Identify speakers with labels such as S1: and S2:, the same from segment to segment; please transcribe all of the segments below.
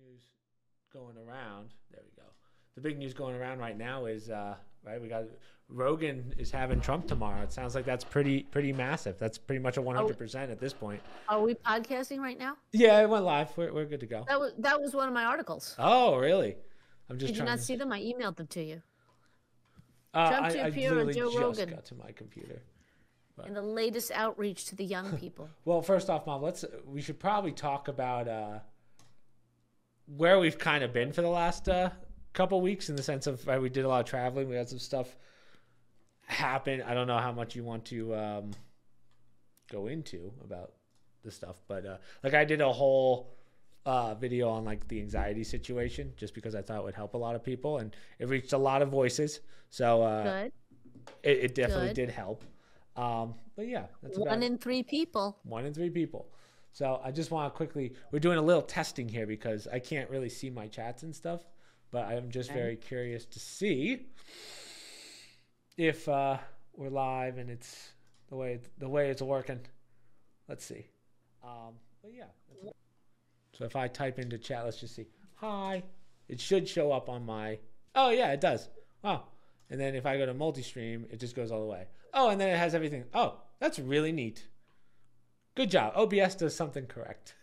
S1: news going around. There we go. The big news going around right now is right. We got Rogan is having Trump tomorrow. It sounds like that's pretty massive. That's pretty much a
S2: Oh,
S1: 100% at this point.
S2: are we podcasting right now?
S1: Yeah, it went live. We're good to go.
S2: That was one of my articles.
S1: Oh, really? I'm just
S2: Did you
S1: trying
S2: not
S1: to.
S2: see them? I emailed them to you.
S1: I,
S2: Trump to
S1: I
S2: appear on
S1: literally
S2: Joe
S1: just
S2: Rogan
S1: got to my computer.
S2: in the latest outreach to the young people.
S1: Well, first off, Mom, we should probably talk about where we've kind of been for the last couple weeks, in the sense of we did a lot of traveling. We had some stuff happen. I don't know how much you want to go into about the stuff, but like I did a whole video on like the anxiety situation, just because I thought it would help a lot of people, and it reached a lot of voices. So
S2: Good.
S1: it definitely
S2: Good.
S1: did help. But yeah, that's about
S2: One
S1: it.
S2: in three people.
S1: 1 in 3 people. So I just want to quickly, we're doing a little testing here because I can't really see my chats and stuff, but I'm just
S2: Okay.
S1: very curious to see if we're live and it's the way it's working. Let's see. But yeah. So if I type into chat, let's just see. Hi. It should show up on my. Oh yeah, it does. Wow. And then if I go to multi-stream, it just goes all the way. Oh, and then it has everything. Oh, that's really neat. Good job. OBS does something correct.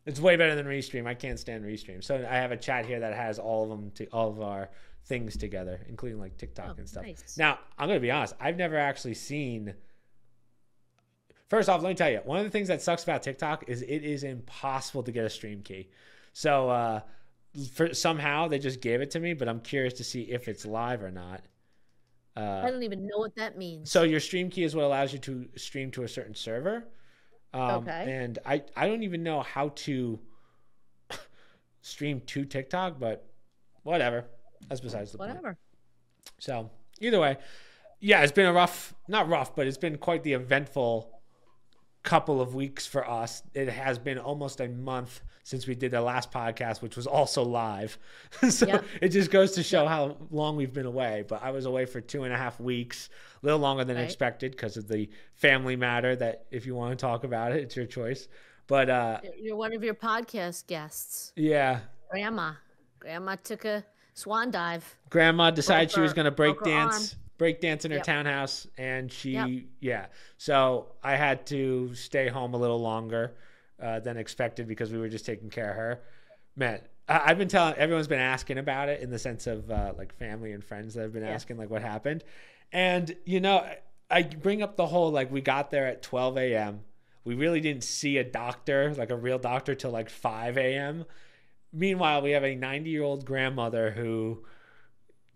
S1: It's way better than Restream. I can't stand Restream. So I have a chat here that has all of them, all of our things together, including like TikTok and stuff.
S2: Nice.
S1: Now, I'm going to be honest. I've never actually seen. First off, let me tell you, one of the things that sucks about TikTok is it is impossible to get a stream key. So somehow they just gave it to me, but I'm curious to see if it's live or not.
S2: I don't even know what that means.
S1: So your stream key is what allows you to stream to a certain server.
S2: Okay.
S1: And I don't even know how to stream to TikTok, but whatever. That's besides the point.
S2: Whatever.
S1: So either way, yeah, it's been not rough, but it's been quite the eventful couple of weeks for us. It has been almost a month since we did the last podcast, which was also live. So
S2: Yep.
S1: it just goes to show how long we've been away. But I was away for 2.5 weeks, a little longer than
S2: Right.
S1: expected because of the family matter. That if you want to talk about it, it's your choice. But
S2: You're one of your podcast guests.
S1: yeah,
S2: Grandma took a swan dive.
S1: Grandma decided she was going to break
S2: broke her arm.
S1: dance in her
S2: Yep.
S1: townhouse, and she
S2: Yep.
S1: yeah. So I had to stay home a little longer than expected because we were just taking care of her. Man, I've been telling everyone's been asking about it, in the sense of like family and friends that have been
S2: Yeah.
S1: asking like what happened, and I bring up the whole like we got there at 12 a.m. We really didn't see a doctor, like a real doctor, till like 5 a.m. Meanwhile, we have a 90-year-old grandmother who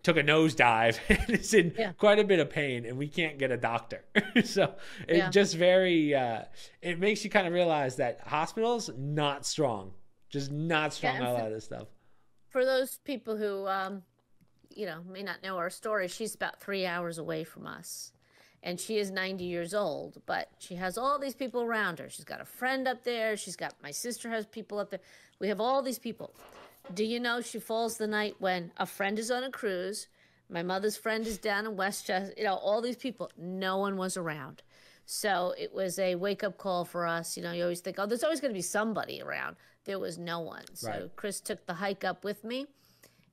S1: took a nosedive and is in
S2: Yeah.
S1: quite a bit of pain, and we can't get a doctor. So it
S2: Yeah.
S1: just very it makes you kind of realize that hospitals not strong, just not strong
S2: and
S1: on a lot of this stuff.
S2: For those people who, may not know our story, she's about 3 hours away from us. And she is 90 years old, but she has all these people around her. She's got a friend up there. My sister has people up there. We have all these people. Do you know she falls the night when a friend is on a cruise? My mother's friend is down in Westchester. All these people. No one was around. So it was a wake-up call for us. You always think, oh, there's always going to be somebody around. There was no one. So
S1: Right.
S2: Chris took the hike up with me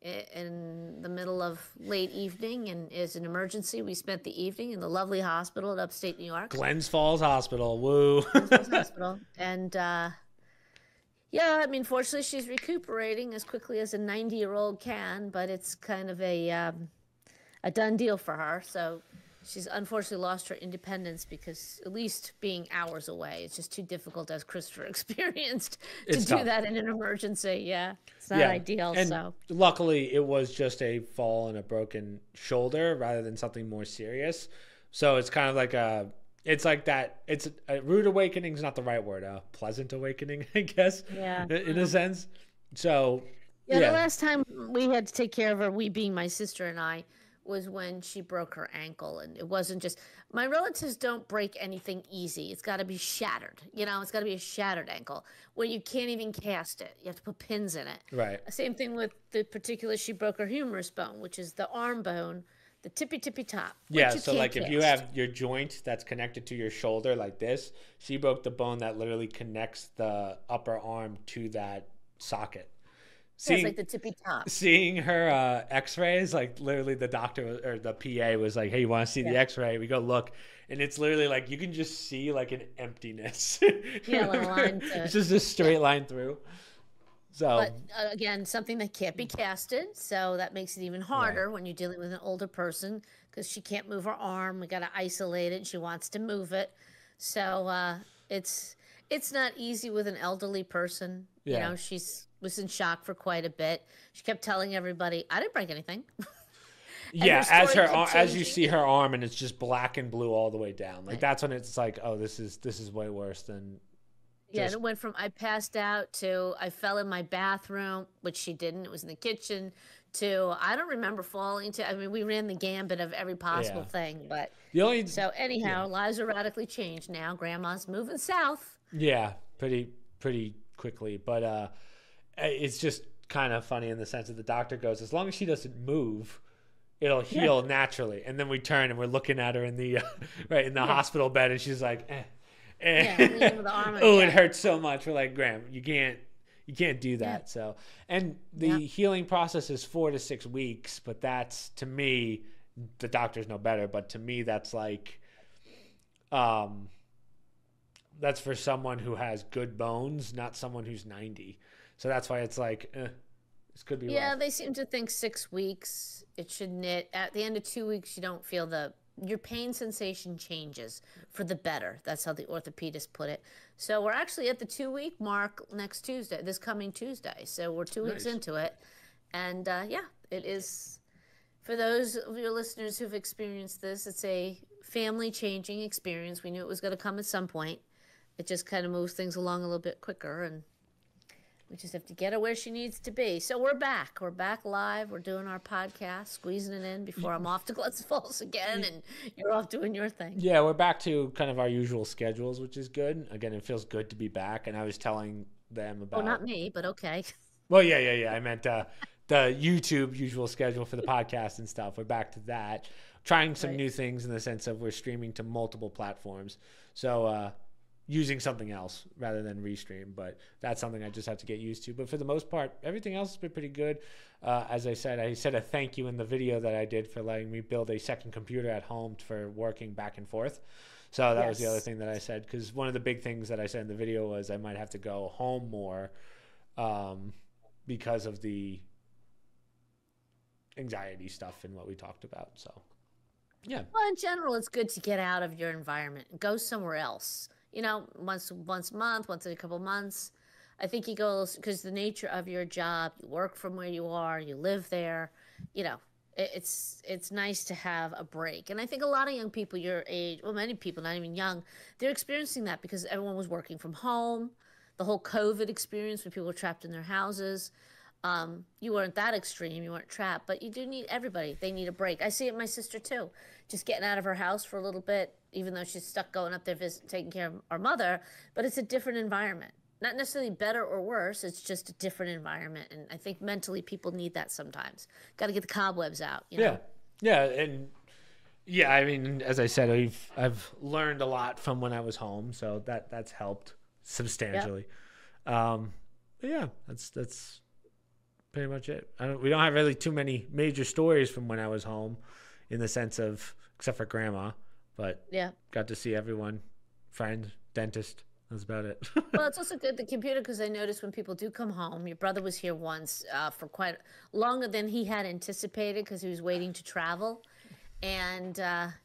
S2: in the middle of late evening, and as an emergency, we spent the evening in the lovely hospital at upstate New York.
S1: Glens Falls Hospital, woo.
S2: Hospital. And fortunately, she's recuperating as quickly as a 90-year-old can, but it's kind of a done deal for her. So she's unfortunately lost her independence, because at least being hours away, it's just too difficult, as Christopher experienced, to
S1: It's
S2: do
S1: tough.
S2: that in an emergency. Yeah, it's not
S1: Yeah.
S2: ideal.
S1: And
S2: So
S1: luckily, it was just a fall and a broken shoulder rather than something more serious. So it's kind of like it's like that. It's a rude awakening is not the right word. A pleasant awakening, I guess.
S2: Yeah.
S1: In a sense. So
S2: yeah,
S1: yeah.
S2: the last time we had to take care of her, we being my sister and I, was when she broke her ankle. And it wasn't just, my relatives don't break anything easy. It's got to be shattered. It's got to be a shattered ankle where you can't even cast it. You have to put pins in it.
S1: Right.
S2: Same thing with the particular, she broke her humerus bone, which is the arm bone the tippy top.
S1: Yeah,
S2: Which you
S1: so
S2: can't
S1: like if you
S2: cast.
S1: have your joint that's connected to your shoulder like this, she broke the bone that literally connects the upper arm to that socket.
S2: Yeah, it's
S1: Seeing
S2: like the tippy top.
S1: seeing her x-rays, like literally the doctor or the PA was like, "Hey, you want to see the
S2: Yeah.
S1: x-ray?" We go look, and it's literally like you can just see like an emptiness.
S2: Yeah, like a line
S1: It's
S2: to,
S1: just a
S2: yeah.
S1: straight line through. So,
S2: But again, something that can't be casted, so that makes it even
S1: right.
S2: harder when you're dealing with an older person because she can't move her arm. We got to isolate it. She wants to move it, so it's it's not easy with an elderly person. You
S1: Yeah.
S2: know, she's was in shock for quite a bit. She kept telling everybody, "I didn't break anything," and her
S1: Yeah,
S2: story kept
S1: as you
S2: changing.
S1: see her arm and it's just black and blue all the way down. Like
S2: Right.
S1: that's when it's like, "Oh, this is way worse than
S2: Yeah, and
S1: just."
S2: it went from I passed out to I fell in my bathroom, which she didn't. It was in the kitchen. To I don't remember falling. To I mean, we ran the gambit of every possible
S1: Yeah.
S2: thing. But
S1: The only
S2: so
S1: yeah.
S2: anyhow, lives are radically changed now. Grandma's moving south.
S1: Yeah, pretty quickly, but it's just kind of funny in the sense that the doctor goes, as long as she doesn't move, it'll
S2: Yeah,
S1: heal naturally. And then we turn and we're looking at her in the right in the
S2: yeah,
S1: hospital bed, and she's like,
S2: yeah.
S1: eh.
S2: Leaning with the arm.
S1: Oh, it
S2: Yeah,
S1: hurts so much. We're like, Graham, you can't do
S2: yeah,
S1: that. So, and
S2: yeah.
S1: the healing process is 4 to 6 weeks, but that's to me, the doctors know better, but to me, that's like, um, that's for someone who has good bones, not someone who's 90. So that's why it's like, this could be
S2: Yeah,
S1: rough.
S2: they seem to think 6 weeks. It should knit. At the end of 2 weeks, you don't feel your pain sensation changes for the better. That's how the orthopedist put it. So we're actually at the 2 week mark next Tuesday, this coming Tuesday. So we're 2 weeks
S1: Nice.
S2: into it. And yeah, it is for those of your listeners who've experienced this, it's a family changing experience. We knew it was going to come at some point. It just kind of moves things along a little bit quicker. And we just have to get her where she needs to be. So we're back. We're back live. We're doing our podcast, squeezing it in before I'm off to Glens Falls again, and you're off doing your thing.
S1: Yeah, we're back to kind of our usual schedules, which is good. Again, it feels good to be back. And I was telling them
S2: Oh, not
S1: about,
S2: me, but okay.
S1: well, yeah. I meant the YouTube usual schedule for the podcast and stuff. We're back to that. Trying some
S2: Right.
S1: new things in the sense of we're streaming to multiple platforms. So, using something else rather than restream, but that's something I just have to get used to. But for the most part, everything else has been pretty good. As I said a thank you in the video that I did for letting me build a second computer at home for working back and forth. So that was the other
S2: Yes.
S1: thing that I said, because one of the big things that I said in the video was I might have to go home more, because of the anxiety stuff and what we talked about. So yeah,
S2: Well, in general, it's good to get out of your environment and go somewhere else. You know, once a month, once in a couple months. I think you go because the nature of your job, you work from where you are, you live there. You know, it's nice to have a break. And I think a lot of young people your age, well, many people not even young, they're experiencing that because everyone was working from home. The whole COVID experience when people were trapped in their houses. You weren't that extreme, you weren't trapped, but you do need everybody. They need a break. I see it in my sister too, just getting out of her house for a little bit, even though she's stuck going up there taking care of our mother. But it's a different environment, not necessarily better or worse. It's just a different environment, and I think mentally people need that sometimes. Got to get the cobwebs out, you
S1: yeah,
S2: know.
S1: yeah, and yeah. I mean, as I said, I've learned a lot from when I was home, so that's helped
S2: Yep.
S1: substantially. But yeah, that's pretty much it. We don't have really too many major stories from when I was home, in the sense of except for grandma, but
S2: Yeah.
S1: got to see everyone, friend, dentist. That's about it.
S2: Well, it's also good the computer because I noticed when people do come home. Your brother was here once for quite longer than he had anticipated because he was waiting to travel. And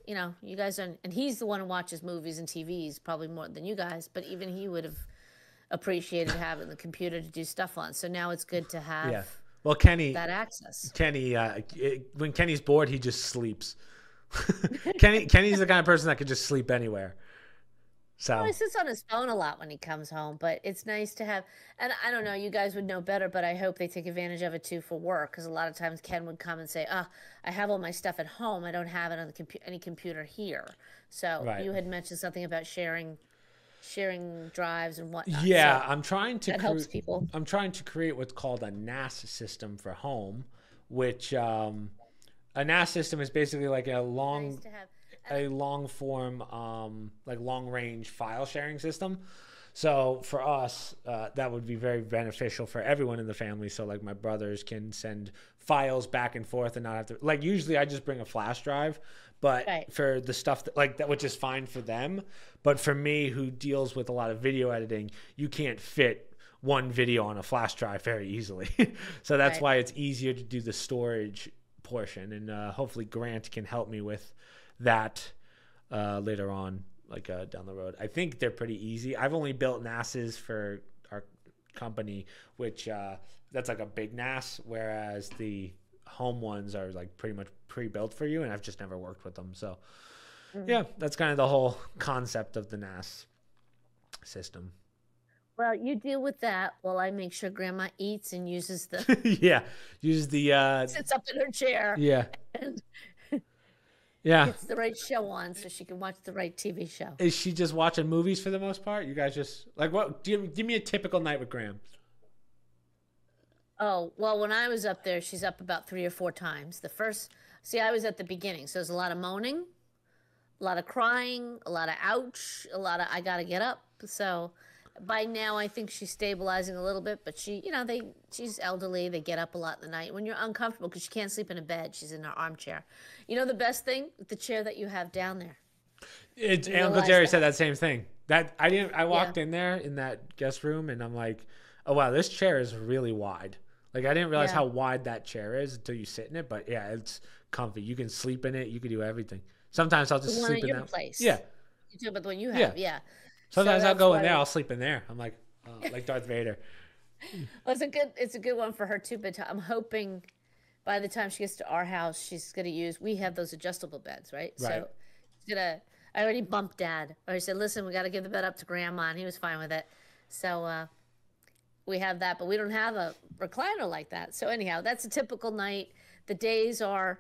S2: you know, you guys are, and he's the one who watches movies and TVs probably more than you guys. But even he would have appreciated having the computer to do stuff on. So now it's good to have
S1: Yeah. Well, Kenny,
S2: that access.
S1: Kenny, when Kenny's bored, he just sleeps. Kenny's the kind of person that could just sleep anywhere.
S2: Well,
S1: So
S2: he sits on his phone a lot when he comes home, but it's nice to have. And I don't know, you guys would know better, but I hope they take advantage of it too for work. Because a lot of times Ken would come and say, "Ah, I have all my stuff at home. I don't have it on the any computer here." So
S1: right.
S2: you had mentioned something about sharing drives and whatnot.
S1: Yeah,
S2: So that helps people.
S1: I'm trying to create what's called a NAS system for home, which a NAS system is basically like a
S2: Nice to have.
S1: long form, like long range file sharing system. So for us, that would be very beneficial for everyone in the family. So like my brothers can send files back and forth and not have to, like, usually I just bring a flash drive, but
S2: Right.
S1: for the stuff that, like, that, which is fine for them. But for me, who deals with a lot of video editing, you can't fit one video on a flash drive very easily. So that's
S2: Right.
S1: why it's easier to do the storage portion. And hopefully Grant can help me with that later on, like down the road. I think they're pretty easy. I've only built NASs for our company, which that's like a big NAS, whereas the home ones are like pretty much pre-built for you, and I've just never worked with them. So yeah, that's kind of the whole concept of the NAS system.
S2: Well, you deal with that while I make sure Grandma eats and uses the
S1: Yeah, use the
S2: sits up in her chair
S1: yeah,
S2: and
S1: yeah.
S2: gets the right show on so she can watch the right TV show.
S1: Is she just watching movies for the most part? You guys just like, what? Give me a typical night with Graham.
S2: Oh, well, when I was up there, she's up about 3 or 4 times. See, I was at the beginning, so there's a lot of moaning, a lot of crying, a lot of ouch, a lot of I gotta get up. So by now, I think she's stabilizing a little bit, but she's elderly. They get up a lot in the night. When you're uncomfortable because she can't sleep in a bed, she's in her armchair. You know the best thing? The chair that you have down there.
S1: Uncle Jerry said that same thing. That I didn't. I walked
S2: Yeah.
S1: in there in that guest room, and I'm like, oh wow, this chair is really wide. Like I didn't realize
S2: Yeah.
S1: how wide that chair is until you sit in it. But yeah, it's comfy. You can sleep in it. You can do everything. Sometimes I'll just
S2: The one
S1: sleep
S2: at
S1: in
S2: your
S1: that.
S2: place.
S1: Yeah.
S2: You talk about the one you
S1: Yeah.
S2: have, yeah.
S1: Sometimes
S2: So
S1: I'll
S2: that's
S1: go in
S2: why-
S1: there. I'll sleep in there. I'm like Darth Vader.
S2: Well, it's a good one for her too. But I'm hoping by the time she gets to our house, she's gonna use. We have those adjustable beds, right?
S1: Right.
S2: So she's gonna. I already bumped Dad. I already said, listen, we got to give the bed up to Grandma, and he was fine with it. So we have that, but we don't have a recliner like that. So anyhow, that's a typical night. The days are,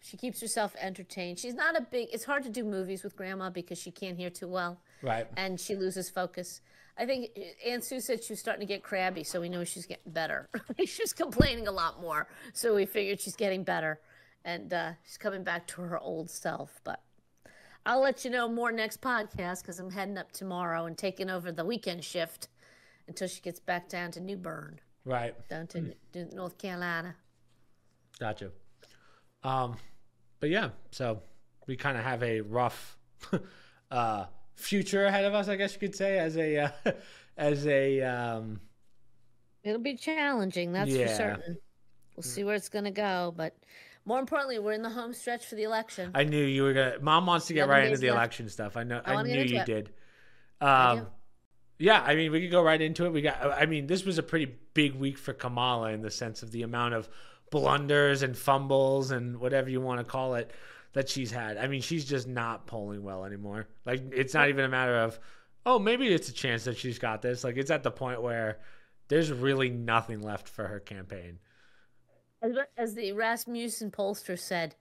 S2: she keeps herself entertained. She's not a big. It's hard to do movies with Grandma because she can't hear too well.
S1: Right.
S2: And she loses focus. I think Aunt Sue said she was starting to get crabby, so we know she's getting better. She was complaining a lot more, so we figured she's getting better, and she's coming back to her old self. But I'll let you know more next podcast because I'm heading up tomorrow and taking over the weekend shift until she gets back down to New Bern,
S1: Right.
S2: down to North Carolina.
S1: Gotcha. But yeah, so we kind of have a rough future ahead of us, I guess you could say, as a
S2: It'll be challenging, that's for
S1: Yeah.
S2: certain. We'll see where it's going to go, but more importantly, we're in the home stretch for the election.
S1: I knew you were gonna. Mom wants to get
S2: 11
S1: right into
S2: days
S1: the
S2: left.
S1: election stuff. I know. I
S2: wanna
S1: knew
S2: get into
S1: you
S2: it.
S1: did.
S2: I do.
S1: Yeah, I mean, we could go right into it. I mean, this was a pretty big week for Kamala in the sense of the amount of blunders and fumbles and whatever you want to call it that she's had. I mean, she's just not polling well anymore. Like, it's not even a matter of, oh, maybe it's a chance that she's got this. Like, it's at the point where there's really nothing left for her campaign.
S2: As the Rasmussen pollster said,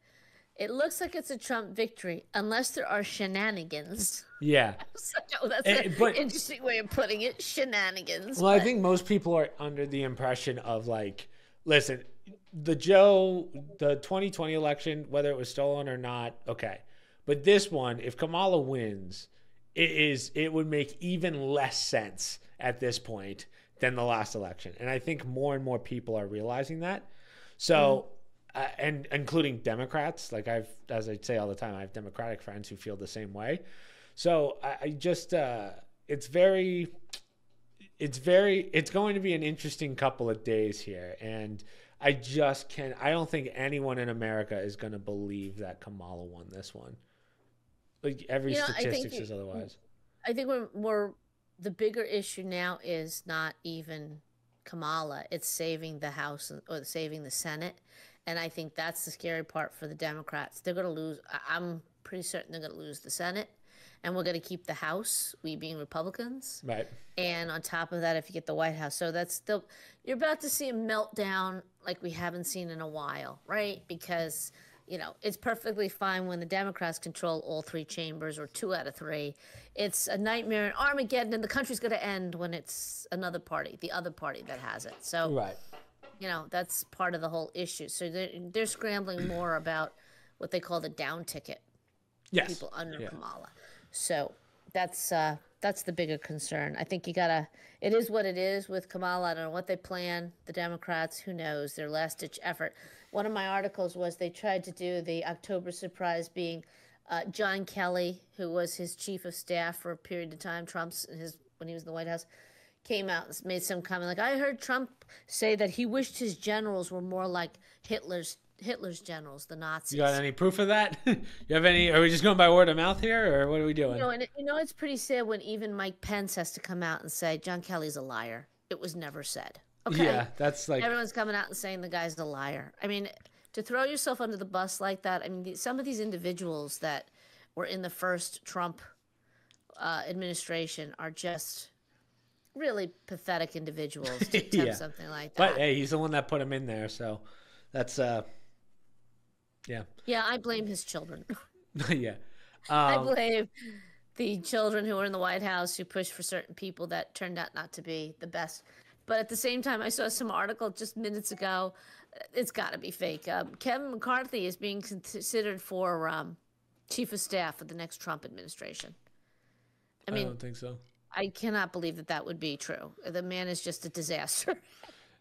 S2: it looks like it's a Trump victory unless there are shenanigans.
S1: Yeah.
S2: So, that's
S1: but-
S2: an interesting way of putting it, shenanigans.
S1: Well, I
S2: but-
S1: think most people are under the impression of like, listen, the 2020 election, whether it was stolen or not, okay. But this one, if Kamala wins, it would make even less sense at this point than the last election. And I think more and more people are realizing that. So, and including Democrats, like as I say all the time, I have Democratic friends who feel the same way. So I just, it's going to be an interesting couple of days here. And I don't think anyone in America is going to believe that Kamala won this one. Like every statistic says otherwise.
S2: I think the bigger issue now is not even Kamala, it's saving the House or saving the Senate. And I think that's the scary part for the Democrats. They're going to lose. I'm pretty certain they're going to lose the Senate. And we're going to keep the House, we being Republicans.
S1: Right.
S2: And on top of that, if you get the White House. So that's still, you're about to see a meltdown like we haven't seen in a while, right? Because, it's perfectly fine when the Democrats control all 3 chambers or 2 out of 3. It's a nightmare, an Armageddon, and the country's going to end when it's another party, the other party that has it. So
S1: Right.
S2: You know, that's part of the whole issue. So they're scrambling more about what they call the down ticket,
S1: Yes.
S2: people under
S1: Yeah.
S2: Kamala. So that's the bigger concern. I think you gotta. It is what it is with Kamala. I don't know what they plan. The Democrats, who knows? Their last ditch effort. One of my articles was they tried to do the October surprise being John Kelly, who was his chief of staff for a period of time. Trump's when he was in the White House, came out and made some comment like, "I heard Trump say that he wished his generals were more like Hitler's generals, the Nazis."
S1: You got any proof of that? You have any? Are we just going by word of mouth here, or what are we doing?
S2: You know, and it's pretty sad when even Mike Pence has to come out and say John Kelly's a liar. It was never said. Okay.
S1: Yeah, that's like
S2: Everyone's coming out and saying the guy's a liar. I mean, to throw yourself under the bus like that. I mean, some of these individuals that were in the first Trump administration are just really pathetic individuals to attempt
S1: Yeah.
S2: something like that.
S1: But hey, he's the one that put him in there, so that's yeah.
S2: Yeah, I blame his children.
S1: Yeah.
S2: I blame the children who were in the White House who pushed for certain people that turned out not to be the best. But at the same time, I saw some article just minutes ago. It's got to be fake. Kevin McCarthy is being considered for chief of staff of the next Trump administration. I
S1: I
S2: mean,
S1: don't think so.
S2: I cannot believe that would be true. The man is just a disaster.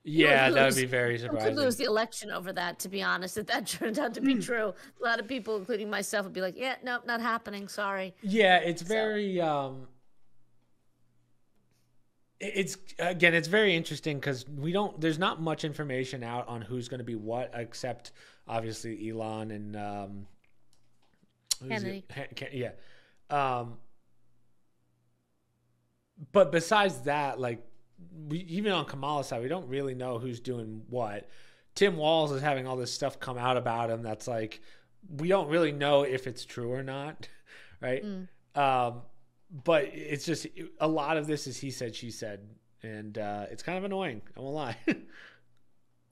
S1: Yeah,
S2: would
S1: that would
S2: lose-
S1: be very
S2: Trump could
S1: surprising.
S2: lose the election over that, to be honest, if that turned out to be true. A lot of people, including myself, would be like, yeah, nope, not happening. Sorry.
S1: Yeah, it's very it's again, it's very interesting because there's not much information out on who's going to be what, except obviously Elon and who's it?
S2: Kennedy.
S1: Yeah. But besides that, like even on Kamala's side, we don't really know who's doing what. Tim Walz is having all this stuff come out about him that's like we don't really know if it's true or not, right? But it's just a lot of this is he said, she said, and it's kind of annoying. I won't lie.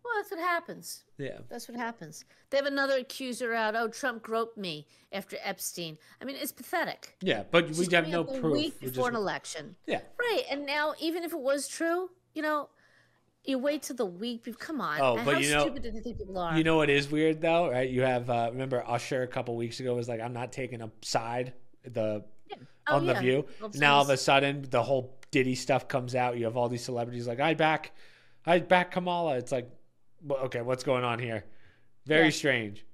S2: Well, that's what happens.
S1: Yeah.
S2: That's what happens. They have another accuser out. Oh, Trump groped me after Epstein. I mean, it's pathetic.
S1: Yeah, but we
S2: Just
S1: have
S2: coming
S1: no
S2: up a
S1: proof.
S2: week
S1: We
S2: before
S1: just-
S2: an election.
S1: yeah.
S2: Right. And now, even if it was true, you know, you wait till the week. Come on.
S1: Oh,
S2: How
S1: but you know-
S2: stupid do you think people are?
S1: You know what is weird though, right? You have remember Usher a couple weeks ago was like, "I'm not taking a side."
S2: Oh,
S1: On the
S2: yeah.
S1: View.
S2: Well,
S1: Now all of
S2: please.
S1: a sudden the whole Diddy stuff comes out. You have all these celebrities like, I back Kamala. It's like, well, okay, what's going on here? Very
S2: Yeah.
S1: strange.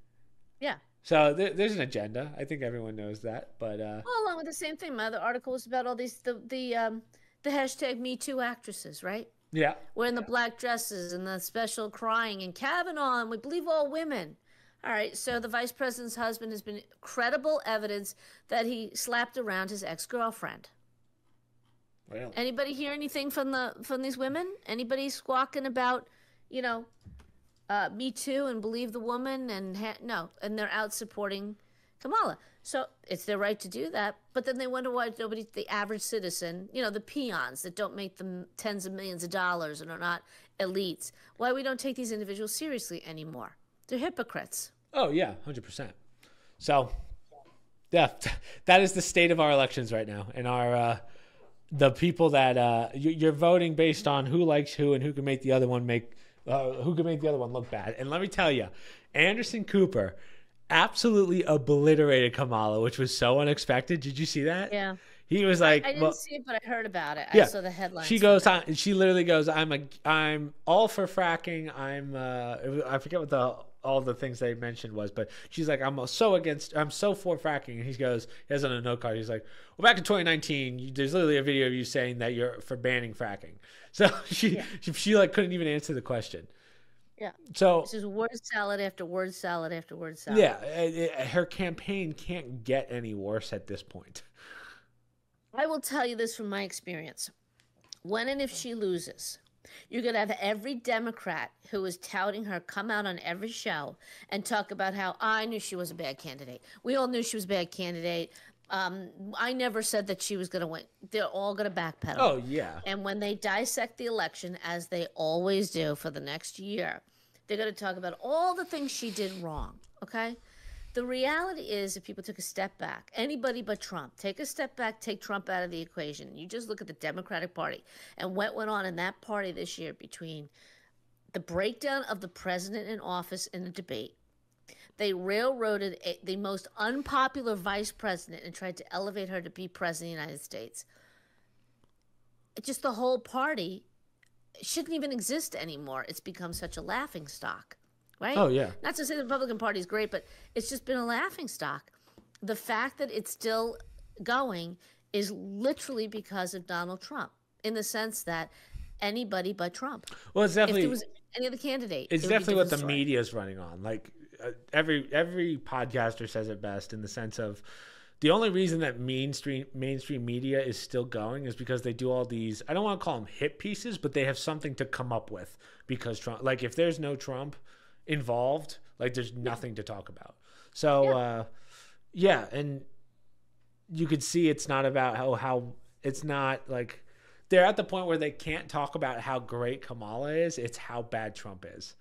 S2: Yeah.
S1: So there's an agenda. I think everyone knows that. But
S2: Well, along with the same thing, my other article was about all these the hashtag Me Too actresses, right?
S1: yeah,
S2: Wearing the black dresses and the special crying and Kavanaugh, and we believe all women. All right, so the vice president's husband has been credible evidence that he slapped around his ex-girlfriend.
S1: well,
S2: Anybody hear anything from these women? Anybody squawking about, you know, Me Too and believe the woman no, and they're out supporting Kamala. So it's their right to do that, but then they wonder why the average citizen, you know, the peons that don't make them tens of millions of dollars and are not elites, why we don't take these individuals seriously anymore. They're hypocrites.
S1: oh yeah, 100%. So yeah, that is the state of our elections right now, and our the people that you're voting based on who likes who and who can make the other one look bad. And let me tell you, Anderson Cooper absolutely obliterated Kamala, which was so unexpected. Did you see that?
S2: Yeah.
S1: He was like,
S2: I didn't
S1: well,
S2: see it, but I heard about it.
S1: yeah.
S2: I saw the headlines.
S1: she goes on. She literally goes, I'm all for fracking. I forget what all the things they mentioned was, but she's like, I'm so for fracking. And he has on a note card. He's like, well, back in 2019, there's literally a video of you saying that you're for banning fracking. So she like couldn't even answer the question.
S2: Yeah.
S1: So
S2: This is word salad after word salad after word salad.
S1: yeah, her campaign can't get any worse at this point.
S2: I will tell you this from my experience. When and if she loses, you're going to have every Democrat who is touting her come out on every show and talk about how I knew she was a bad candidate. We all knew she was a bad candidate. I never said that she was going to win. They're all going to backpedal.
S1: Oh yeah.
S2: And when they dissect the election, as they always do for the next year, they're going to talk about all the things she did wrong, okay? The reality is, if people took a step back, anybody but Trump, take a step back, take Trump out of the equation. You just look at the Democratic Party and what went on in that party this year between the breakdown of the president in office in a debate. They railroaded the most unpopular vice president and tried to elevate her to be president of the United States. Just the whole party shouldn't even exist anymore. It's become such a laughing stock, right?
S1: Oh, yeah.
S2: Not to say the Republican Party is great, but it's just been a laughing stock. The fact that it's still going is literally because of Donald Trump, in the sense that anybody but Trump.
S1: Well, it's definitely,
S2: if there was any other candidate,
S1: it's definitely what the media is running on. Like every podcaster says it best, in the sense of the only reason that mainstream media is still going is because they do all these, I don't want to call them hit pieces, but they have something to come up with because Trump, like if there's no Trump involved, like there's nothing to talk about. So yeah, and you could see it's not about how it's not like they're at the point where they can't talk about how great Kamala is. It's how bad Trump is,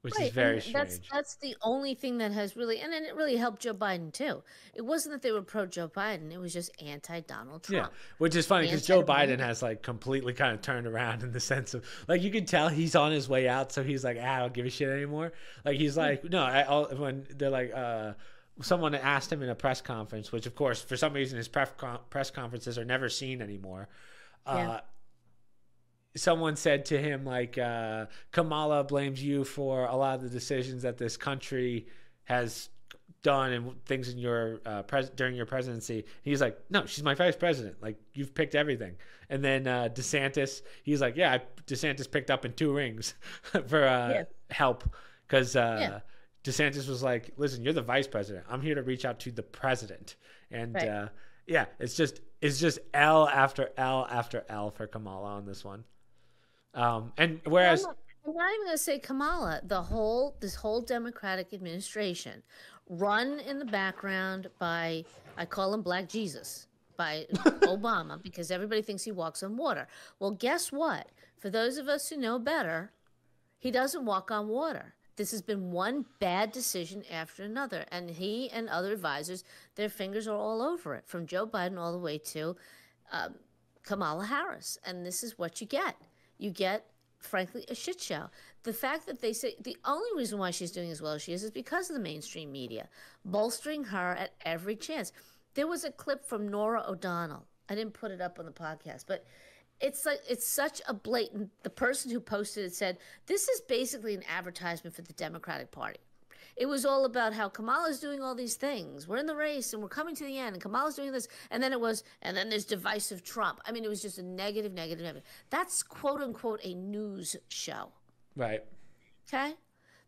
S1: which is very strange.
S2: That's the only thing that has really, and then it really helped Joe Biden too. It wasn't that they were pro Joe Biden; it was just anti Donald Trump.
S1: Yeah, which is funny because Joe Biden has like completely kind of turned around in the sense of like you can tell he's on his way out, so he's like, I don't give a shit anymore. Like he's like, no, when they're like, someone asked him in a press conference, which of course for some reason his press conferences are never seen anymore. Someone said to him like, Kamala blames you for a lot of the decisions that this country has done and things in your during your presidency. He's like, no, she's my vice president. Like you've picked everything. And then DeSantis, he's like, yeah, DeSantis picked up in 2 rings for help because DeSantis was like, listen, you're the vice president. I'm here to reach out to the president. And it's just L after L after L for Kamala on this one. And whereas
S2: I'm not even going to say Kamala, this whole Democratic administration run in the background by, I call him Black Jesus, by Obama, because everybody thinks he walks on water. Well, guess what? For those of us who know better, he doesn't walk on water. This has been one bad decision after another. And he and other advisors, their fingers are all over it, from Joe Biden all the way to Kamala Harris. And this is what you get. You get, frankly, a shit show. The fact that they say the only reason why she's doing as well as she is because of the mainstream media, bolstering her at every chance. There was a clip from Norah O'Donnell. I didn't put it up on the podcast, but it's like it's such a blatant. The person who posted it said, this is basically an advertisement for the Democratic Party. It was all about how Kamala's doing all these things. We're in the race and we're coming to the end and Kamala's doing this. And then there's divisive Trump. I mean, it was just a negative. That's quote unquote a news show.
S1: Right.
S2: Okay?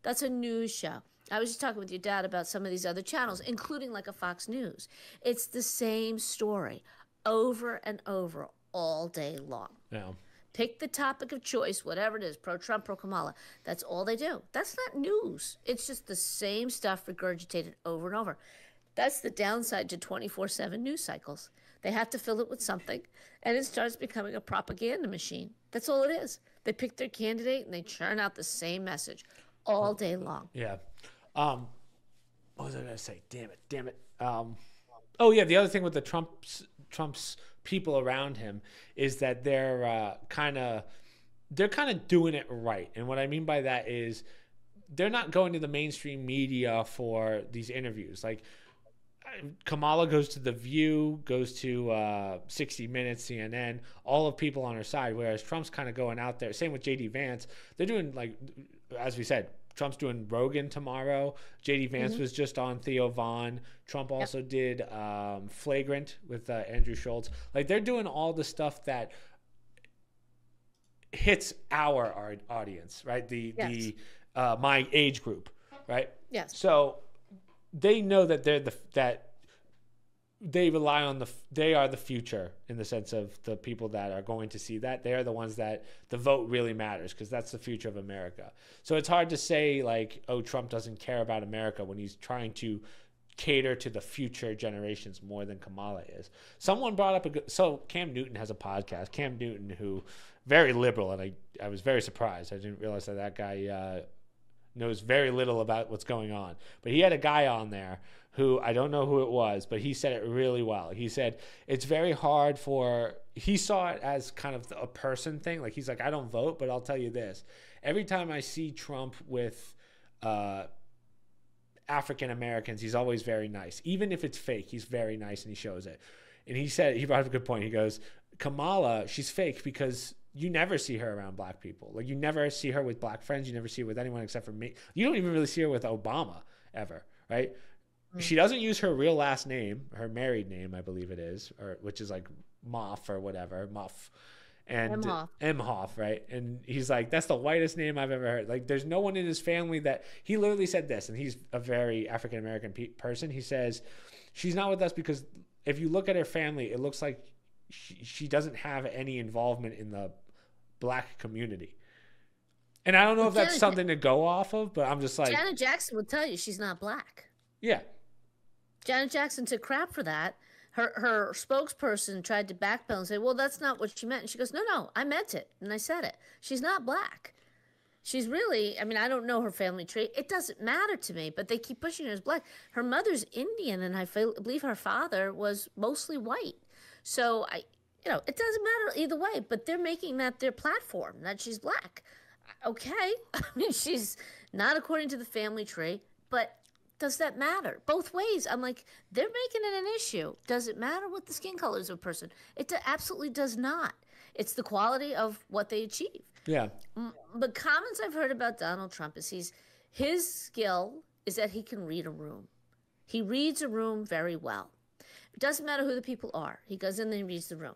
S2: That's a news show. I was just talking with your dad about some of these other channels, including like a Fox News. It's the same story over and over all day long.
S1: Yeah.
S2: Pick the topic of choice, whatever it is, pro-Trump, pro-Kamala. That's all they do. That's not news. It's just the same stuff regurgitated over and over. That's the downside to 24/7 news cycles. They have to fill it with something, and it starts becoming a propaganda machine. That's all it is. They pick their candidate, and they churn out the same message all day long.
S1: Yeah. What was I going to say? Damn it. Oh, yeah, the other thing with the Trump's people around him is that they're kind of doing it right. And what I mean by that is they're not going to the mainstream media for these interviews. Like Kamala goes to The View, goes to 60 Minutes, CNN, all of people on her side, whereas Trump's kind of going out there. Same with J.D. Vance. They're doing, like, as we said, Trump's doing Rogan tomorrow. J.D. Vance was just on Theo Vaughn. Trump also did Flagrant with Andrew Schultz. Like, they're doing all the stuff that hits our audience, right? The my age group, right?
S2: Yes.
S1: So they know that they rely on they are the future in the sense of the people that are going to see that. They are the ones that the vote really matters because that's the future of America. So it's hard to say like, oh, Trump doesn't care about America when he's trying to cater to the future generations more than Kamala is. Someone brought up so Cam Newton has a podcast. Cam Newton, who very liberal, and I was very surprised. I didn't realize that guy knows very little about what's going on. But he had a guy on there who, I don't know who it was, but he said it really well. He said it's very hard he saw it as kind of a person thing. Like, he's like, I don't vote, but I'll tell you this. Every time I see Trump with African Americans, he's always very nice. Even if it's fake, he's very nice and he shows it. And he said, he brought up a good point. He goes, Kamala, she's fake because you never see her around black people. Like, you never see her with black friends. You never see her with anyone except for me. You don't even really see her with Obama ever, right? She doesn't use her real last name, her married name, I believe it is, or which is like Moff or whatever, Muff. And Emhoff, right? And he's like, that's the whitest name I've ever heard. Like, there's no one in his family that, he literally said this, and he's a very African-American person. He says, she's not with us because if you look at her family, it looks like she doesn't have any involvement in the black community. And I don't know if that's something to go off of, but I'm just like,
S2: Janet Jackson will tell you she's not black.
S1: Yeah.
S2: Janet Jackson took crap for that. Her spokesperson tried to backpedal and say, well, that's not what she meant. And she goes, no, I meant it. And I said it. She's not black. She's really, I mean, I don't know her family tree. It doesn't matter to me, but they keep pushing her as black. Her mother's Indian, and I believe her father was mostly white. So, it doesn't matter either way, but they're making that their platform, that she's black. Okay. I mean, she's not according to the family tree, but does that matter? Both ways. I'm like, they're making it an issue. Does it matter what the skin color is of a person? It absolutely does not. It's the quality of what they achieve.
S1: Yeah.
S2: The comments I've heard about Donald Trump is his skill is that he can read a room. He reads a room very well. It doesn't matter who the people are. He goes in and he reads the room.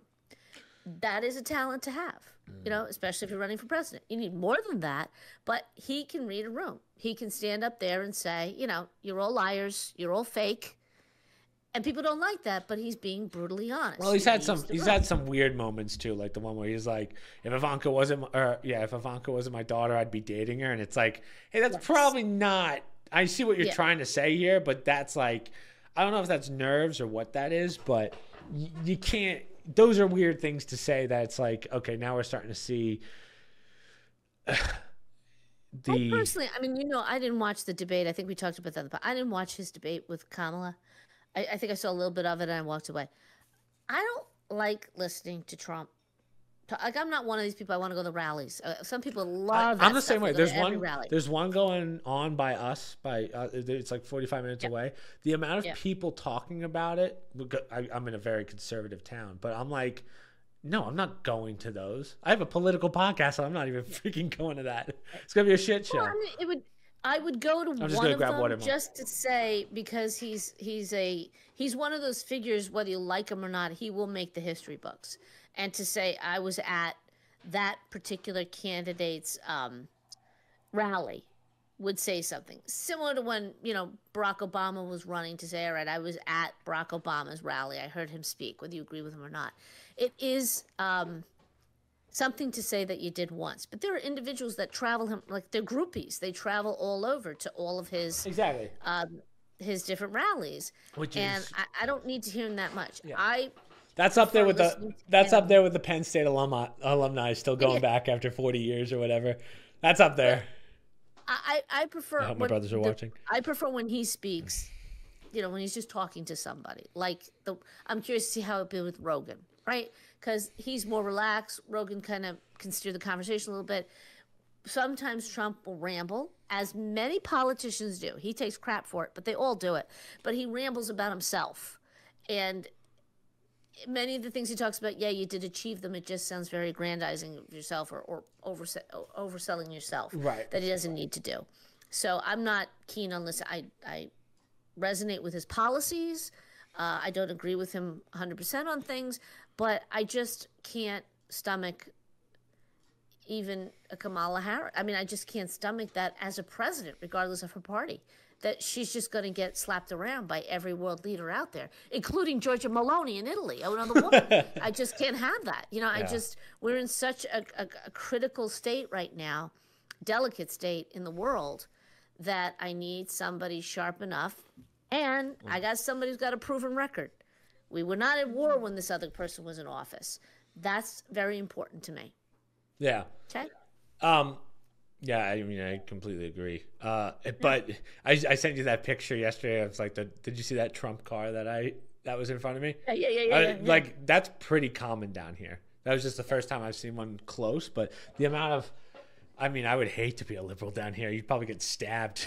S2: That is a talent to have, especially if you're running for president. You need more than that, but he can read a room. He can stand up there and say, you're all liars, you're all fake. And people don't like that, but he's being brutally honest.
S1: Well, he's had some weird moments too, like the one where he's like, if Ivanka wasn't my daughter, I'd be dating her. And it's like, hey, that's probably not, I see what you're trying to say here, but that's like, I don't know if that's nerves or what that is, but you can't, those are weird things to say that it's like, okay, now we're starting to see
S2: I personally, I mean, I didn't watch the debate. I think we talked about that, but I didn't watch his debate with Kamala. I think I saw a little bit of it and I walked away. I don't like listening to Trump. Like, I'm not one of these people. I want to go to the rallies. Some people love that.
S1: I'm the same way. There's one going on by us. It's like 45 minutes away. The amount of people talking about it. I'm in a very conservative town, but I'm like, no, I'm not going to those. I have a political podcast, so I'm not even freaking going to that. It's gonna be a shit show.
S2: Well, I mean, I would go to one of them just to say, because he's one of those figures, whether you like him or not, he will make the history books. And to say I was at that particular candidate's rally would say something similar to when Barack Obama was running, to say, all right, I was at Barack Obama's rally, I heard him speak, whether you agree with him or not. It is something to say that you did once, but there are individuals that travel him, like they're groupies. They travel all over to all of his his different rallies, I don't need to hear him that much. Yeah.
S1: That's up there with the Penn State alumni still going back after 40 years or whatever. That's up there.
S2: I prefer.
S1: I hope my brothers are watching.
S2: I prefer when he speaks, when he's just talking to somebody. I'm curious to see how it'd be with Rogan, right? Because he's more relaxed. Rogan kind of can steer the conversation a little bit. Sometimes Trump will ramble, as many politicians do. He takes crap for it, but they all do it. But he rambles about himself. And many of the things he talks about, you did achieve them. It just sounds very aggrandizing of yourself or overselling yourself.
S1: Right.
S2: That he doesn't need to do. So I'm not keen on this. I resonate with his policies. I don't agree with him 100% on things, but I just can't stomach even a Kamala Harris. I mean, I just can't stomach that as a president, regardless of her party, that she's just going to get slapped around by every world leader out there, including Giorgia Meloni in Italy, another woman. I just can't have that. We're in such a critical state right now, delicate state in the world, that I need somebody sharp enough. And I got somebody who's got a proven record. We were not at war when this other person was in office. That's very important to me.
S1: Yeah.
S2: Okay.
S1: Yeah, I mean, I completely agree. But I sent you that picture yesterday. I was like, did you see that Trump car that was in front of me?
S2: Yeah, yeah, yeah, yeah, yeah.
S1: Like that's pretty common down here. That was just the first time I've seen one close, but the amount of, I mean, I would hate to be a liberal down here. You'd probably get stabbed.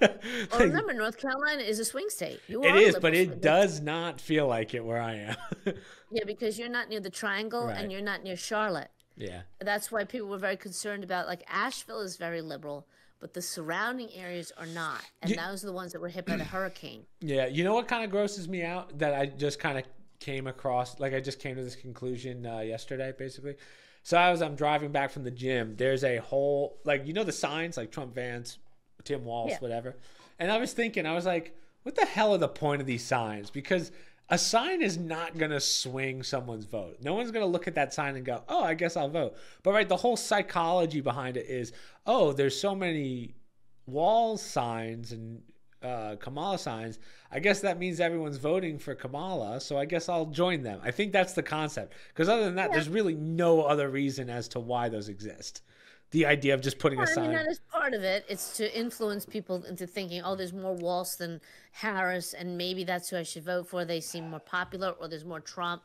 S2: Well, remember, North Carolina is a swing state. You
S1: It
S2: are a
S1: is, but
S2: liberal
S1: it
S2: state.
S1: does not feel like it where I am.
S2: Yeah, because you're not near the Triangle
S1: Right.
S2: and you're not near Charlotte.
S1: Yeah.
S2: That's why people were very concerned about, like, Asheville is very liberal, but the surrounding areas are not. And those are the ones that were hit by the hurricane.
S1: Yeah. You know what kind of grosses me out that I just kind of came across? Like I just came to this conclusion yesterday, basically. So I'm driving back from the gym. There's a whole, like, you know, the signs like Trump Vance, Tim Walz,
S2: Yeah.
S1: whatever. And I was thinking, I was like, what the hell are the point of these signs? Because a sign is not going to swing someone's vote. No one's going to look at that sign and go, oh, I guess I'll vote. But right, the whole psychology behind it is, oh, there's so many wall signs and Kamala signs. I guess that means everyone's voting for Kamala, so I guess I'll join them. I think that's the concept. Because other than that, there's really no other reason as to why those exist. The idea of just putting a
S2: Well, I mean,
S1: sign.
S2: that is part of it. It's to influence people into thinking, oh, there's more Walsh than Harris, and maybe that's who I should vote for. They seem more popular, or there's more Trump.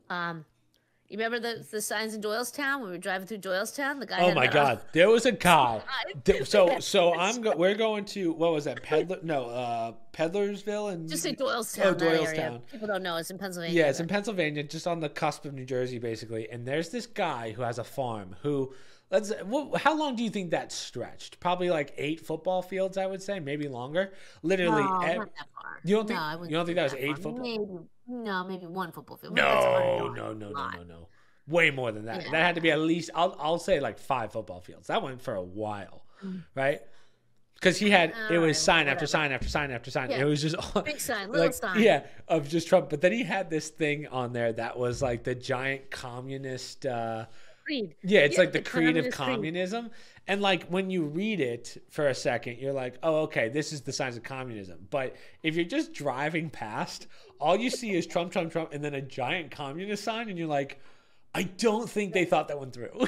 S2: You remember the signs in Doylestown when we were driving through Doylestown? The guy.
S1: Oh
S2: had
S1: my
S2: about
S1: God, there was a guy.
S2: sign.
S1: We're going to, what was that? Peddlersville and
S2: Just say Doylestown.
S1: Oh,
S2: that area.
S1: Doylestown.
S2: People don't know it's in Pennsylvania.
S1: Yeah, it's in
S2: but-
S1: Pennsylvania, just on the cusp of New Jersey, basically. And there's this guy who has a farm who, how long do you think that stretched? Probably like 8 football fields, I would say, maybe longer. Literally,
S2: No, not that far.
S1: you don't think
S2: No, I wouldn't
S1: you don't think that was
S2: say
S1: 8
S2: far.
S1: football?
S2: Maybe one football field. Maybe that's a
S1: No,
S2: hundred
S1: no,
S2: yards.
S1: no,
S2: A
S1: no,
S2: lot.
S1: no. Way more than that.
S2: Yeah.
S1: That had to be at least, I'll say like 5 football fields. That went for a while, right? Because he had, it was
S2: Alright,
S1: sign after
S2: whatever.
S1: sign after sign after sign.
S2: Yeah.
S1: It was just all,
S2: Big sign, little sign.
S1: Yeah, of just Trump. But then he had this thing on there that was like the giant communist.
S2: Creed.
S1: Yeah, it's like the
S2: it's
S1: creed of
S2: Communist creed.
S1: communism. And like when you read it for a second, you're like, oh, okay, this is the signs of communism. But if you're just driving past, all you see is Trump, Trump, Trump, and then a giant communist sign, and you're like, I don't think they thought that one through.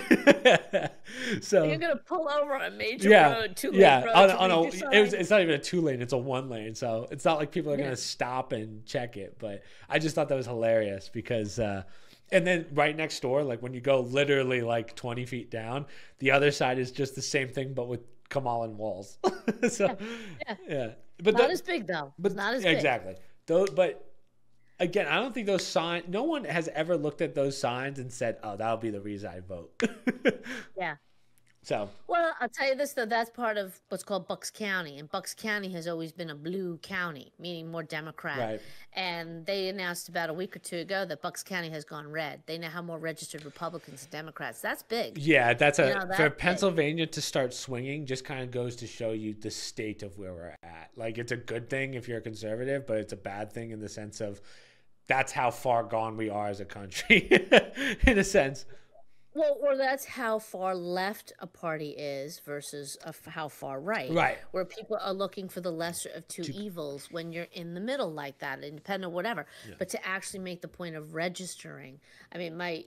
S1: So
S2: You're gonna pull over on a major
S1: yeah,
S2: road, two-lane
S1: yeah.
S2: road.
S1: On
S2: to
S1: a,
S2: read your
S1: it's not even a 2-lane; it's a 1-lane. So it's not like people are gonna stop and check it. But I just thought that was hilarious because, and then right next door, like when you go literally like 20 feet down, the other side is just the same thing, but with Kamal and Walls. So yeah, but
S2: Not as big though.
S1: but
S2: It's not as big.
S1: exactly. Those, but again, I don't think those signs. No one has ever looked at those signs and said, "Oh, that'll be the reason I vote."
S2: Yeah.
S1: So
S2: Well, I'll tell you this though. That's part of what's called Bucks County, and Bucks County has always been a blue county, meaning more Democrat.
S1: Right.
S2: And they announced about a week or two ago that Bucks County has gone red. They now have more registered Republicans and Democrats. That's big.
S1: yeah, that's
S2: You know,
S1: for
S2: that's big.
S1: Pennsylvania to start swinging. Just kind of goes to show you the state of where we're at. Like it's a good thing if you're a conservative, but it's a bad thing in the sense of that's how far gone we are as a country, in a sense.
S2: Well, or that's how far left a party is versus how far right.
S1: Right.
S2: Where people are looking for the lesser of two evils when you're in the middle like that, independent, whatever. But to actually make the point of registering, I mean, I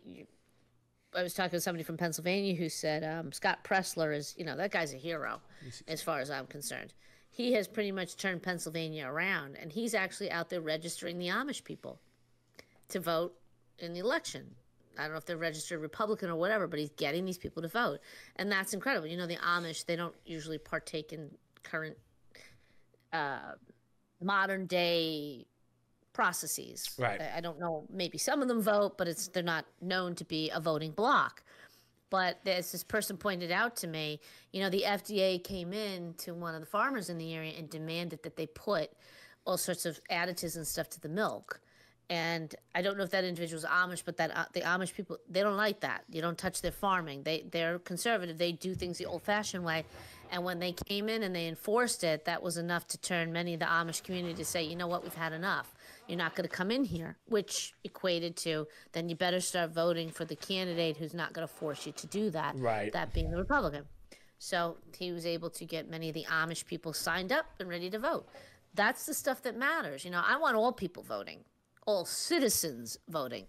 S2: was talking to somebody from Pennsylvania who said Scott Pressler is, that guy's a hero as far as I'm concerned. He has pretty much turned Pennsylvania around, and he's actually out there registering the Amish people to vote in the election. I don't know if they're registered Republican or whatever, but he's getting these people to vote. And that's incredible. The Amish, they don't usually partake in current modern day processes.
S1: Right.
S2: I don't know, maybe some of them vote, but they're not known to be a voting bloc. But as this person pointed out to me, the FDA came in to one of the farmers in the area and demanded that they put all sorts of additives and stuff to the milk. And I don't know if that individual's Amish, but the Amish people, they don't like that. You don't touch their farming. They're conservative. They do things the old-fashioned way. And when they came in and they enforced it, that was enough to turn many of the Amish community to say, you know what, we've had enough. You're not going to come in here, which equated to then you better start voting for the candidate who's not going to force you to do that.
S1: Right.
S2: That being the Republican. So he was able to get many of the Amish people signed up and ready to vote. That's the stuff that matters. I want all people voting. All citizens voting.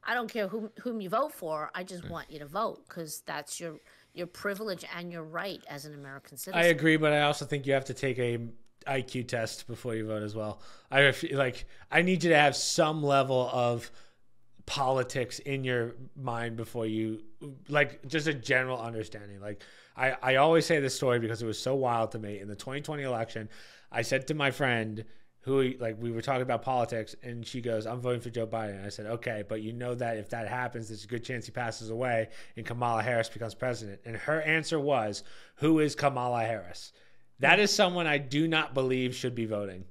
S2: I don't care whom you vote for. I just want you to vote because that's your your privilege and your right as an American
S1: I
S2: citizen.
S1: agree, but I also think you have to take a IQ test before you vote as well. I feel like I need you to have some level of politics in your mind before you, like, just a general understanding. Like, I always say this story because it was so wild to me. In the 2020 election, I said to my friend who, like, we were talking about politics, and she goes, I'm voting for Joe Biden. And I said, okay, but you know that if that happens, there's a good chance he passes away and Kamala Harris becomes president. And her answer was, who is Kamala Harris? That is someone I do not believe should be voting.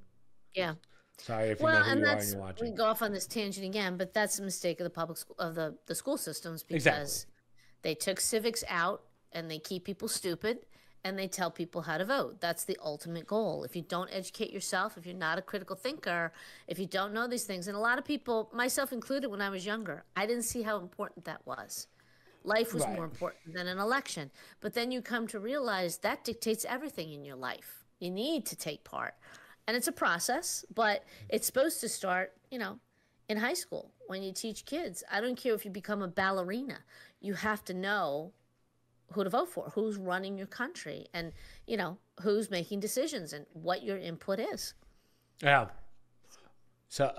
S2: Yeah.
S1: Sorry if you know who
S2: and
S1: you are and
S2: that's
S1: you're
S2: we
S1: watching.
S2: go off on this tangent again, but that's a mistake of the public school of the school systems because
S1: Exactly.
S2: they took civics out and they keep people stupid and they tell people how to vote. That's the ultimate goal. If you don't educate yourself, if you're not a critical thinker, if you don't know these things, and a lot of people, myself included, when I was younger, I didn't see how important that was. Life was
S1: Right.
S2: more important than an election. But then you come to realize that dictates everything in your life. You need to take part. And it's a process, but it's supposed to start, in high school when you teach kids. I don't care if you become a ballerina. You have to know who to vote for, who's running your country, and, who's making decisions and what your input is.
S1: Yeah. So,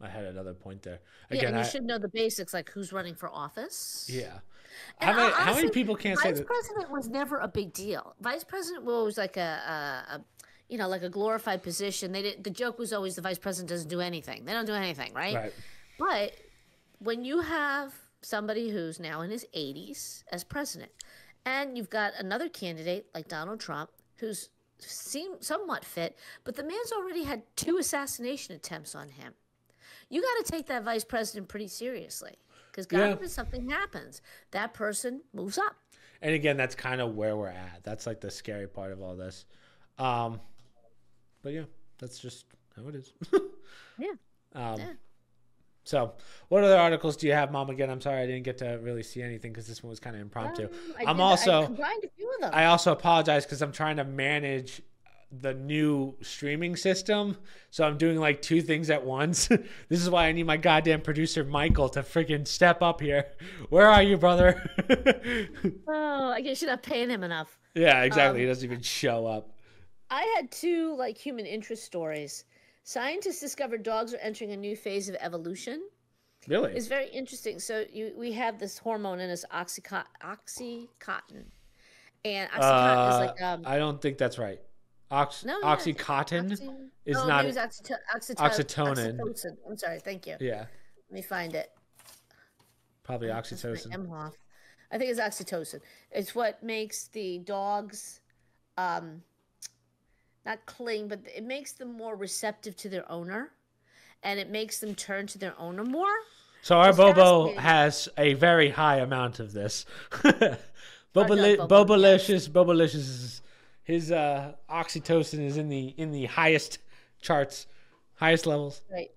S1: I had another point there.
S2: Yeah, and you should know the basics, like who's running for office.
S1: Yeah.
S2: And
S1: How many
S2: honestly,
S1: people can't say
S2: vice
S1: that?
S2: president was never a big deal. Vice president was always like like a glorified position. The joke was always the vice president doesn't do anything. They don't do anything, right?
S1: Right.
S2: But when you have somebody who's now in his 80s as president, and you've got another candidate like Donald Trump who's seemed somewhat fit, but the man's already had 2 assassination attempts on him. You got to take that vice president pretty seriously because God forbid something happens, that person moves up.
S1: And again, that's kind of where we're at. That's like the scary part of all this. But yeah, that's just how it is.
S2: Yeah.
S1: Yeah. So, what other articles do you have, Mom? Again, I'm sorry I didn't get to really see anything because this one was kind of impromptu.
S2: I combined a few of them.
S1: I also apologize because I'm trying to manage the new streaming system. So I'm doing like 2 things at once. This is why I need my goddamn producer, Michael, to freaking step up here. Where are you, brother?
S2: Oh, I guess you're not paying him enough.
S1: Yeah, exactly. He doesn't even show up.
S2: I had 2 human interest stories. Scientists discovered dogs are entering a new phase of evolution.
S1: Really?
S2: It's very interesting. So we have this hormone in us, Oxycontin. And Oxycontin is like
S1: I don't think that's right. Oxycontin is not
S2: maybe it's
S1: oxytocin.
S2: Oxytocin. I'm sorry. Thank you.
S1: Yeah,
S2: Let me find it.
S1: probably
S2: That's my
S1: oxytocin.
S2: M off. I think it's oxytocin. It's what makes the dogs, not cling, but it makes them more receptive to their owner, and it makes them turn to their owner more.
S1: So our
S2: It's
S1: Bobo
S2: fascinating.
S1: has a very high amount of this.
S2: Bobo,
S1: Bobolicious is his oxytocin is in the highest charts, highest levels.
S2: Right.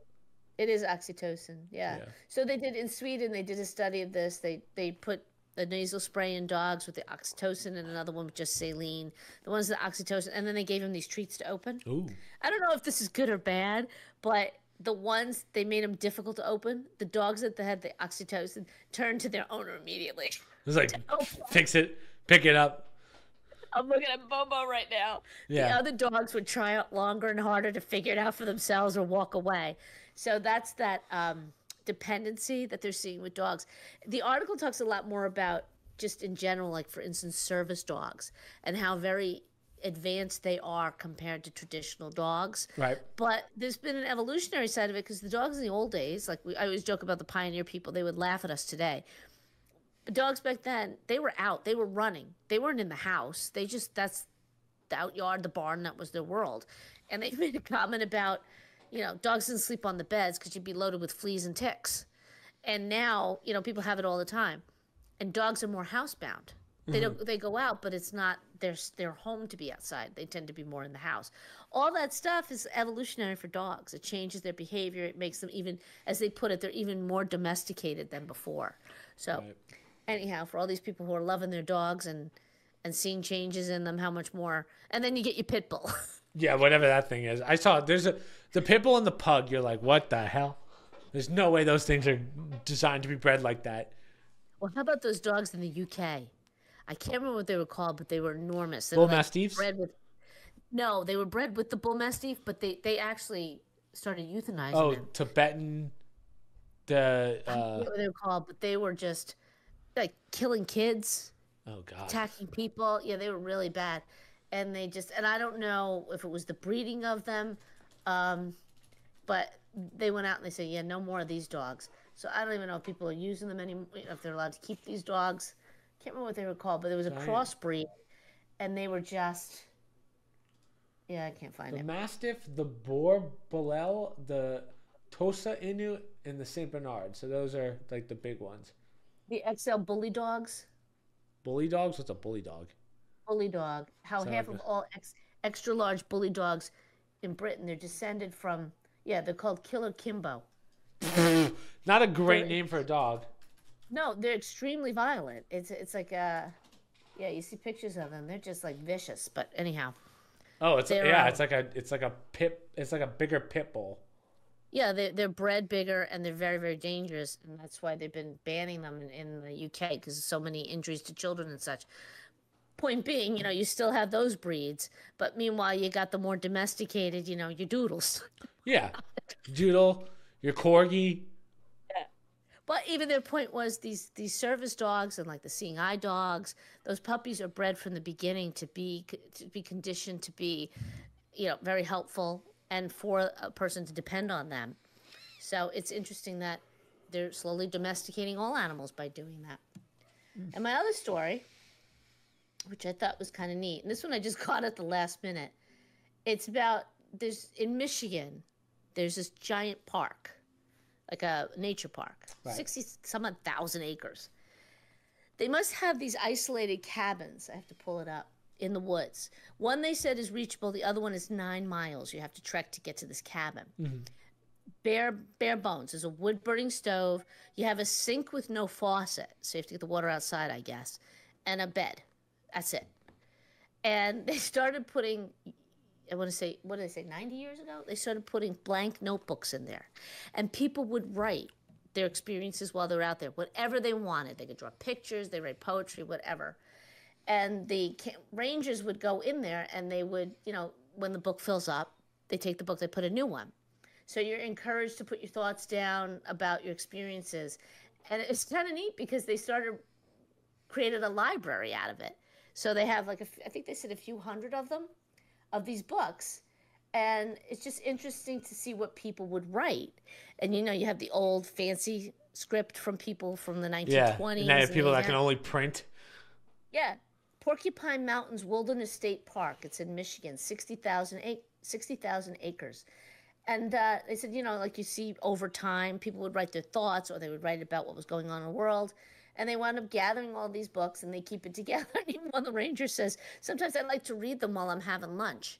S2: It is oxytocin. Yeah.
S1: Yeah.
S2: So they did in Sweden. They did a study of this. They put the nasal spray in dogs with the oxytocin and another one with just saline. The ones with the oxytocin, and then they gave them these treats to open.
S1: Ooh.
S2: I don't know if this is good or bad, but the ones they made them difficult to open. The dogs that had the oxytocin turned to their owner immediately.
S1: It's like fix it, pick it up.
S2: I'm looking at Bobo right now.
S1: Yeah.
S2: The other dogs would try out longer and harder to figure it out for themselves or walk away. So that's that dependency that they're seeing with dogs. The article talks a lot more about just in general, like for instance, service dogs and how very advanced they are compared to traditional dogs.
S1: Right.
S2: But there's been an evolutionary side of it because the dogs in the old days, I always joke about the pioneer people, they would laugh at us today. But dogs back then, they were out, they were running, they weren't in the house. That's the outyard, the barn, that was their world. And they made a comment about, dogs didn't sleep on the beds because you'd be loaded with fleas and ticks. And now, people have it all the time. And dogs are more housebound. They go out, but it's not their home to be outside. They tend to be more in the house. All that stuff is evolutionary for dogs. It changes their behavior. It makes them even, as they put it, they're even more domesticated than before. So anyhow, for all these people who are loving their dogs and seeing changes in them, how much more, and then you get your pit bull.
S1: Yeah, whatever that thing is. I saw the pit bull and the pug. You're like, what the hell? There's no way those things are designed to be bred like that.
S2: Well, how about those dogs in the UK? I can't remember what they were called, but they were enormous. They were
S1: Bull
S2: like
S1: Mastiffs?
S2: bred with no, they were bred with the bull mastiff, but they actually started euthanizing
S1: Oh,
S2: them.
S1: Tibetan.
S2: I forget
S1: The
S2: what they were called, but they were just like killing kids,
S1: oh god.
S2: attacking people. Yeah, they were really bad. And they just, and I don't know if it was the breeding of them, um, but they went out and they said, yeah, no more of these dogs. So I don't even know if people are using them anymore, if they're allowed to keep these dogs. Can't remember what they were called, but there was a
S1: Giant.
S2: crossbreed, and they were just, yeah, I can't find
S1: The
S2: it.
S1: Mastiff, the Boer Bolel, the Tosa Inu, and the Saint Bernard. So those are like the big ones.
S2: The XL bully dogs,
S1: Bully dogs? What's a bully dog?
S2: bully dog, how
S1: So
S2: half
S1: like
S2: of all extra large bully dogs in Britain, they're descended from, yeah, they're called Killer Kimbo.
S1: not a great
S2: They're
S1: name for a dog.
S2: No, they're extremely violent. It's like yeah, you see pictures of them. They're just like vicious. But anyhow,
S1: Oh, it's
S2: they're
S1: yeah, it's like a bigger pit bull.
S2: yeah, they're bred bigger and they're very very dangerous, and that's why they've been banning them in the UK because so many injuries to children and such. Point being, you still have those breeds, but meanwhile you got the more domesticated, your doodles.
S1: Yeah, Doodle, your corgi.
S2: But even their point was these service dogs and like the seeing eye dogs, those puppies are bred from the beginning to be conditioned to be, very helpful and for a person to depend on them. So it's interesting that they're slowly domesticating all animals by doing that. And my other story, which I thought was kind of neat, and this one I just caught at the last minute. It's about there's in Michigan, there's this giant park, like a nature park,
S1: Right.
S2: 60 some odd thousand acres. They must have these isolated cabins. I have to pull it up in the woods. One they said is reachable. The other one is 9 miles. You have to trek to get to this cabin. Bare bones. There's a wood burning stove. You have a sink with no faucet, so you have to get the water outside, I guess, and a bed. That's it. And they started putting, I want to say, what did they say, 90 years ago? They started putting blank notebooks in there. And people would write their experiences while they're out there, whatever they wanted. They could draw pictures, they write poetry, whatever. And the rangers would go in there and they would, when the book fills up, they take the book, they put a new one. So you're encouraged to put your thoughts down about your experiences. And it's kind of neat because they created a library out of it. So they have I think they said a few hundred of them, of these books. And it's just interesting to see what people would write. And you have the old fancy script from people from the
S1: Yeah,
S2: 1920s.
S1: and now you have
S2: and
S1: people
S2: the
S1: that can only print.
S2: yeah. Porcupine Mountains Wilderness State Park. It's in Michigan, 60,000 acres. And they said, like you see over time, people would write their thoughts or they would write about what was going on in the world. And they wound up gathering all these books and they keep it together. And even one of the rangers says, sometimes I like to read them while I'm having lunch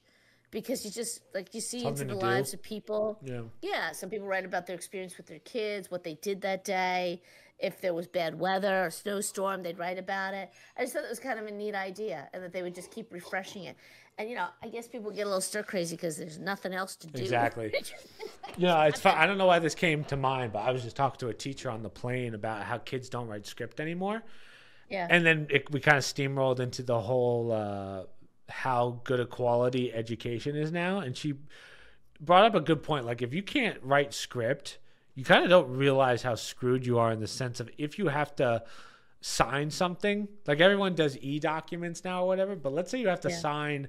S2: because you just, you see
S1: Something
S2: into the
S1: to do.
S2: lives of people.
S1: Yeah.
S2: Yeah, some people write about their experience with their kids, what they did that day. If there was bad weather or snowstorm, they'd write about it. I just thought it was kind of a neat idea and that they would just keep refreshing it. And, I guess people get a little stir crazy because there's nothing else to do.
S1: Exactly. It's fun. I don't know why this came to mind, but I was just talking to a teacher on the plane about how kids don't write script anymore.
S2: Yeah.
S1: And then we kind of steamrolled into the whole how good a quality education is now. And she brought up a good point. Like, if you can't write script, you kind of don't realize how screwed you are in the sense of if you have to sign something, like everyone does e-documents now or whatever, but let's say you have to sign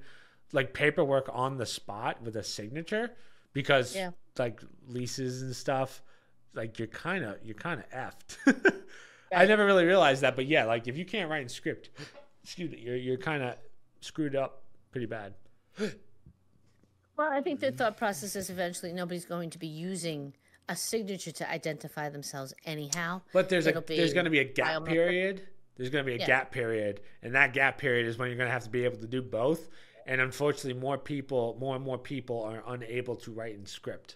S1: like paperwork on the spot with a signature because like leases and stuff, like you're kind of effed. I never really realized that, but yeah, like if you can't write in script, excuse me, you're kind of screwed up pretty bad.
S2: Well, I think their thought process is eventually nobody's going to be using a signature to identify themselves anyhow.
S1: But there's going to be a gap
S2: biometric.
S1: period. There's going to be a gap period, and that gap period is when you're going to have to be able to do both. And unfortunately, more and more people are unable to write in script.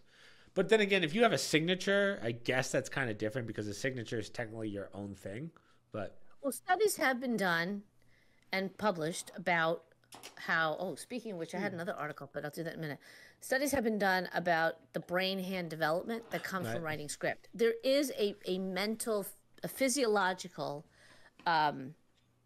S1: But then again, if you have a signature, I guess that's kind of different because a signature is technically your own thing. But
S2: Well, studies have been done and published about how, speaking of which, I had another article, but I'll do that in a minute. Studies have been done about the brain-hand development that comes from writing script. There is a mental, a physiological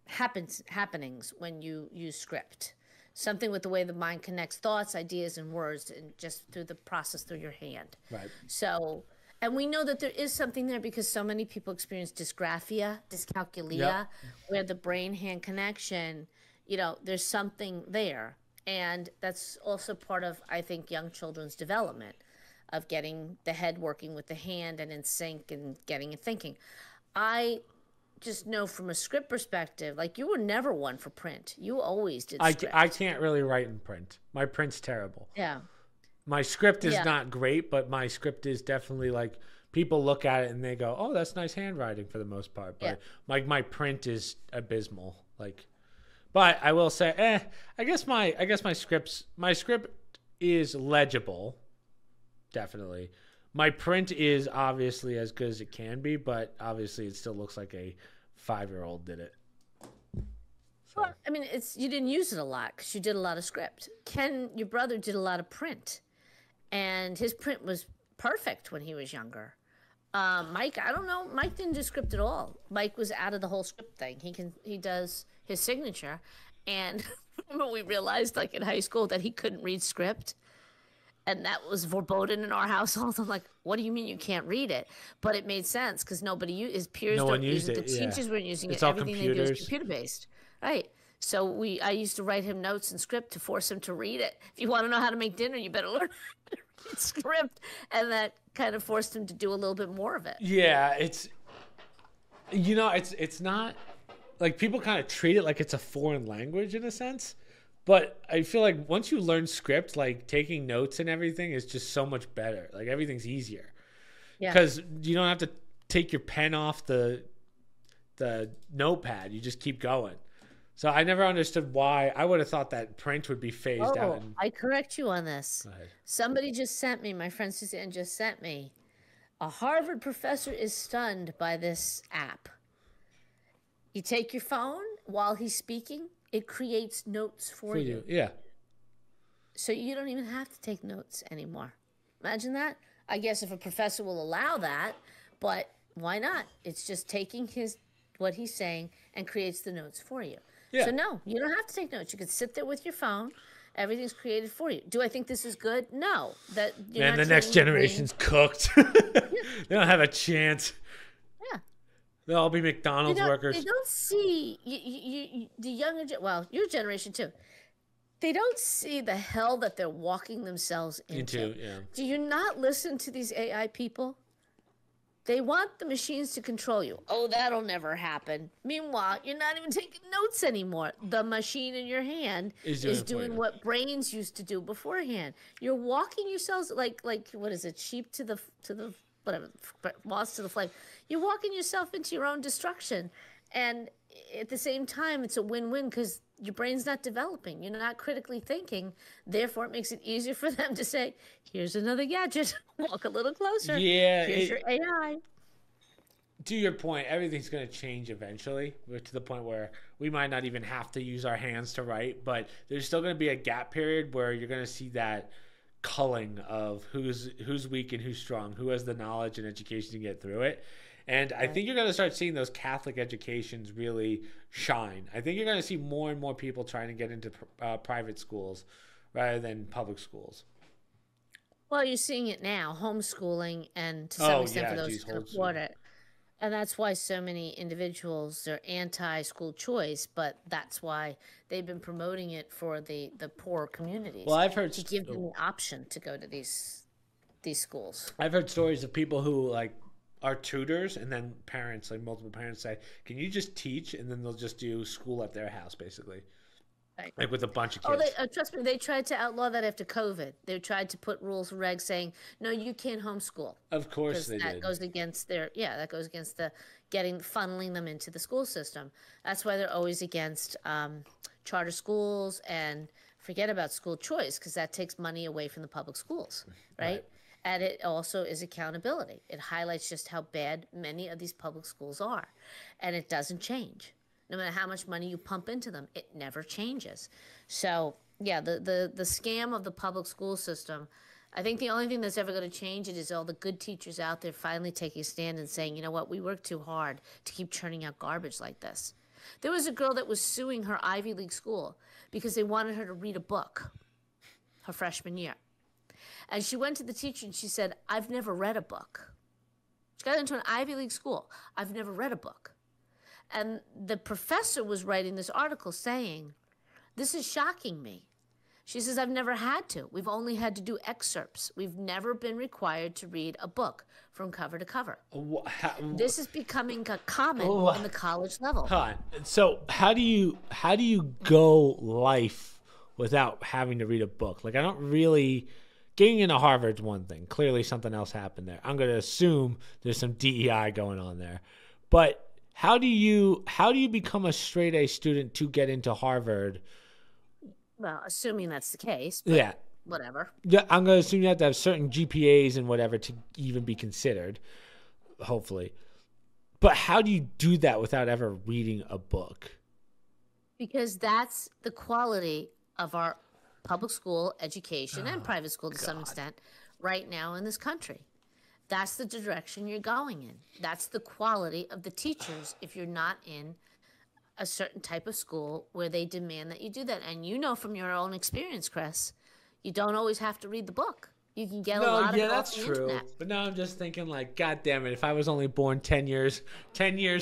S2: happenings when you use script. Something with the way the mind connects thoughts, ideas, and words, and just through the process through your hand.
S1: Right.
S2: So, and we know that there is something there because so many people experience dyscalculia,
S1: Yep.
S2: where the brain-hand connection, you know, there's something there. And that's also part of, I think, young children's development of getting the head working with the hand and in sync and getting it thinking. I just know from a script perspective, like you were never one for print. You always did script.
S1: I can't really write in print. My print's terrible.
S2: Yeah.
S1: My script is
S2: Yeah.
S1: not great, but my script is definitely like people look at it and they go, "Oh, that's nice handwriting" for the most part. But like my print is abysmal. Like, but I will say, I guess my script is legible, definitely. My print is obviously as good as it can be, but obviously it still looks like a 5-year-old did it.
S2: Well, I mean, you didn't use it a lot because you did a lot of script. Ken, your brother, did a lot of print, and his print was perfect when he was younger. Mike, I don't know. Mike didn't do script at all. Mike was out of the whole script thing. He does his signature, and remember we realized like in high school that he couldn't read script. And that was verboten in our household. I'm like, what do you mean you can't read it? But it made sense because nobody used his peers.
S1: No
S2: don't
S1: one used
S2: use
S1: it.
S2: The teachers weren't using
S1: It's
S2: it.
S1: all
S2: Everything they do
S1: computers.
S2: is computer based, right? So I used to write him notes and script to force him to read it. If you want to know how to make dinner, you better learn how to read script, and that kind of forced him to do a little bit more of it.
S1: Yeah, it's not like people kind of treat it like it's a foreign language in a sense. But I feel like once you learn script, like taking notes and everything is just so much better. Like everything's easier.
S2: Yeah.
S1: Because you don't have to take your pen off the notepad. You just keep going. So I never understood why. I would have thought that print would be phased out.
S2: I correct you on this.
S1: Go ahead.
S2: Somebody just sent me, my friend Suzanne just sent me, a Harvard professor is stunned by this app. You take your phone while he's speaking, it creates notes for you.
S1: Yeah.
S2: So you don't even have to take notes anymore. Imagine that. I guess if a professor will allow that, but why not? It's just taking what he's saying and creates the notes for you.
S1: Yeah.
S2: So no, you don't have to take notes. You can sit there with your phone. Everything's created for you. Do I think this is good? No.
S1: Man, the next generation's cooked. They don't have a chance.
S2: Yeah.
S1: They'll all be McDonald's workers.
S2: They don't see the younger, well, your generation too. They don't see the hell that they're walking themselves into.
S1: Yeah.
S2: Do you not listen to these AI people? They want the machines to control you. Oh, that'll never happen. Meanwhile, you're not even taking notes anymore. The machine in your hand is doing what brains used to do beforehand. You're walking yourselves like what is it? Sheep to the whatever, moths to the flame. You're walking yourself into your own destruction. And at the same time, it's a win-win because your brain's not developing. You're not critically thinking. Therefore, it makes it easier for them to say, here's another gadget. Walk a little closer.
S1: Yeah.
S2: Here's your AI.
S1: To your point, everything's going to change eventually. We're to the point where we might not even have to use our hands to write, but there's still going to be a gap period where you're going to see that culling of who's weak and who's strong, who has the knowledge and education to get through it. And I think you're going to start seeing those Catholic educations really shine. I think you're going to see more and more people trying to get into private schools rather than public schools.
S2: Well, you're seeing it now, homeschooling, and to some extent for those who can afford it. And that's why so many individuals are anti-school choice, but that's why they've been promoting it for the poor communities.
S1: Well, I've heard
S2: to give them the option to go to these schools.
S1: I've heard stories of people who like are tutors, and then parents, like multiple parents, say, "Can you just teach?" And then they'll just do school at their house, basically,
S2: right.
S1: Like with a bunch of kids.
S2: Trust me, they tried to outlaw that after COVID. They tried to put rules and regs saying, "No, you can't homeschool."
S1: Of course, they
S2: that
S1: did.
S2: goes against that goes against the funneling them into the school system. That's why they're always against charter schools and forget about school choice because that takes money away from the public schools, right? And it also is accountability. It highlights just how bad many of these public schools are. And it doesn't change. No matter how much money you pump into them, it never changes. So, yeah, the scam of the public school system, I think the only thing that's ever going to change it is all the good teachers out there finally taking a stand and saying, you know what, we work too hard to keep churning out garbage like this. There was a girl that was suing her Ivy League school because they wanted her to read a book her freshman year. And she went to the teacher and she said, I've never read a book. She got into an Ivy League school. I've never read a book. And the professor was writing this article saying, this is shocking me. She says, I've never had to. We've only had to do excerpts. We've never been required to read a book from cover to cover. This is becoming common in the college level.
S1: So how do you go life without having to read a book? Like, I don't really... Getting into Harvard's one thing. Clearly something else happened there. I'm going to assume there's some DEI going on there. But how do you become a straight A student to get into Harvard?
S2: Well, assuming that's the case. But
S1: yeah.
S2: Whatever.
S1: Yeah, I'm going to assume you have to have certain GPAs and whatever to even be considered, hopefully. But how do you do that without ever reading a book?
S2: Because that's the quality of our public school education and private school to some extent right now in this country. That's the direction you're going in. That's the quality of the teachers if you're not in a certain type of school where they demand that you do that. And you know from your own experience, Chris, you don't always have to read the book. You can get a lot of it off the internet.
S1: But now I'm just thinking, like, God damn it, if I was only born 10 years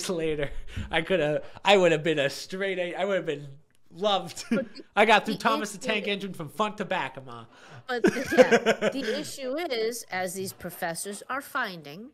S1: later, I would have been a straight A. I would have been loved. I got through Thomas the Tank Engine from front to back, Amma.
S2: But the issue is, as these professors are finding,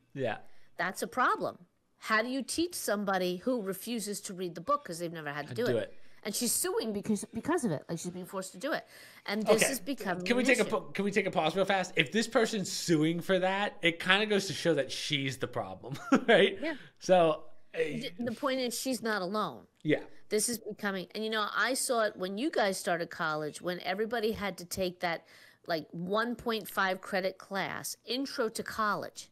S2: that's a problem. How do you teach somebody who refuses to read the book because they've never had to do it? And she's suing because of it. Like, she's being forced to do it. And this is becoming
S1: Can we take a pause real fast? If this person's suing for that, it kind of goes to show that she's the problem, right?
S2: Yeah.
S1: So
S2: the point is, she's not alone.
S1: Yeah.
S2: This is becoming, and I saw it when you guys started college, when everybody had to take that like 1.5 credit class, intro to college.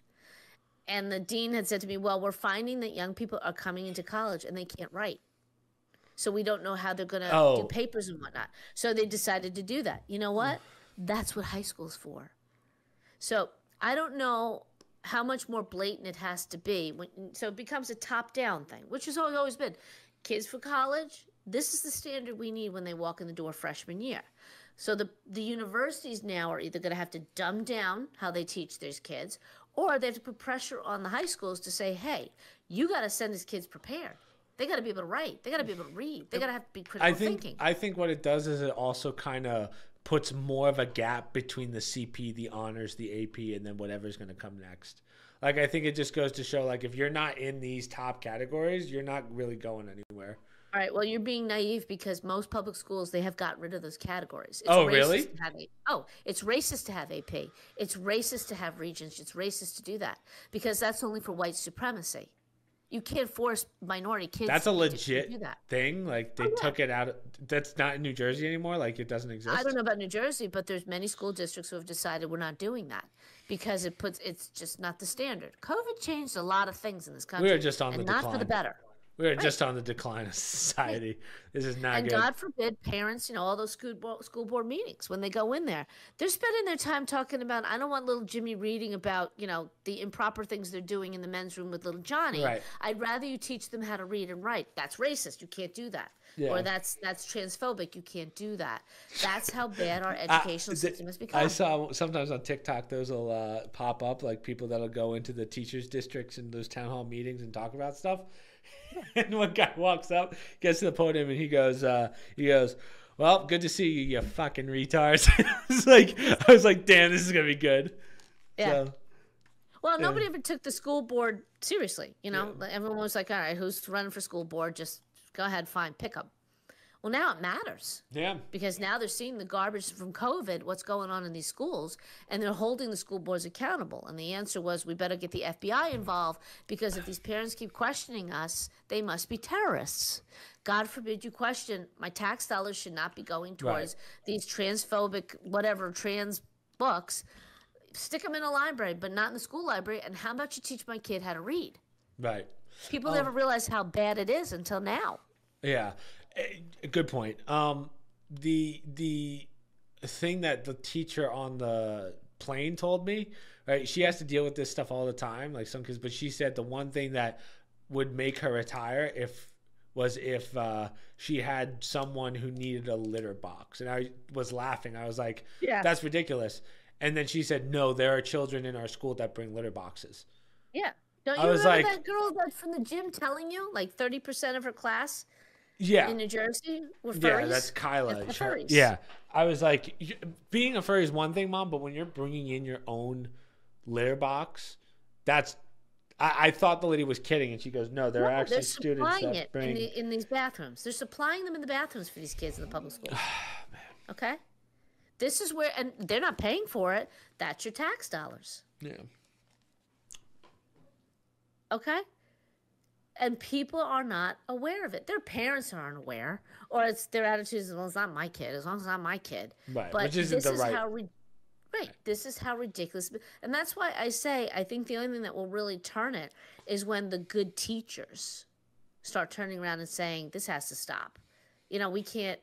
S2: And the dean had said to me, well, we're finding that young people are coming into college and they can't write. So we don't know how they're going to do papers and whatnot. So they decided to do that. You know what? That's what high school's for. So I don't know how much more blatant it has to be. So it becomes a top-down thing, which has always been. Kids for college, this is the standard we need when they walk in the door freshman year. So the universities now are either going to have to dumb down how they teach these kids, or they have to put pressure on the high schools to say, hey, you got to send these kids prepared. They got to be able to write. They got to be able to read. They got to have to be critical thinking.
S1: I think what it does is it also kind of puts more of a gap between the CP, the honors, the AP, and then whatever's going to come next. Like, I think it just goes to show, like, if you're not in these top categories, you're not really going anywhere.
S2: All right. Well, you're being naive because most public schools, they have got rid of those categories.
S1: It's really?
S2: It's racist to have AP. It's racist to have regents. It's racist to do that because that's only for white supremacy. You can't force minority kids.
S1: That's a legit
S2: do that.
S1: thing. Like, they took it out. That's not in New Jersey anymore. Like, it doesn't exist.
S2: I don't know about New Jersey, but there's many school districts who have decided we're not doing that because it's just not the standard. COVID changed a lot of things in this country.
S1: We are just on the decline.
S2: Not for the better.
S1: We are just on the decline of society. Right. This is not good.
S2: And God forbid parents, all those school board meetings, when they go in there, they're spending their time talking about, I don't want little Jimmy reading about, the improper things they're doing in the men's room with little Johnny.
S1: Right.
S2: I'd rather you teach them how to read and write. That's racist. You can't do that.
S1: Yeah.
S2: Or that's transphobic. You can't do that. That's how bad our educational system has become.
S1: I saw sometimes on TikTok, those will pop up, like people that'll go into the teachers' districts and those town hall meetings and talk about stuff. And one guy walks up, gets to the podium, and he goes, well, good to see you, you fucking retards. I was like, damn, this is going to be good.
S2: Yeah. So, well, nobody ever took the school board seriously. Everyone was like, all right, who's running for school board? Just go ahead, fine, pick them. Well, now it matters.
S1: Yeah.
S2: Because now they're seeing the garbage from COVID, what's going on in these schools, and they're holding the school boards accountable. And the answer was, we better get the FBI involved because if these parents keep questioning us, they must be terrorists. God forbid you question. My tax dollars should not be going towards these transphobic, whatever, trans books. Stick them in a library, but not in the school library. And how about you teach my kid how to read?
S1: Right.
S2: People never realize how bad it is until now.
S1: Yeah. Good point. The thing that the teacher on the plane told me, right? She has to deal with this stuff all the time, like some kids. But she said the one thing that would make her retire was if she had someone who needed a litter box. And I was laughing. I was like,
S2: Yeah.
S1: that's ridiculous. And then she said, no, there are children in our school that bring litter boxes.
S2: Yeah. Don't
S1: I
S2: you
S1: was
S2: remember
S1: like-
S2: that girl that from the gym telling you like 30% of her class
S1: Yeah.
S2: in New Jersey were furries?
S1: Yeah, that's Kyla.
S2: That's the furries.
S1: Yeah. I was like, being a furry is one thing, Mom, but when you're bringing in your own litter box, that's... I thought the lady was kidding, and she goes, no, there are actually
S2: they're
S1: students
S2: supplying
S1: that
S2: it
S1: bring...
S2: in these bathrooms. They're supplying them in the bathrooms for these kids in the public schools. Okay? This is where, and they're not paying for it. That's your tax dollars.
S1: Yeah.
S2: Okay? And people are not aware of it. Their parents aren't aware, or it's their attitude is, well, it's not my kid, as long as it's not my kid.
S1: Right,
S2: But
S1: which isn't
S2: this
S1: the
S2: is
S1: right...
S2: how right. This is how ridiculous, and that's why I say I think the only thing that will really turn it is when the good teachers start turning around and saying this has to stop. You know, we can't.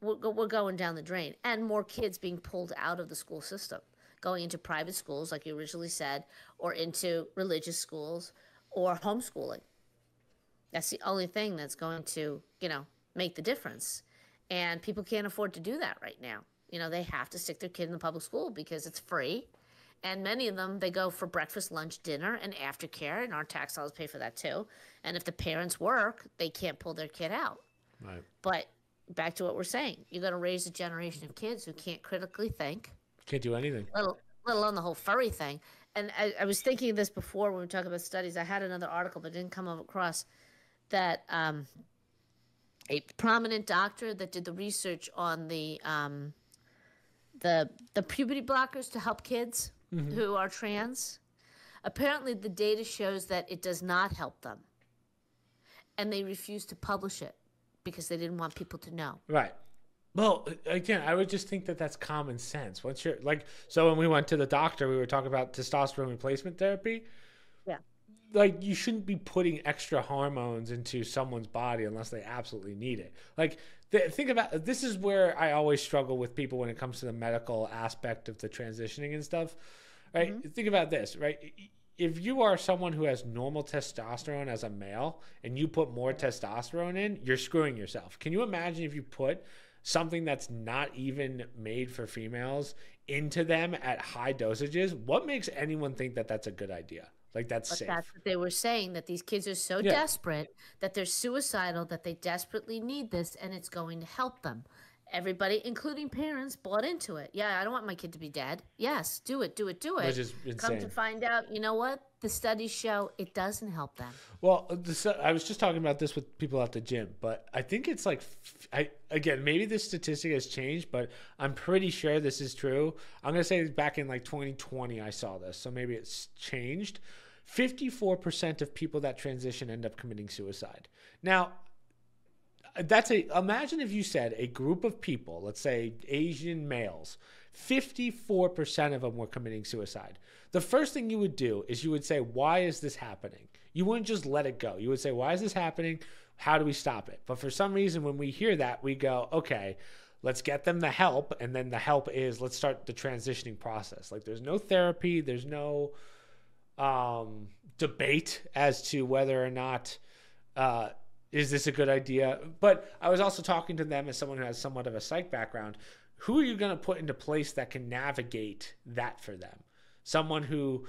S2: We're going down the drain, and more kids being pulled out of the school system, going into private schools, like you originally said, or into religious schools, or homeschooling. That's the only thing that's going to, you know, make the difference. And people can't afford to do that right now. You know, they have to stick their kid in the public school because it's free. And many of them, they go for breakfast, lunch, dinner, and aftercare, and our tax dollars pay for that too. And if the parents work, they can't pull their kid out.
S1: Right.
S2: But back to what we're saying, you're going to raise a generation of kids who can't critically think,
S1: Can't do anything.
S2: let alone the whole furry thing. And I was thinking of this before when we talk about studies. I had another article, but didn't come across that a prominent doctor that did the research on the puberty blockers to help kids who are trans. Apparently, the data shows that it does not help them, and they refuse to publish it because they didn't want people to know.
S1: Right. Well, again, I would just think that that's common sense. Once you're like, so when we went to the doctor, we were talking about testosterone replacement therapy.
S2: Yeah.
S1: Like, you shouldn't be putting extra hormones into someone's body unless they absolutely need it. Like, think about, this is where I always struggle with people when it comes to the medical aspect of the transitioning and stuff, right? Think about this, right? If you are someone who has normal testosterone as a male and you put more testosterone in, you're screwing yourself. Can you imagine if you put something that's not even made for females into them at high dosages? What makes anyone think that that's a good idea? Like, that's
S2: But
S1: safe.
S2: that's what they were saying, that these kids are so
S1: Yeah.
S2: desperate that they're suicidal, that they desperately need this, and it's going to help them. Everybody, including parents, bought into it. Yeah, I don't want my kid to be dead. Yes, do it, do it, do it.
S1: Which is
S2: Come to
S1: insane.
S2: find out, you know what? The studies show it doesn't help them.
S1: Well, I was just talking about this with people at the gym, but I think it's like, again, maybe this statistic has changed, but I'm pretty sure this is true. I'm going to say back in like 2020, I saw this, so maybe it's changed. 54% of people that transition end up committing suicide. Now, imagine if you said a group of people, let's say Asian males, 54% of them were committing suicide. The first thing you would do is you would say, why is this happening? You wouldn't just let it go. You would say, why is this happening? How do we stop it? But for some reason, when we hear that, we go, okay, let's get them the help. And then the help is, let's start the transitioning process. Like, there's no therapy. There's no debate as to whether or not is this a good idea. But I was also talking to them as someone who has somewhat of a psych background. Who are you going to put into place that can navigate that for them? Someone who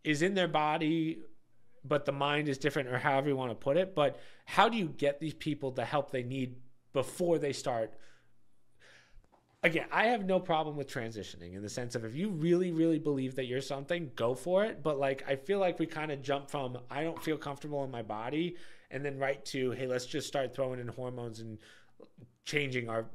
S1: is in their body, but the mind is different, or however you want to put it. But how do you get these people the help they need before they start? Again, I have no problem with transitioning in the sense of, if you really, really believe that you're something, go for it. But like, I feel like we kind of jump from, I don't feel comfortable in my body, and then right to, hey, let's just start throwing in hormones and changing our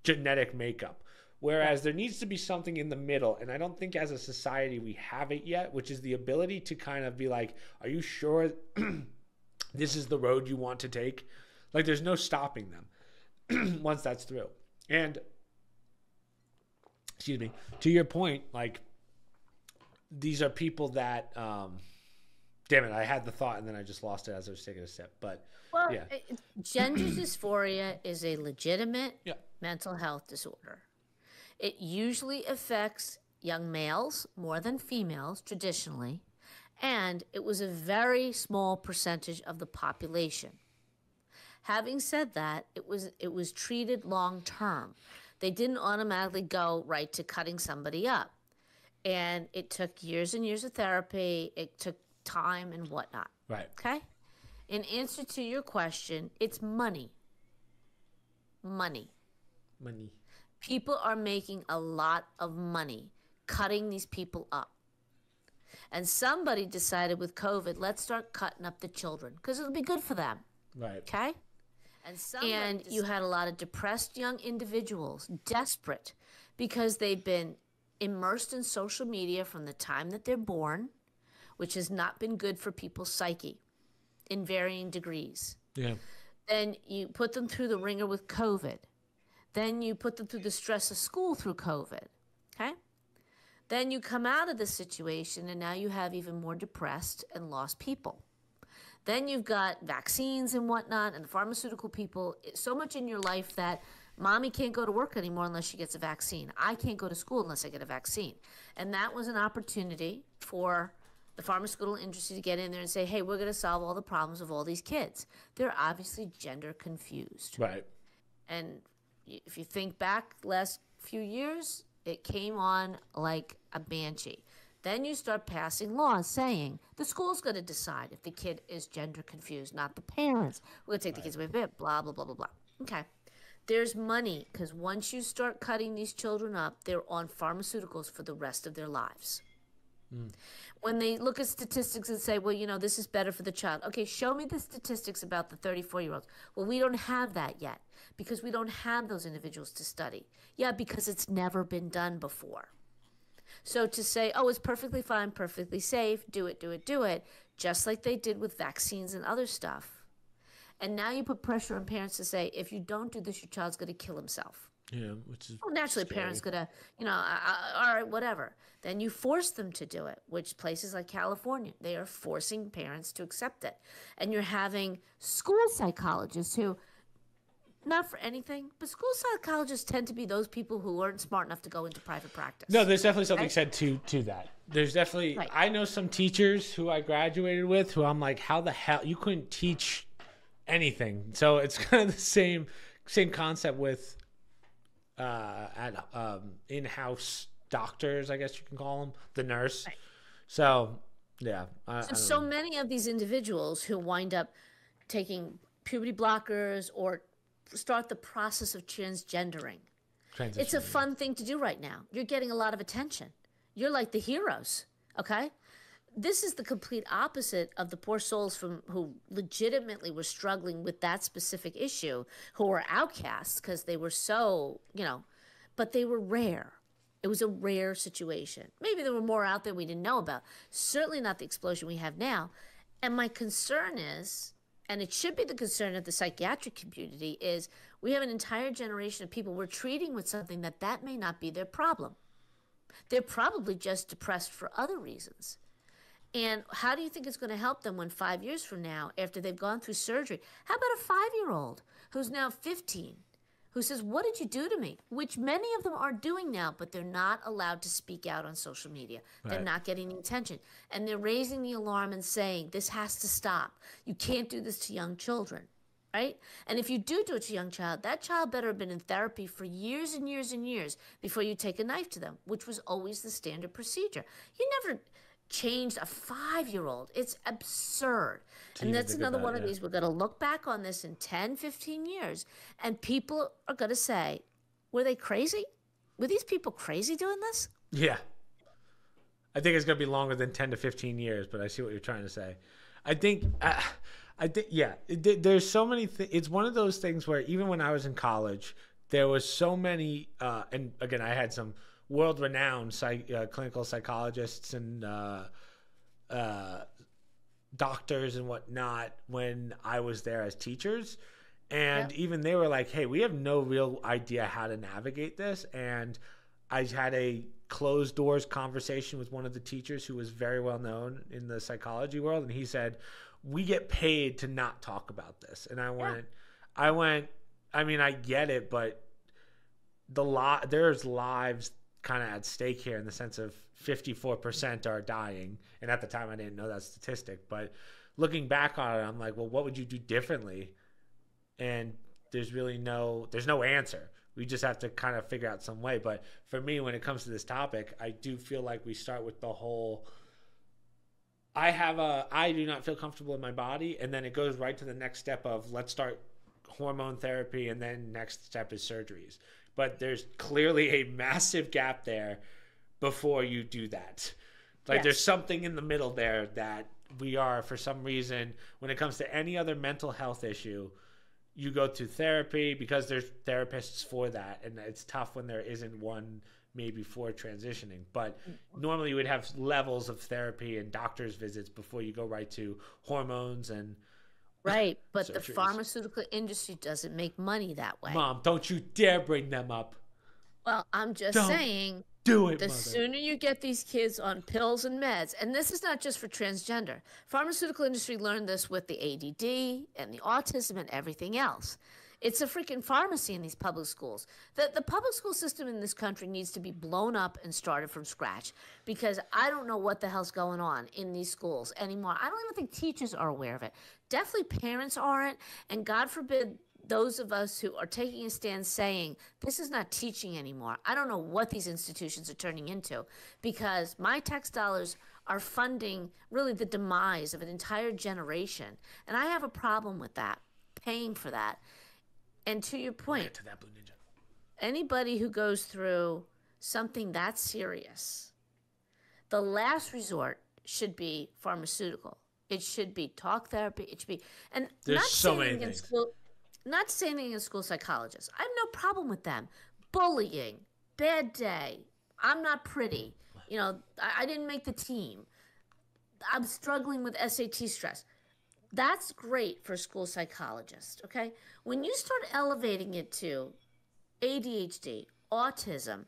S1: genetic makeup. Whereas there needs to be something in the middle. And I don't think as a society we have it yet, which is the ability to kind of be like, are you sure this is the road you want to take? Like, there's no stopping them once that's through. And excuse me, to your point, like, these are people that, damn it, I had the thought and then I just lost it as I was taking a sip. But
S2: Well,
S1: yeah,
S2: gender dysphoria is a legitimate
S1: Yeah.
S2: mental health disorder. It usually affects young males more than females traditionally, and it was a very small percentage of the population. Having said that, it was treated long term. They didn't automatically go right to cutting somebody up. And it took years and years of therapy. It took time and whatnot.
S1: Right.
S2: Okay? In answer to your question, it's money. Money.
S1: Money.
S2: People are making a lot of money cutting these people up. And somebody decided with COVID, let's start cutting up the children because it'll be good for them.
S1: Right.
S2: Okay? And you had a lot of depressed young individuals, desperate because they've been immersed in social media from the time that they're born, which has not been good for people's psyche in varying degrees.
S1: Yeah.
S2: Then you put them through the ringer with COVID. Then you put them through the stress of school through COVID. Okay? Then you come out of the situation and now you have even more depressed and lost people. Then you've got vaccines and whatnot and the pharmaceutical people, so much in your life that mommy can't go to work anymore unless she gets a vaccine. I can't go to school unless I get a vaccine. And that was an opportunity for the pharmaceutical industry to get in there and say, hey, we're going to solve all the problems of all these kids. They're obviously gender confused.
S1: Right.
S2: And if you think back last few years, it came on like a banshee. Then you start passing laws saying the school's going to decide if the kid is gender confused, not the parents. We're going to take the kids away from it, blah, blah, blah, blah, blah. Okay. There's money because once you start cutting these children up, they're on pharmaceuticals for the rest of their lives. When they look at statistics and say, well, you know, this is better for the child. Okay, show me the statistics about the 34-year-olds. Well, we don't have that yet because we don't have those individuals to study. Yeah, because it's never been done before. So to say, oh, it's perfectly fine, perfectly safe, do it, do it, do it, just like they did with vaccines and other stuff. And now you put pressure on parents to say, if you don't do this, your child's going to kill himself.
S1: Yeah, which is
S2: well, naturally,
S1: scary.
S2: parents going to, you know, all right, whatever. Then you force them to do it, which places like California, they are forcing parents to accept it. And you're having school psychologists who, not for anything, but school psychologists tend to be those people who aren't smart enough to go into private practice.
S1: No, there's definitely something
S2: Right?
S1: said to that. There's definitely
S2: Right.
S1: I know some teachers who I graduated with who I'm like, how the hell you couldn't teach anything. So it's kind of the same concept with in-house doctors, I guess you can call them, the nurse.
S2: Right.
S1: So yeah, I
S2: So
S1: don't know.
S2: many of these individuals who wind up taking puberty blockers or start the process of transgendering. It's a
S1: Transition.
S2: fun thing to do right now. You're getting a lot of attention. You're like the heroes, okay? This is the complete opposite of the poor souls who legitimately were struggling with that specific issue, who were outcasts because they were so, you know, but they were rare. It was a rare situation. Maybe there were more out there we didn't know about. Certainly not the explosion we have now. And my concern is, and it should be the concern of the psychiatric community, is we have an entire generation of people we're treating with something that may not be their problem. They're probably just depressed for other reasons. And how do you think it's going to help them when 5 years from now, after they've gone through surgery? How about a 5-year-old who's now 15, who says, what did you do to me? Which many of them are doing now, but they're not allowed to speak out on social media. They're
S1: Right.
S2: not getting the attention. And they're raising the alarm and saying, this has to stop. You can't do this to young children, right? And if you do it to a young child, that child better have been in therapy for years and years and years before you take a knife to them, which was always the standard procedure. You never changed a 5-year-old. It's absurd.
S1: To
S2: And
S1: even
S2: that's
S1: think
S2: another
S1: about
S2: one
S1: it,
S2: of
S1: yeah.
S2: these. We're going to look back on this in 10, 15 years, and people are going to say, were they crazy? Were these people crazy doing this?
S1: Yeah. I think it's going to be longer than 10 to 15 years, but I see what you're trying to say. I think, yeah, there's so many things. It's one of those things where even when I was in college, there was so many, and again, I had some world-renowned clinical psychologists and doctors and whatnot when I was there as teachers. And
S2: Yep.
S1: even they were like, hey, we have no real idea how to navigate this. And I had a closed doors conversation with one of the teachers who was very well known in the psychology world. And he said, we get paid to not talk about this. And I went, I mean, I get it, but there's lives kind of at stake here in the sense of 54% are dying. And at the time I didn't know that statistic, but looking back on it, I'm like, well, what would you do differently and there's no answer. We just have to kind of figure out some way. But for me, when it comes to this topic, I do feel like we start with the whole I do not feel comfortable in my body, and then it goes right to the next step of let's start hormone therapy, and then next step is surgeries. But there's clearly a massive gap there before you do that. Like
S2: Yes.
S1: there's something in the middle there that we are, for some reason, when it comes to any other mental health issue, you go to therapy because there's therapists for that, and it's tough when there isn't one maybe for transitioning. But normally you would have levels of therapy and doctor's visits before you go right to hormones and
S2: Right, but the
S1: surgeries.
S2: pharmaceutical industry doesn't make money that way.
S1: Mom, don't you dare bring them up.
S2: Well, I'm just
S1: Don't
S2: saying,
S1: Do it,
S2: the
S1: mother.
S2: sooner you get these kids on pills and meds, and this is not just for transgender. Pharmaceutical industry learned this with the ADD and the autism and everything else. It's a freaking pharmacy in these public schools. The public school system in this country needs to be blown up and started from scratch, because I don't know what the hell's going on in these schools anymore. I don't even think teachers are aware of it. Definitely parents aren't, and God forbid those of us who are taking a stand saying this is not teaching anymore. I don't know what these institutions are turning into, because my tax dollars are funding really the demise of an entire generation, and I have a problem with that, paying for that. And to your point,
S1: Get to that blue ninja.
S2: anybody who goes through something that serious, the last resort should be pharmaceutical. It should be talk therapy. It should be, and
S1: There's
S2: not
S1: so
S2: saying
S1: many
S2: against
S1: things.
S2: school, not saying against school psychologists. I have no problem with them. Bullying, bad day. I'm not pretty. You know, I didn't make the team. I'm struggling with SAT stress. That's great for a school psychologist, okay? When you start elevating it to ADHD, autism,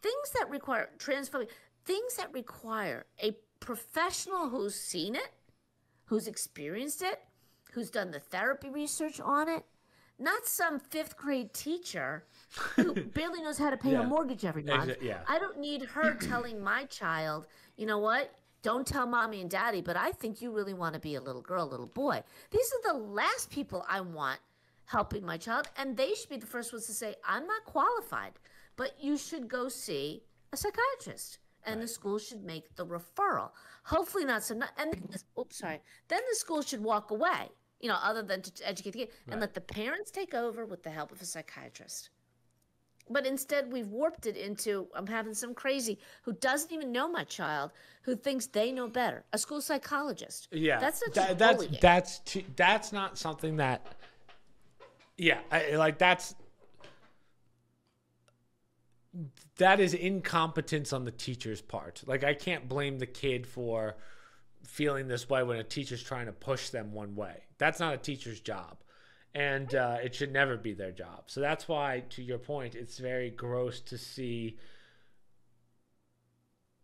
S2: things that require transphobia, things that require a professional who's seen it, who's experienced it, who's done the therapy research on it, not some fifth grade teacher who barely knows how to pay
S1: Yeah.
S2: her mortgage every month.
S1: Yeah.
S2: I don't need her telling my child, you know what? Don't tell mommy and daddy, but I think you really want to be a little girl, little boy. These are the last people I want helping my child, and they should be the first ones to say, I'm not qualified, but you should go see a psychiatrist, and the school should make the referral. Hopefully not some, and then then the school should walk away, you know, other than to educate the kid, and let the parents take over with the help of a psychiatrist. But instead, we've warped it into I'm having some crazy who doesn't even know my child, who thinks they know better. A school psychologist.
S1: Yeah,
S2: That's not just
S1: that's
S2: bullying.
S1: that's not something that. Yeah, that is incompetence on the teacher's part. Like, I can't blame the kid for feeling this way when a teacher's trying to push them one way. That's not a teacher's job, and it should never be their job. So that's why, to your point, it's very gross to see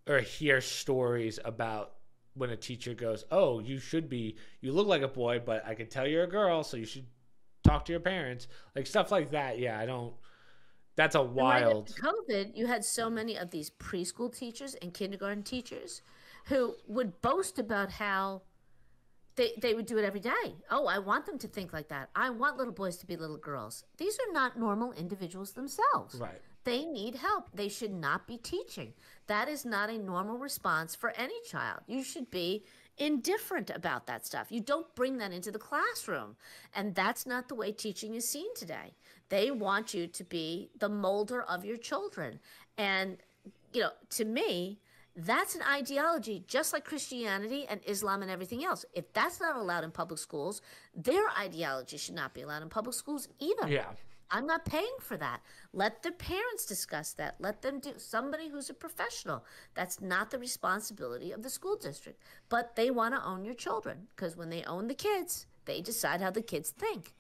S1: or hear stories about when a teacher goes, "Oh, you look like a boy, but I can tell you're a girl, so you should talk to your parents." Like, stuff like that. Yeah, I don't. That's a
S2: And right
S1: wild.
S2: after COVID, you had so many of these preschool teachers and kindergarten teachers who would boast about how they would do it every day. Oh, I want them to think like that. I want little boys to be little girls. These are not normal individuals themselves.
S1: Right.
S2: They need help. They should not be teaching. That is not a normal response for any child. You should be indifferent about that stuff. You don't bring that into the classroom. And that's not the way teaching is seen today. They want you to be the molder of your children. And, you know, to me, that's an ideology just like Christianity and Islam and everything else. If that's not allowed in public schools, their ideology should not be allowed in public schools either.
S1: Yeah.
S2: I'm not paying for that. Let the parents discuss that. Let them do somebody who's a professional. That's not the responsibility of the school district. But they want to own your children, because when they own the kids, they decide how the kids think.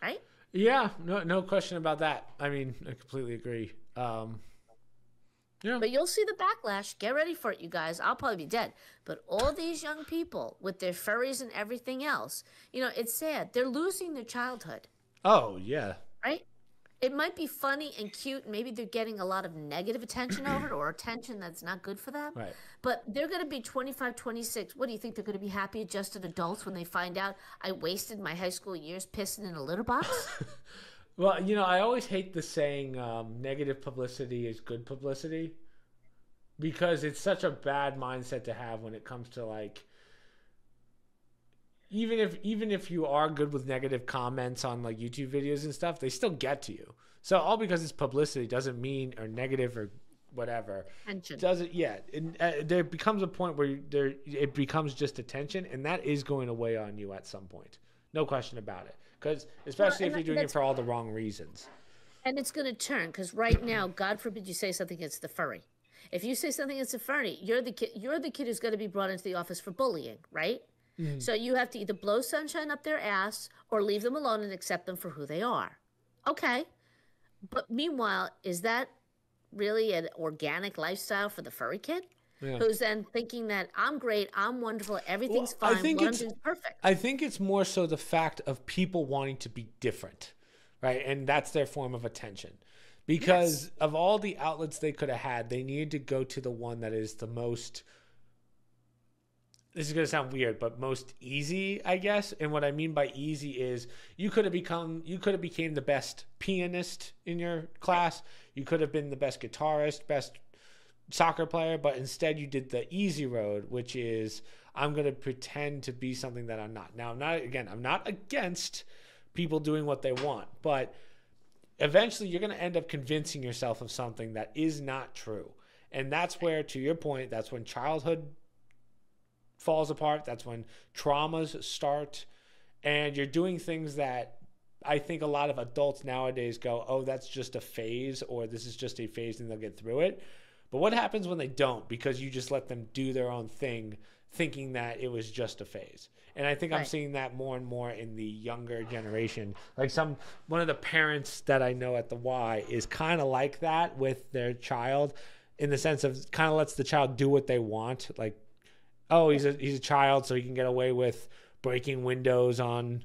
S2: Right?
S1: Yeah. No question about that. I mean, I completely agree. Yeah.
S2: But you'll see the backlash. Get ready for it, you guys. I'll probably be dead. But all these young people with their furries and everything else, you know, it's sad. They're losing their childhood.
S1: Oh, yeah.
S2: Right? it might be funny and cute, and maybe they're getting a lot of negative attention over it, or attention that's not good for them.
S1: Right.
S2: But they're going to be 25, 26. What do you think, they're going to be happy adjusted adults when they find out I wasted my high school years pissing in a litter box?
S1: Well, I always hate the saying negative publicity is good publicity, because it's such a bad mindset to have when it comes to, like, even if you are good with negative comments on, like, YouTube videos and stuff, they still get to you. So all because it's publicity doesn't mean, or negative or whatever,
S2: Attention.
S1: doesn't there becomes a point where it becomes just attention, and that is going to weigh on you at some point, no question about it, because especially if you're doing it for all the wrong reasons.
S2: And it's going to turn, because right now, God forbid you say something against the furry. If you say something against the furry, you're the kid who's going to be brought into the office for bullying, right? Mm-hmm. So you have to either blow sunshine up their ass or leave them alone and accept them for who they are. Okay. But meanwhile, is that really an organic lifestyle for the furry kid? Yeah. Who's then thinking that I'm great, I'm wonderful, everything's fine, what I'm doing is perfect.
S1: I think it's more so the fact of people wanting to be different, right? And that's their form of attention. Because of all the outlets they could have had, they needed to go to the one that is the most, this is going to sound weird, but most easy, I guess. And what I mean by easy is you could have became the best pianist in your class. You could have been the best guitarist, best soccer player, but instead you did the easy road, which is I'm going to pretend to be something that I'm not. Now, I'm not against people doing what they want, but eventually you're going to end up convincing yourself of something that is not true. And that's where, to your point, that's when childhood falls apart. That's when traumas start, and you're doing things that I think a lot of adults nowadays go, oh, that's just a phase, or this is just a phase and they'll get through it. But what happens when they don't, because you just let them do their own thing, thinking that it was just a phase? And I think I'm seeing that more and more in the younger generation. Like one of the parents that I know at the Y is kind of like that with their child, in the sense of kind of lets the child do what they want. Like, oh, he's a child, so he can get away with breaking windows on,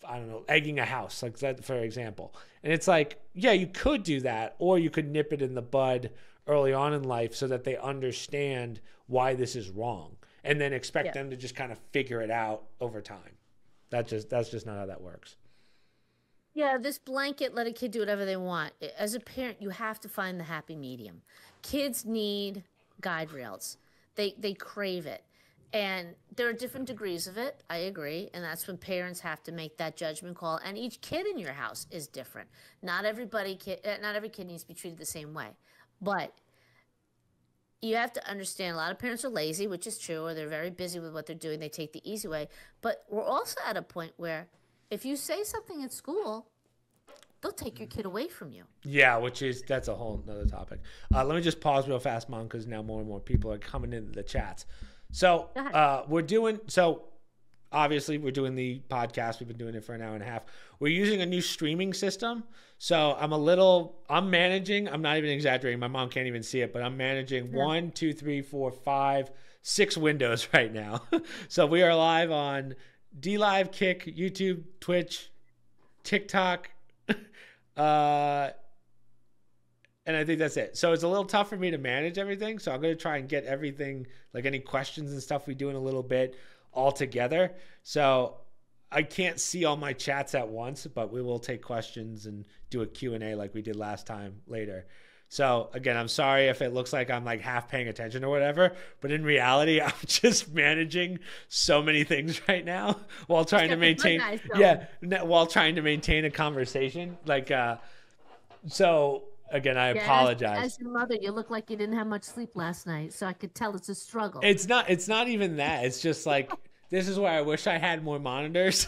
S1: I don't know, egging a house, like that, for example. And it's like, yeah, you could do that, or you could nip it in the bud early on in life so that they understand why this is wrong, and then expect them to just kind of figure it out over time. That's just not how that works.
S2: Yeah, this blanket, let a kid do whatever they want. As a parent, you have to find the happy medium. Kids need guide rails. They crave it. And there are different degrees of it, I agree. And that's when parents have to make that judgment call. And each kid in your house is different. Not every kid needs to be treated the same way. But you have to understand, a lot of parents are lazy, which is true, or they're very busy with what they're doing. They take the easy way. But we're also at a point where if you say something at school, they'll take your kid away from you.
S1: Yeah, that's a whole nother topic. Let me just pause real fast, Mom, because now more and more people are coming into the chats. So obviously we're doing the podcast. We've been doing it for an hour and a half. We're using a new streaming system. So I'm managing, I'm not even exaggerating. My mom can't even see it, but I'm managing 1, 2, 3, 4, 5, 6 windows right now. So we are live on DLive, Kick, YouTube, Twitch, TikTok, and I think that's it. So it's a little tough for me to manage everything. So I'm going to try and get everything, like any questions and stuff we do in a little bit, all together. So I can't see all my chats at once, but we will take questions and do a Q&A like we did last time later. So again, I'm sorry if it looks like I'm like half paying attention or whatever, but in reality, I'm just managing so many things right now while trying to maintain, while trying to maintain a conversation. Like, so again, I apologize.
S2: As your mother, you look like you didn't have much sleep last night, so I could tell it's a struggle.
S1: It's not even that. It's just like, this is where I wish I had more monitors,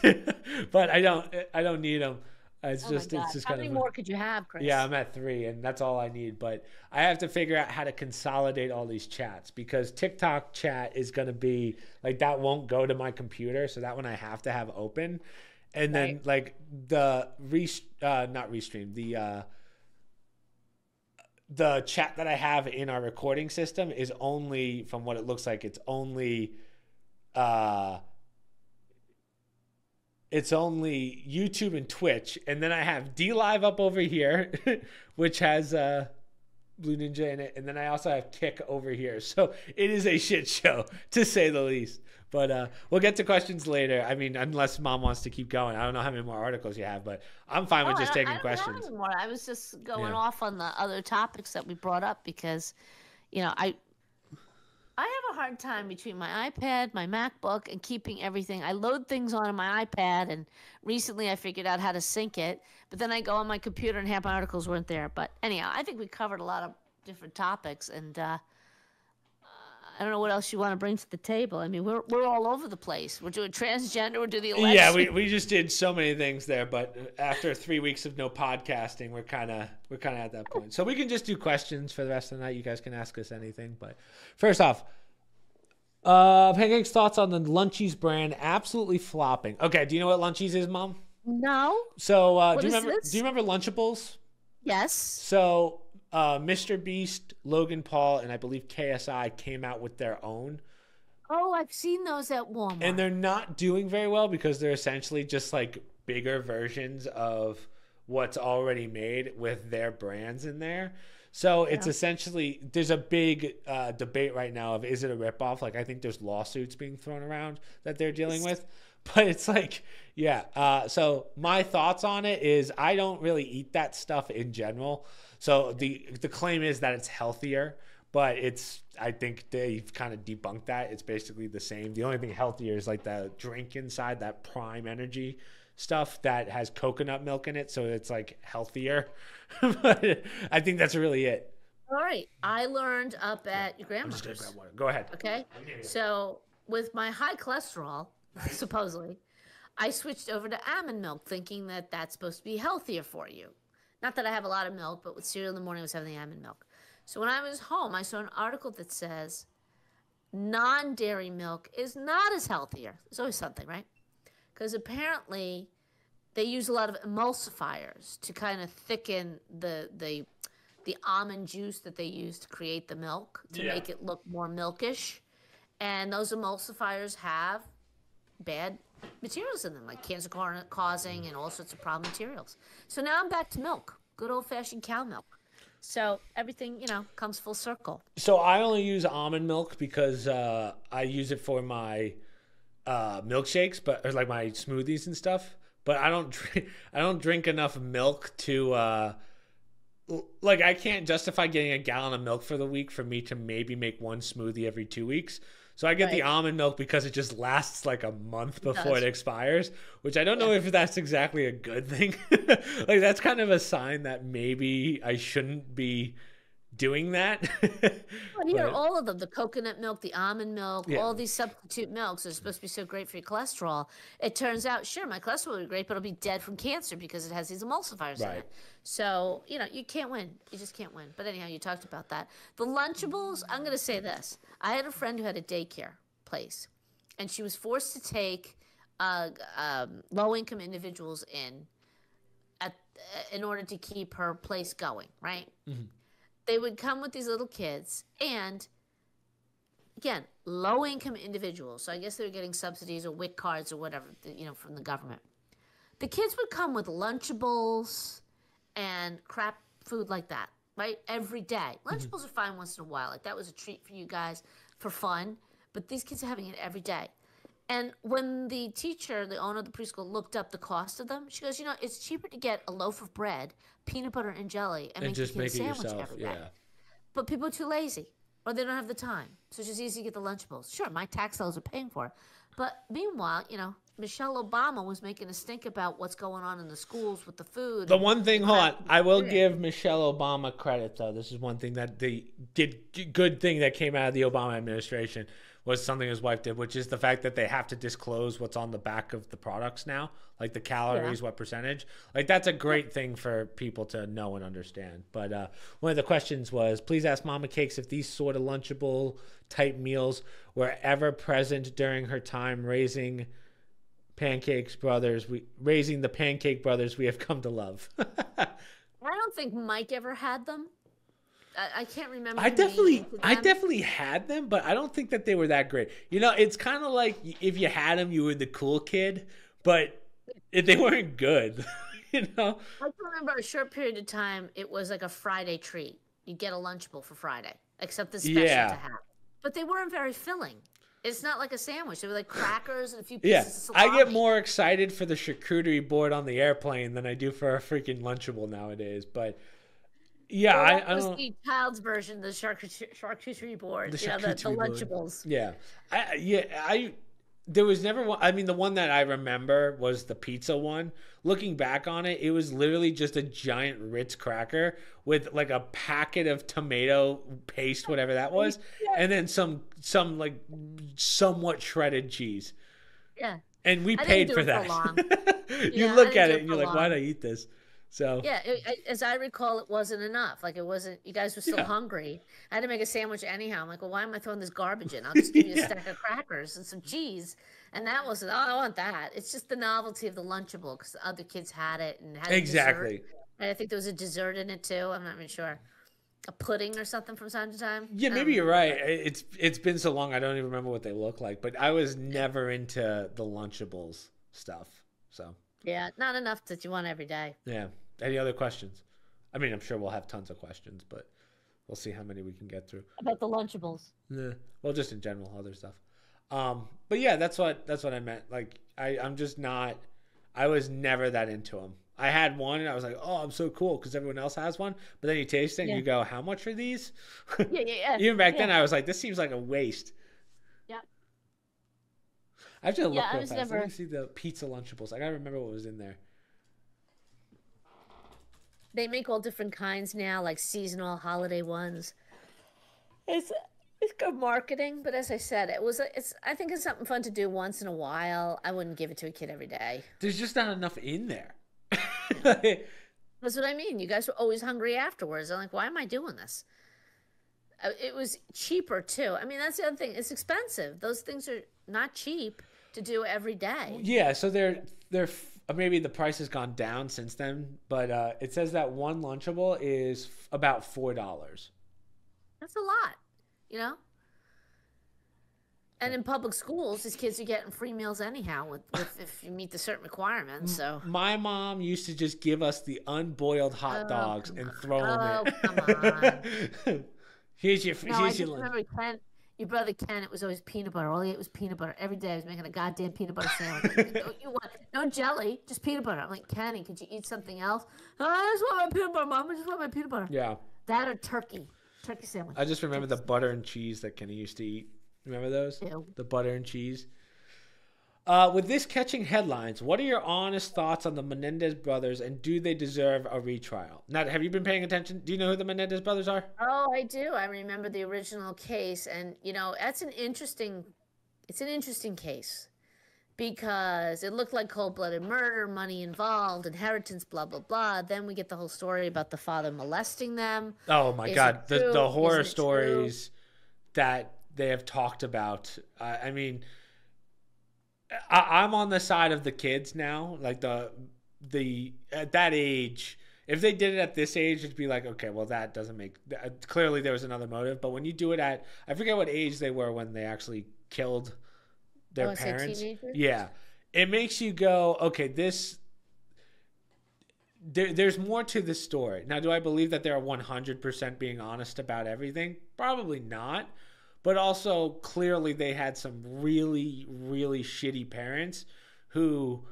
S1: but I don't need them. It's just kind of.
S2: How many more could you have, Chris?
S1: Yeah, I'm at 3, and that's all I need. But I have to figure out how to consolidate all these chats, because TikTok chat is going to be like, that won't go to my computer, so that one I have to have open. And then like the the chat that I have in our recording system is only, from what it looks like, it's only it's only YouTube and Twitch, and then I have D Live up over here, which has Blue Ninja in it, and then I also have Kick over here. So it is a shit show, to say the least. But we'll get to questions later. I mean, unless Mom wants to keep going. I don't know how many more articles you have, but I'm fine with just taking questions.
S2: I don't have any more. I was just going off on the other topics that we brought up because, I have a hard time between my iPad, my MacBook, and keeping everything. I load things onto my iPad, and recently I figured out how to sync it. But then I go on my computer, and half my articles weren't there. But anyhow, I think we covered a lot of different topics, and I don't know what else you want to bring to the table. I mean, we're all over the place. We're doing transgender. We're doing the election.
S1: Yeah, we just did so many things there. But after 3 weeks of no podcasting, we're kind of at that point. So we can just do questions for the rest of the night. You guys can ask us anything. But first off, Pancake's thoughts on the Lunchies brand absolutely flopping. Okay, do you know what Lunchies is, Mom?
S2: No.
S1: So do you remember Lunchables?
S2: Yes.
S1: So Mr. Beast, Logan Paul, and I believe KSI came out with their own.
S2: Oh, I've seen those at Walmart.
S1: And they're not doing very well because they're essentially just like bigger versions of what's already made with their brands in there. So it's essentially, there's a big debate right now of, is it a ripoff? Like, I think there's lawsuits being thrown around that they're dealing with. But it's like, so my thoughts on it is I don't really eat that stuff in general. So the claim is that it's healthier, but I think they've kind of debunked that. It's basically the same. The only thing healthier is like the drink inside, that Prime Energy stuff that has coconut milk in it. So it's like healthier. But I think that's really it.
S2: All right. I learned up at your grandmother's.
S1: I'm just gonna grab water. Go ahead.
S2: Okay. So with my high cholesterol, supposedly, I switched over to almond milk thinking that that's supposed to be healthier for you. Not that I have a lot of milk, but with cereal in the morning, I was having the almond milk. So when I was home, I saw an article that says non-dairy milk is not as healthier. There's always something, right? Because apparently they use a lot of emulsifiers to kind of thicken the almond juice that they use to create the milk to make it look more milkish. And those emulsifiers have bad materials in them, like cancer causing and all sorts of problem materials. So now I'm back to milk, good old fashioned cow milk. So everything, comes full circle.
S1: So I only use almond milk because I use it for my milkshakes, or like my smoothies and stuff. But I don't drink enough milk to like, I can't justify getting a gallon of milk for the week for me to maybe make one smoothie every 2 weeks. So I get the almond milk because it just lasts like a month before it expires, which I don't know if that's exactly a good thing. Like, that's kind of a sign that maybe I shouldn't be doing that.
S2: Well, here, all of them, the coconut milk, the almond milk, all these substitute milks are supposed to be so great for your cholesterol. It turns out, sure, my cholesterol will be great, but it'll be dead from cancer because it has these emulsifiers in it. So, you can't win. You just can't win. But anyhow, you talked about that. The Lunchables, I'm going to say this. I had a friend who had a daycare place, and she was forced to take low-income individuals in order to keep her place going, right? Mm-hmm. They would come with these little kids, and again, low-income individuals. So I guess they were getting subsidies or WIC cards or whatever, from the government. The kids would come with Lunchables and crap food like that, right? Every day. Lunchables are fine once in a while. Like, that was a treat for you guys for fun. But these kids are having it every day. And when the teacher, the owner of the preschool, looked up the cost of them, she goes, it's cheaper to get a loaf of bread, peanut butter and jelly, and make the kid a sandwich every day. But people are too lazy, or they don't have the time. So it's just easy to get the Lunchables. Sure, my tax dollars are paying for it. But meanwhile, Michelle Obama was making a stink about what's going on in the schools with the food.
S1: The one thing, hold on, I will give Michelle Obama credit, though. This is one thing that good thing that came out of the Obama administration was something his wife did, which is the fact that they have to disclose what's on the back of the products now, like the calories, what percentage. Like, that's a great thing for people to know and understand. But one of the questions was, please ask Mama Cakes if these sort of Lunchable type meals were ever present during her time raising the Pancake Brothers we have come to love.
S2: I don't think Mike ever had them. I can't remember.
S1: I definitely had them, but I don't think that they were that great. It's kind of like if you had them, you were the cool kid. But they weren't good, you know.
S2: I can remember a short period of time, it was like a Friday treat. You get a Lunchable for Friday, except the special to
S1: Yeah,
S2: have. But they weren't very filling. It's not like a sandwich. They were like crackers and a few
S1: yeah.
S2: pieces of
S1: I get
S2: salami.
S1: more excited for the charcuterie board on the airplane than I do for a freaking Lunchable nowadays. But yeah,
S2: Well, that
S1: I
S2: was
S1: don't.
S2: the child's version, the charcuterie board,
S1: The
S2: the
S1: charcuterie board.
S2: Lunchables.
S1: Yeah, I there was never one. I mean, the one that I remember was the pizza one. Looking back on it, it was literally just a giant Ritz cracker with like a packet of tomato paste, whatever that was,
S2: Yeah.
S1: and then some like somewhat shredded cheese.
S2: Yeah.
S1: And we
S2: I didn't
S1: paid
S2: do
S1: for
S2: it for
S1: that.
S2: long.
S1: You
S2: Yeah, I
S1: look
S2: didn't
S1: at
S2: do
S1: it
S2: it
S1: and
S2: for
S1: you're like, why'd
S2: long.
S1: I eat this? So
S2: Yeah, as I recall, it wasn't enough. Like it wasn't. You guys were still
S1: yeah,
S2: hungry. I had to make a sandwich anyhow. I'm like, well, why am I throwing this garbage in? I'll just give you a
S1: yeah,
S2: stack of crackers and some cheese. And that wasn't. Oh, I want that. It's just the novelty of the Lunchable because the other kids had it and had a dessert.
S1: exactly.
S2: And I think there was a dessert in it too. I'm not even sure. A pudding or something from time to time.
S1: Yeah,
S2: I don't
S1: maybe you're
S2: remember.
S1: right. It's been so long I don't even remember what they look like. But I was never into the Lunchables stuff. So
S2: Yeah, not enough that you want every day.
S1: yeah. Any other questions? I mean, I'm sure we'll have tons of questions, but we'll see how many we can get through.
S2: About the Lunchables.
S1: Yeah. Well, just in general, other stuff. But yeah, that's what I meant. Like I'm just not. I was never that into them. I had one and I was like, oh, I'm so cool because everyone else has one. But then you taste it and
S2: Yeah.
S1: you go, how much are these?
S2: Yeah, yeah, yeah.
S1: Even back
S2: Yeah.
S1: then, I was like, this seems like a waste.
S2: Yeah.
S1: I have to
S2: Yeah,
S1: look
S2: I
S1: real
S2: was
S1: fast. Let me
S2: never.
S1: see the pizza Lunchables. I gotta remember what was in there.
S2: They make all different kinds now, like seasonal holiday ones. It's it's good marketing, but as I said, it's I think it's something fun to do once in a while. I wouldn't give it to a kid every day.
S1: There's just not enough in there.
S2: Yeah. That's what I mean. You guys were always hungry afterwards. I'm like, why am I doing this? It was cheaper too. I mean, that's the other thing. It's expensive. Those things are not cheap to do every day.
S1: Yeah, so maybe the price has gone down since then, but it says that one Lunchable is about $4.
S2: That's a lot, you know? And in public schools, these kids are getting free meals anyhow with if you meet the certain requirements. So,
S1: My mom used to just give us the unboiled hot
S2: oh,
S1: dogs
S2: come
S1: and
S2: on.
S1: throw
S2: Oh,
S1: them
S2: come on.
S1: in. here's your
S2: No, I
S1: here's your
S2: just
S1: lunch.
S2: remember Ken, your brother Ken, it was always peanut butter. All he ate was peanut butter. Every day I was making a goddamn peanut butter sandwich. Like, no, you want no jelly, just peanut butter. I'm like, Kenny, could you eat something else? Oh, I just want my peanut butter, Mom. I just want my peanut butter.
S1: Yeah,
S2: That or turkey. Turkey sandwich.
S1: I just remember the
S2: Turkey
S1: butter and cheese that Kenny used to eat. Remember those?
S2: sandwich. Ew.
S1: The butter and cheese. With this catching headlines, what are your honest thoughts on the Menendez brothers and do they deserve a retrial? Now, have you been paying attention? Do you know who the Menendez brothers are?
S2: Oh, I do. I remember the original case, and that's an interesting. It's an interesting case because it looked like cold-blooded murder, money involved, inheritance, blah blah blah. Then we get the whole story about the father molesting them.
S1: Oh my
S2: Is it
S1: God,
S2: true?
S1: the horror
S2: Isn't it true?
S1: stories that they have talked about. I mean, I'm on the side of the kids now. Like the at that age, if they did it at this age, it'd be like, okay, well that doesn't make clearly there was another motive. But when you do it at, I forget what age they were when they actually killed
S2: I
S1: their
S2: want to say
S1: parents.
S2: teenagers.
S1: Yeah, it makes you go, okay, there's more to this story. Now, do I believe that they're 100% being honest about everything? Probably not. But also, clearly, they had some really, really shitty parents who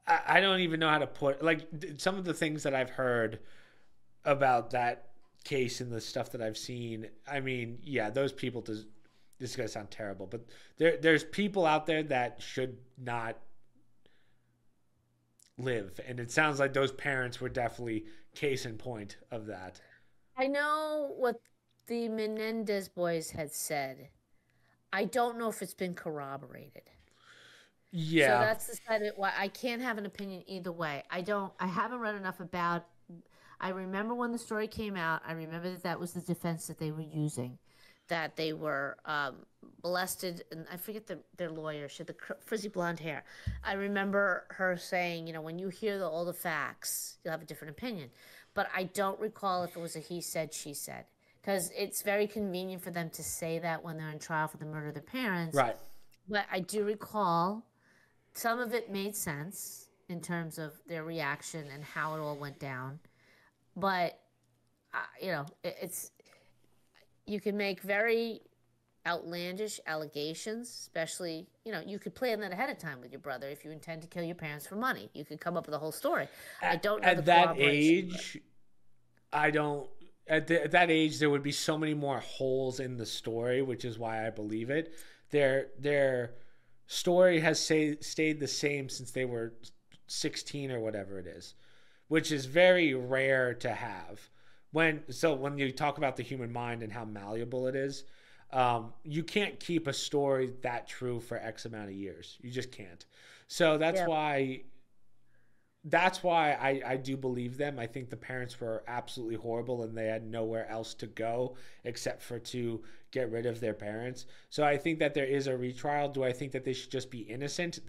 S1: I don't even know how to put. Like, some of the things that I've heard about that case and the stuff that I've seen, I mean, yeah, those people, this is going to sound terrible, but there's people out there that should not live. And it sounds like those parents were definitely case in point of that.
S2: I know what the Menendez boys had said. I don't know if it's been corroborated. So
S1: Yeah.
S2: that's the side of why I can't have an opinion either way. I haven't read enough about. I remember when the story came out. I remember that was the defense that they were using, that they were molested, and I forget their lawyer. She had the frizzy blonde hair. I remember her saying, when you hear all the facts, you'll have a different opinion. But I don't recall if it was a he said, she said, because it's very convenient for them to say that when they're in trial for the murder of their parents.
S1: Right.
S2: But I do recall some of it made sense in terms of their reaction and how it all went down. But, you know, it's, you can make very outlandish allegations, especially, you know, you could plan that ahead of time with your brother if you intend to kill your parents for money. You could come up with a whole story. I don't know
S1: at that age. I don't. At that age, there would be so many more holes in the story, which is why I believe it. Their story has stayed the same since they were 16 or whatever it is, which is very rare to have. When you talk about the human mind and how malleable it is, you can't keep a story that true for X amount of years. You just can't. So that's why I do believe them. I think the parents were absolutely horrible and they had nowhere else to go except for to get rid of their parents. So I think that there is a retrial. Do I think that they should just be innocent?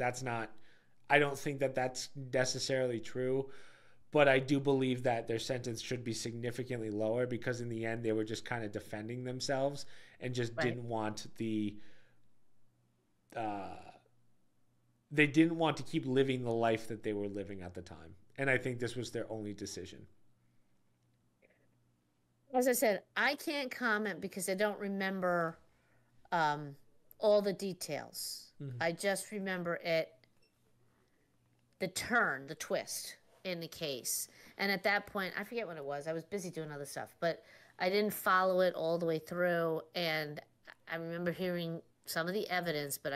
S1: I don't think that that's necessarily true. But I do believe that their sentence should be significantly lower because in the end they were just kind of defending themselves and just didn't want they didn't want to keep living the life that they were living at the time. And I think this was their only decision.
S2: As I said, I can't comment because I don't remember all the details. Mm-hmm. I just remember the twist in the case. And at that point, I forget when it was. I was busy doing other stuff, but I didn't follow it all the way through. And I remember hearing some of the evidence, but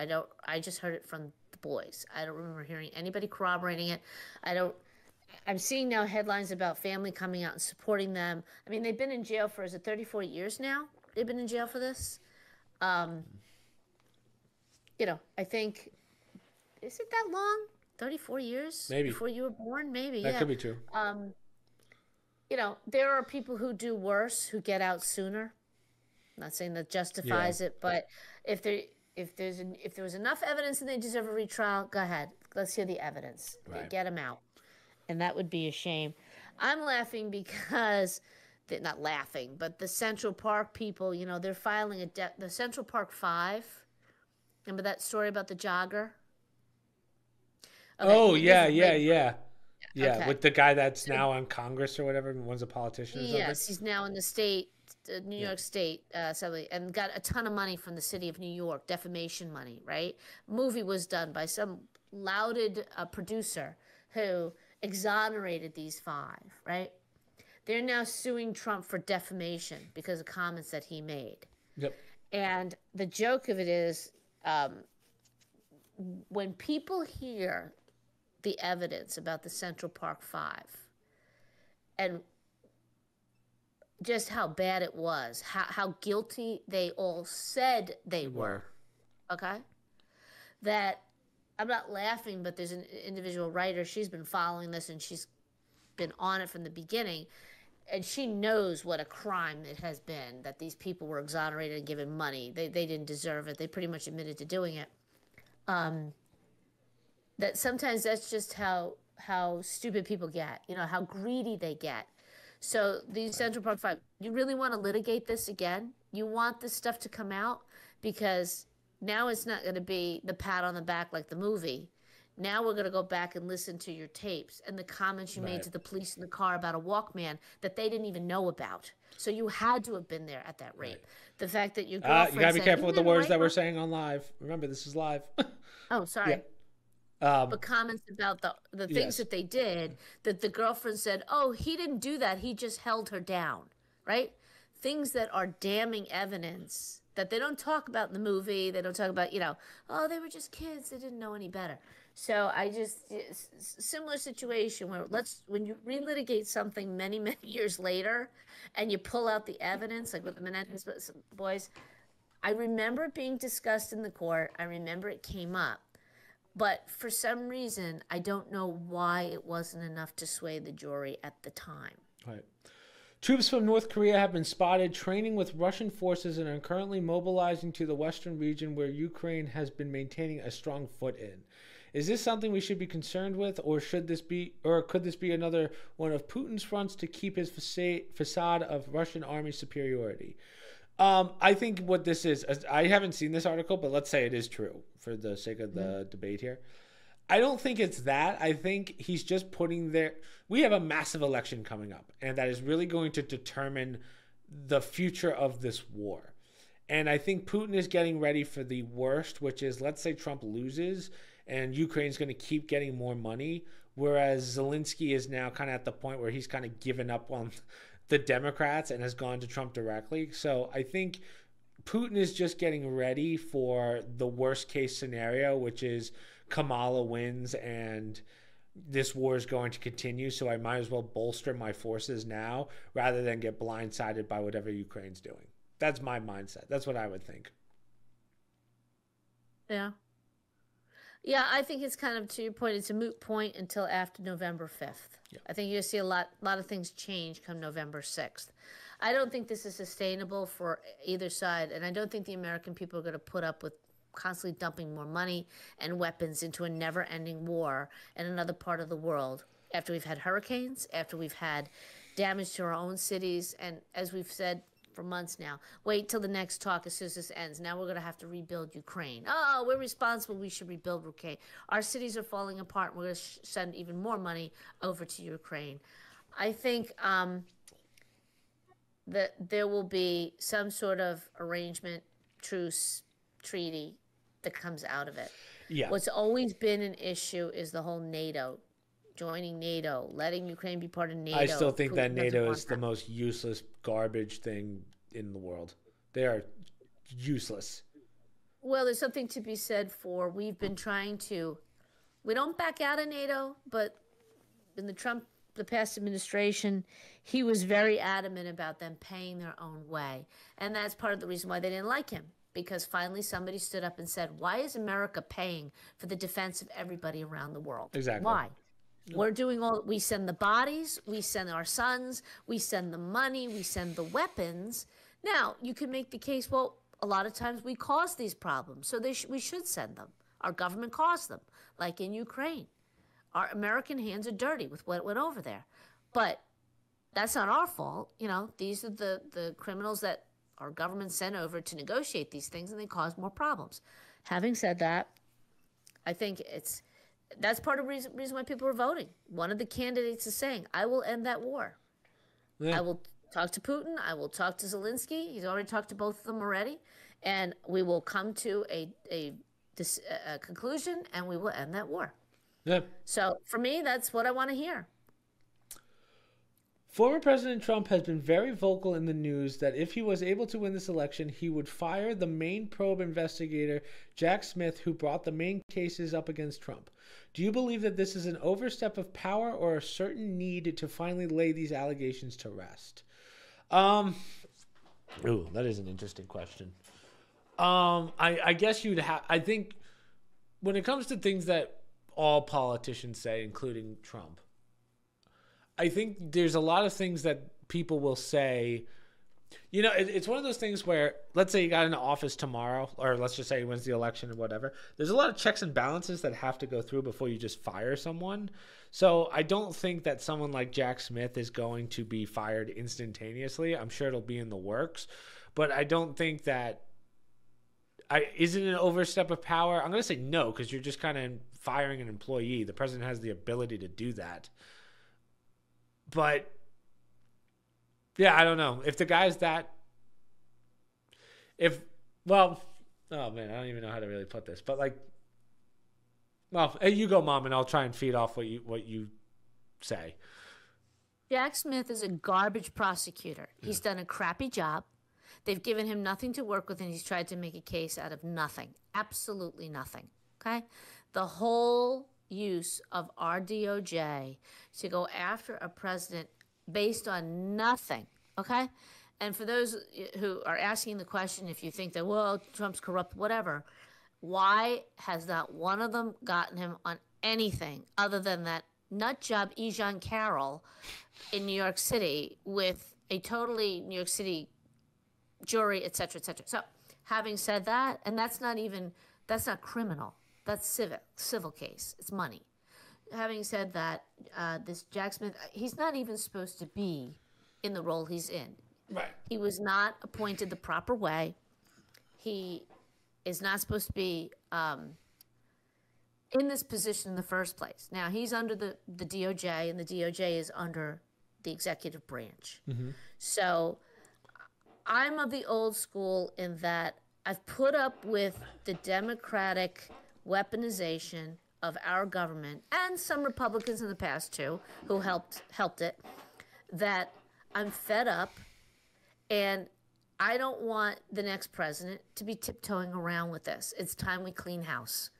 S2: I just heard it from the boys. I don't remember hearing anybody corroborating it. I'm seeing now headlines about family coming out and supporting them. I mean, they've been in jail for, is it 34 years now? They've been in jail for this. You know, I think, is it that long? 34 years?
S1: Maybe.
S2: Before you were born? Maybe,
S1: that could be true.
S2: You know, there are people who do worse, who get out sooner. I'm not saying that justifies it, but if there was enough evidence and they deserve a retrial, go ahead. Let's hear the evidence. Right. Get them out. And that would be a shame. I'm laughing because, not laughing, but the Central Park people, you know, they're filing the Central Park 5. Remember that story about the jogger?
S1: Okay, oh, yeah. Okay. With the guy that's now on Congress or whatever, and one's a politician or something.
S2: Yes, he's now in the New York State Assembly, and got a ton of money from the city of New York, defamation money, right? Movie was done by some lauded producer who exonerated these 5, right? They're now suing Trump for defamation because of comments that he made.
S1: Yep.
S2: And the joke of it is, when people hear the evidence about the Central Park 5 and just how bad it was, how guilty they all said they were, okay? That, I'm not laughing, but there's an individual writer, she's been following this and she's been on it from the beginning, and she knows what a crime it has been, that these people were exonerated and given money. They didn't deserve it. They pretty much admitted to doing it. That sometimes that's just how stupid people get, you know, how greedy they get. So these Central Park 5, you really want to litigate this again? You want this stuff to come out? Because now it's not going to be the pat on the back like the movie. Now we're going to go back and listen to your tapes and the comments you made to the police in the car about a Walkman that they didn't even know about. So you had to have been there at that rape. Right. The fact that your girlfriend
S1: you got to be careful with the words that we're saying on live. Remember, this is live.
S2: Oh, sorry. But comments about the things that they did, that the girlfriend said, oh, he didn't do that. He just held her down, right? Things that are damning evidence that they don't talk about in the movie. They don't talk about, you know, oh, they were just kids. They didn't know any better. So similar situation where when you relitigate something many, many years later and you pull out the evidence, like with the Menendez boys, I remember it being discussed in the court. I remember it came up. But for some reason, I don't know why it wasn't enough to sway the jury at the time.
S1: Right. Troops from North Korea have been spotted training with Russian forces and are currently mobilizing to the western region where Ukraine has been maintaining a strong foot in. Is this something we should be concerned with, or could this be another one of Putin's fronts to keep his facade of Russian army superiority? I think what this is, I haven't seen this article, but let's say it is true for the sake of the debate here. I don't think it's that. I think he's just putting there. We have a massive election coming up, and that is really going to determine the future of this war. And I think Putin is getting ready for the worst, which is, let's say Trump loses and Ukraine's going to keep getting more money, whereas Zelensky is now kind of at the point where he's kind of given up on the Democrats and has gone to Trump directly. So I think Putin is just getting ready for the worst case scenario, which is Kamala wins and this war is going to continue. So I might as well bolster my forces now rather than get blindsided by whatever Ukraine's doing. That's my mindset. That's what I would think.
S2: Yeah. Yeah, I think it's kind of, to your point, it's a moot point until after November 5th. Yeah. I think you'll see a lot of things change come November 6th. I don't think this is sustainable for either side, and I don't think the American people are going to put up with constantly dumping more money and weapons into a never-ending war in another part of the world after we've had hurricanes, after we've had damage to our own cities, and as we've said for months now, wait till the next talk as soon as this ends. Now we're going to have to rebuild Ukraine. Oh, we're responsible. We should rebuild Ukraine. Our cities are falling apart. We're going to send even more money over to Ukraine. I think that there will be some sort of arrangement, truce, treaty that comes out of it.
S1: Yeah.
S2: What's always been an issue is the whole NATO, joining NATO, letting Ukraine be part of NATO.
S1: I still think that NATO is the most useless garbage thing in the world. They are useless.
S2: Well, there's something to be said for, we've been trying to, we don't back out of NATO, but in the past administration, he was very adamant about them paying their own way. And that's part of the reason why they didn't like him. Because finally somebody stood up and said, why is America paying for the defense of everybody around the world?
S1: Exactly.
S2: Why? We're doing we send the bodies, we send our sons, we send the money, we send the weapons. Now, you can make the case, well, a lot of times we cause these problems, so we should send them. Our government caused them, like in Ukraine. Our American hands are dirty with what went over there. But that's not our fault. You know, these are the criminals that our government sent over to negotiate these things, and they cause more problems. Having said that, I think that's part of the reason why people are voting. One of the candidates is saying, I will end that war. Yeah. I will talk to Putin. I will talk to Zelensky. He's already talked to both of them already. And we will come to a conclusion, and we will end that war.
S1: Yeah.
S2: So for me, that's what I want to hear.
S1: Former President Trump has been very vocal in the news that if he was able to win this election, he would fire the main probe investigator, Jack Smith, who brought the main cases up against Trump. Do you believe that this is an overstep of power or a certain need to finally lay these allegations to rest? Ooh, that is an interesting question. I guess you'd have... I think when it comes to things that all politicians say, including Trump, I think there's a lot of things that people will say. You know, it's one of those things where, let's say you got into office tomorrow, or let's just say he wins the election or whatever. There's a lot of checks and balances that have to go through before you just fire someone. So I don't think that someone like Jack Smith is going to be fired instantaneously. I'm sure it'll be in the works. But I don't think that... is it an overstep of power? I'm going to say no, because you're just kind of firing an employee. The president has the ability to do that. But, yeah, I don't know. If the guy's that... Well, oh, man, I don't even know how to really put this. But, like... Well, hey, you go, Mom, and I'll try and feed off what you say.
S2: Jack Smith is a garbage prosecutor. He's done a crappy job. They've given him nothing to work with, and he's tried to make a case out of nothing. Absolutely nothing. Okay? The whole use of our DOJ to go after a president based on nothing, okay? And for those who are asking the question, if you think that, well, Trump's corrupt, whatever, why has not one of them gotten him on anything other than that nut job Ejan Carroll in New York City with a totally New York City jury, et cetera, et cetera. So having said that, and that's not criminal. That's civil case. It's money. Having said that, this Jack Smith, he's not even supposed to be in the role he's in.
S1: Right.
S2: He was not appointed the proper way. He is not supposed to be in this position in the first place. Now, he's under the DOJ, and the DOJ is under the executive branch. So I'm of the old school in that I've put up with the Democratic weaponization of our government, and some Republicans in the past too, who helped it, that I'm fed up, and I don't want the next president to be tiptoeing around with this. It's time we clean house.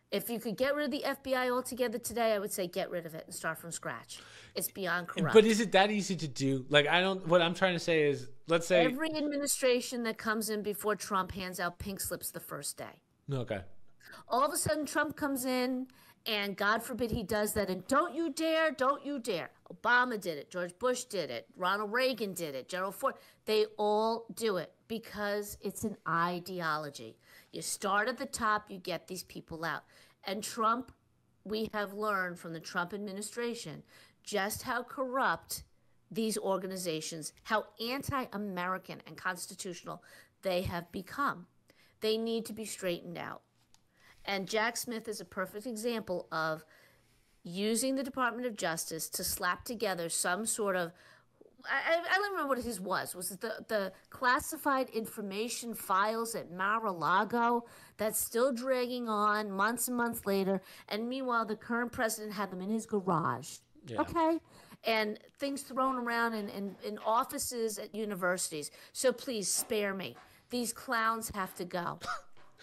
S2: If you could get rid of the FBI altogether today, I would say get rid of it and start from scratch. It's beyond corrupt.
S1: But is it that easy to do? Like, what I'm trying to say is, let's say
S2: every administration that comes in before Trump hands out pink slips the first day.
S1: Okay.
S2: All of a sudden, Trump comes in, and God forbid he does that. And don't you dare, don't you dare. Obama did it. George Bush did it. Ronald Reagan did it. Gerald Ford. They all do it because it's an ideology. You start at the top, you get these people out. And Trump, we have learned from the Trump administration just how corrupt these organizations, how anti-American and constitutional they have become. They need to be straightened out. And Jack Smith is a perfect example of using the Department of Justice to slap together some sort of, I don't remember what his was. Was it the classified information files at Mar-a-Lago that's still dragging on months and months later? And meanwhile, the current president had them in his garage. Yeah. Okay? And things thrown around in offices at universities. So please spare me. These clowns have to go.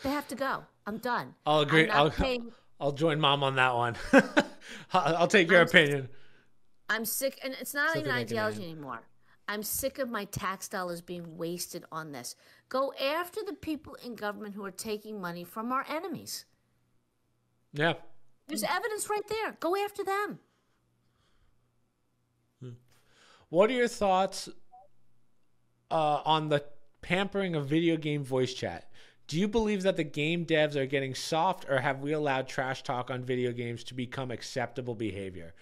S2: They have to go. I'm done.
S1: I'll agree. I'll join Mom on that one. I'll take your opinion.
S2: I'm sick, and it's not even ideology anymore. I'm sick of my tax dollars being wasted on this. Go after the people in government who are taking money from our enemies.
S1: Yeah.
S2: There's evidence right there. Go after them.
S1: What are your thoughts on the pampering of video game voice chat? Do you believe that the game devs are getting soft, or have we allowed trash talk on video games to become acceptable behavior?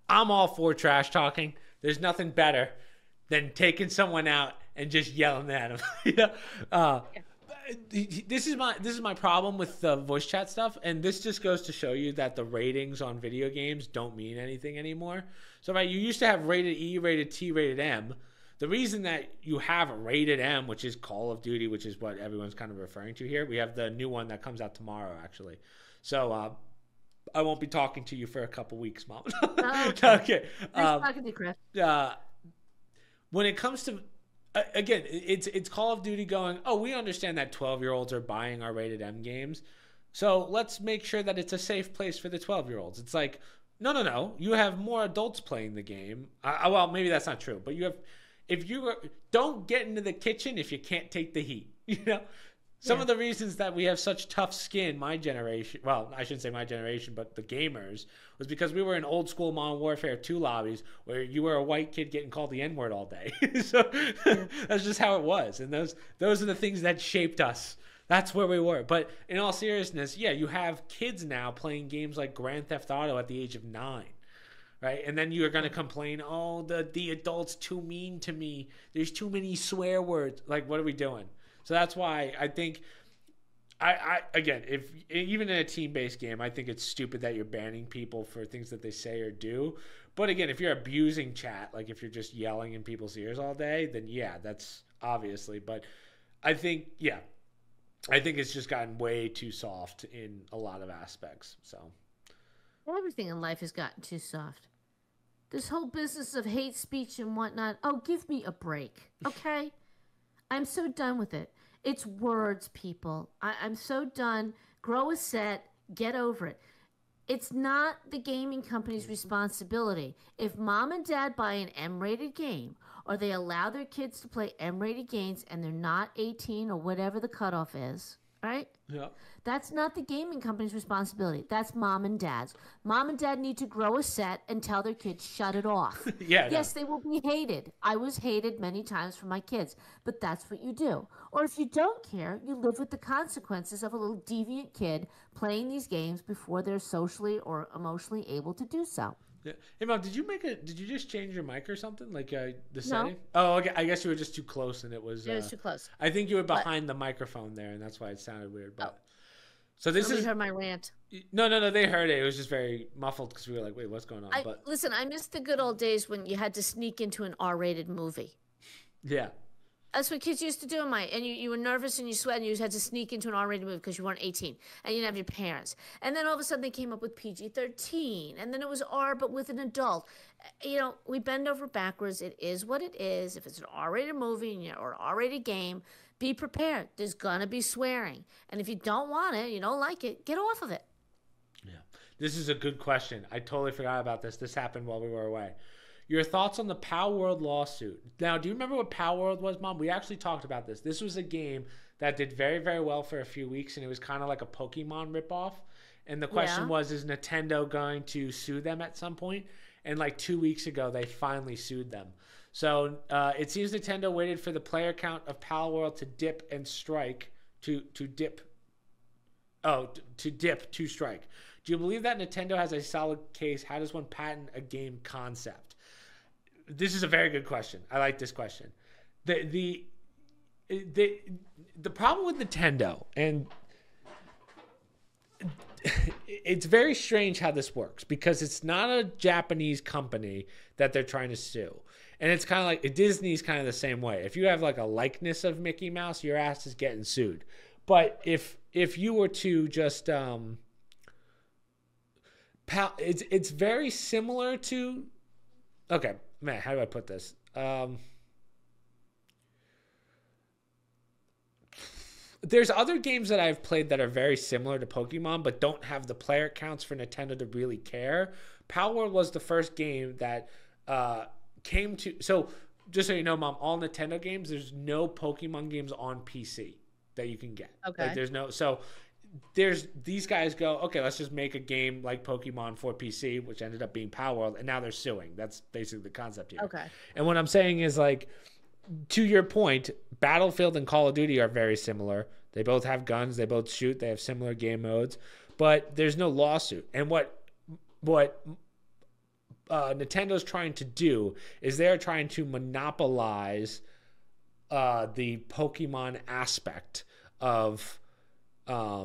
S1: I'm all for trash talking. There's nothing better than taking someone out and just yelling at them. You know? This is my problem with the voice chat stuff, and this just goes to show you that the ratings on video games don't mean anything anymore. So, right, you used to have rated E, rated T, rated M. The reason that you have a rated M, which is Call of Duty, which is what everyone's kind of referring to here. We have the new one that comes out tomorrow, actually. So I won't be talking to you for a couple weeks, Mom. Okay.
S2: Nice talking to you, Chris.
S1: When it comes to, again, it's Call of Duty going, oh, we understand that 12-year-olds are buying our rated M games. So let's make sure that it's a safe place for the 12-year-olds. It's like, no. You have more adults playing the game. Well, maybe that's not true, but you have... don't get into the kitchen if you can't take the heat. You know, some of the reasons that we have such tough skin, my generation, well, I shouldn't say my generation, but the gamers, was because we were in old school Modern Warfare 2 lobbies where you were a white kid getting called the N-word all day. So that's just how it was. And those are the things that shaped us. That's where we were. But in all seriousness, yeah, you have kids now playing games like Grand Theft Auto at the age of 9. Right, and then you're gonna complain, oh, the adult's too mean to me. There's too many swear words. Like, what are we doing? So that's why I think, again, if even in a team-based game, I think it's stupid that you're banning people for things that they say or do. But again, if you're abusing chat, like if you're just yelling in people's ears all day, then yeah, that's obviously. But I think it's just gotten way too soft in a lot of aspects. So
S2: everything in life has gotten too soft. This whole business of hate speech and whatnot, oh, give me a break, okay? I'm so done with it. It's words, people. I'm so done. Grow a set. Get over it. It's not the gaming company's responsibility. If mom and dad buy an M-rated game, or they allow their kids to play M-rated games and they're not 18 or whatever the cutoff is, right?
S1: Yeah.
S2: That's not the gaming company's responsibility. That's mom and dad's. Mom and dad need to grow a set and tell their kids, shut it off. Yes, they will be hated. I was hated many times for my kids, but that's what you do. Or if you don't care, you live with the consequences of a little deviant kid playing these games before they're socially or emotionally able to do so.
S1: Yeah. Hey, Mom, did you just change your mic or something? Like the setting?
S2: No.
S1: Oh, okay. I guess you were just too close and it was...
S2: It was too close.
S1: I think you were behind the microphone there and that's why it sounded weird. But So this
S2: Nobody
S1: is
S2: heard my rant.
S1: no. They heard it. It was just very muffled because we were like, "Wait, what's going on?" But
S2: Listen. I miss the good old days when you had to sneak into an R-rated movie.
S1: yeah,
S2: That's what kids used to do, and you were nervous and you sweat and you had to sneak into an R-rated movie because you weren't 18 and you didn't have your parents. And then all of a sudden they came up with PG-13, and then it was R but with an adult. We bend over backwards. It is what it is. If it's an R-rated movie or an R-rated game, be prepared. There's gonna be swearing, and if you don't want it, you don't like it, get off of it.
S1: yeah. This is a good question. I totally forgot about this. This happened while we were away. Your thoughts on the Power World lawsuit. Now, do you remember what Power World was, Mom? We actually talked about this. This was a game that did very, very well for a few weeks, and it was kind of like a Pokemon ripoff. And the question was, is Nintendo going to sue them at some point? And like 2 weeks ago, they finally sued them. So it seems Nintendo waited for the player count of Power World to dip and strike to dip to strike. Do you believe that Nintendo has a solid case? How does one patent a game concept? This is a very good question. I like this question. The problem with Nintendo, and it's very strange how this works because it's not a Japanese company that they're trying to sue. And it's kind of like Disney's kind of the same way. If you have like a likeness of Mickey Mouse, your ass is getting sued. But if you were to just it's very similar to, okay, man, how do I put this? There's other games that I've played that are very similar to Pokemon, but don't have the player counts for Nintendo to really care. Power World was the first game that came to. So just so you know, Mom, all Nintendo games, there's no Pokemon games on PC that you can get.
S2: Okay.
S1: Like, there's no. So there's these guys go, okay, let's just make a game like Pokemon for PC, which ended up being Power World, and now they're suing. That's basically the concept here.
S2: Okay.
S1: And what I'm saying is, like, to your point, Battlefield and Call of Duty are very similar. They both have guns, they both shoot, they have similar game modes, but there's no lawsuit. And what Nintendo's trying to do is they're trying to monopolize the Pokemon aspect of I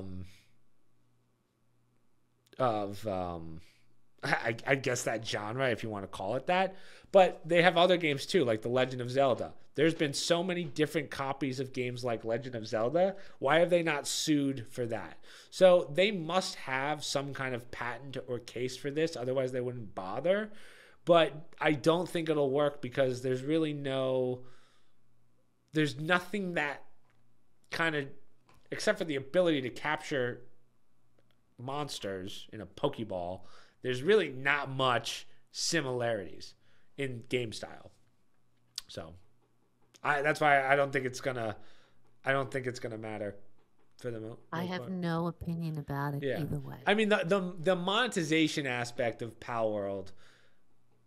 S1: guess that genre, if you want to call it that. But they have other games too, like The Legend of Zelda. There's been so many different copies of games like Legend of Zelda. Why have they not sued for that? So they must have some kind of patent or case for this. Otherwise, they wouldn't bother. But I don't think it'll work because there's nothing that kind of, except for the ability to capture monsters in a Pokeball, there's really not much similarities in game style. So that's why I don't think it's gonna matter for the most
S2: I have
S1: part.
S2: no opinion about it either way.
S1: I mean, the monetization aspect of Power World,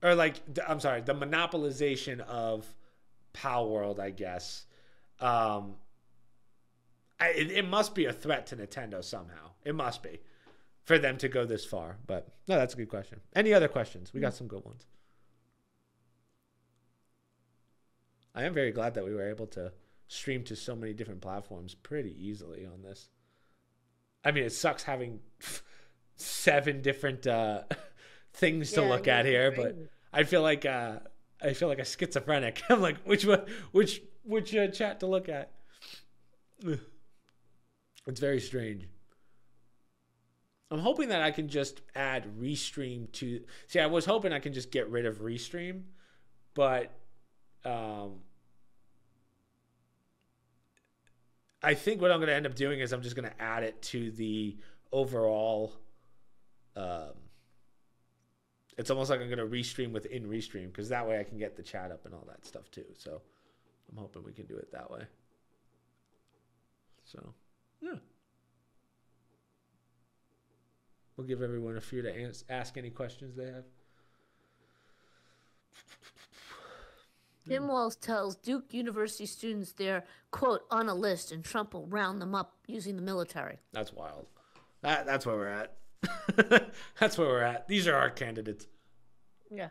S1: or like, I'm sorry, the monopolization of Power World, I guess. It must be a threat to Nintendo somehow. It must be for them to go this far. But no, that's a good question. Any other questions? We got some good ones. I am very glad that we were able to stream to so many different platforms pretty easily on this. I mean, it sucks having 7 different things to look at here, but I feel like a schizophrenic. I'm like, which chat to look at? It's very strange. I'm hoping that I can just add Restream to. See, I was hoping I can just get rid of Restream, but I think what I'm going to end up doing is I'm just going to add it to the overall. It's almost like I'm going to Restream within Restream, because that way I can get the chat up and all that stuff too. So I'm hoping we can do it that way. So, yeah. We'll give everyone a few to ask any questions they have.
S2: Tim Walz tells Duke University students they're, quote, on a list, and Trump will round them up using the military.
S1: That's wild. That's where we're at. That's where we're at. These are our candidates.
S2: Yeah.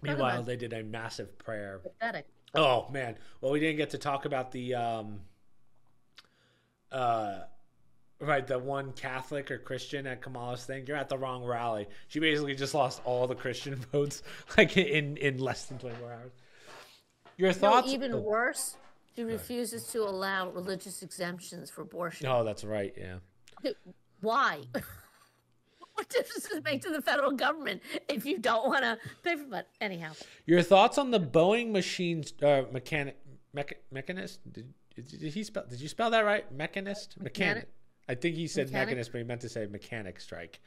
S1: Meanwhile, they did a massive prayer.
S2: Pathetic.
S1: Oh, man. Well, we didn't get to talk about the Right, the one Catholic or Christian at Kamala's thing. You're at the wrong rally. She basically just lost all the Christian votes, like in less than 24 hours. Your
S2: No,
S1: thoughts?
S2: even worse, she refuses to allow religious exemptions for abortion.
S1: Oh, that's right. Yeah.
S2: Why? What difference does it make to the federal government if you don't want to pay for it? Anyhow.
S1: Your thoughts on the Boeing machines mechanist? Did he spell? Did you spell that right? Mechanist? Mechanic. I think he said mechanist, but he meant to say mechanic strike.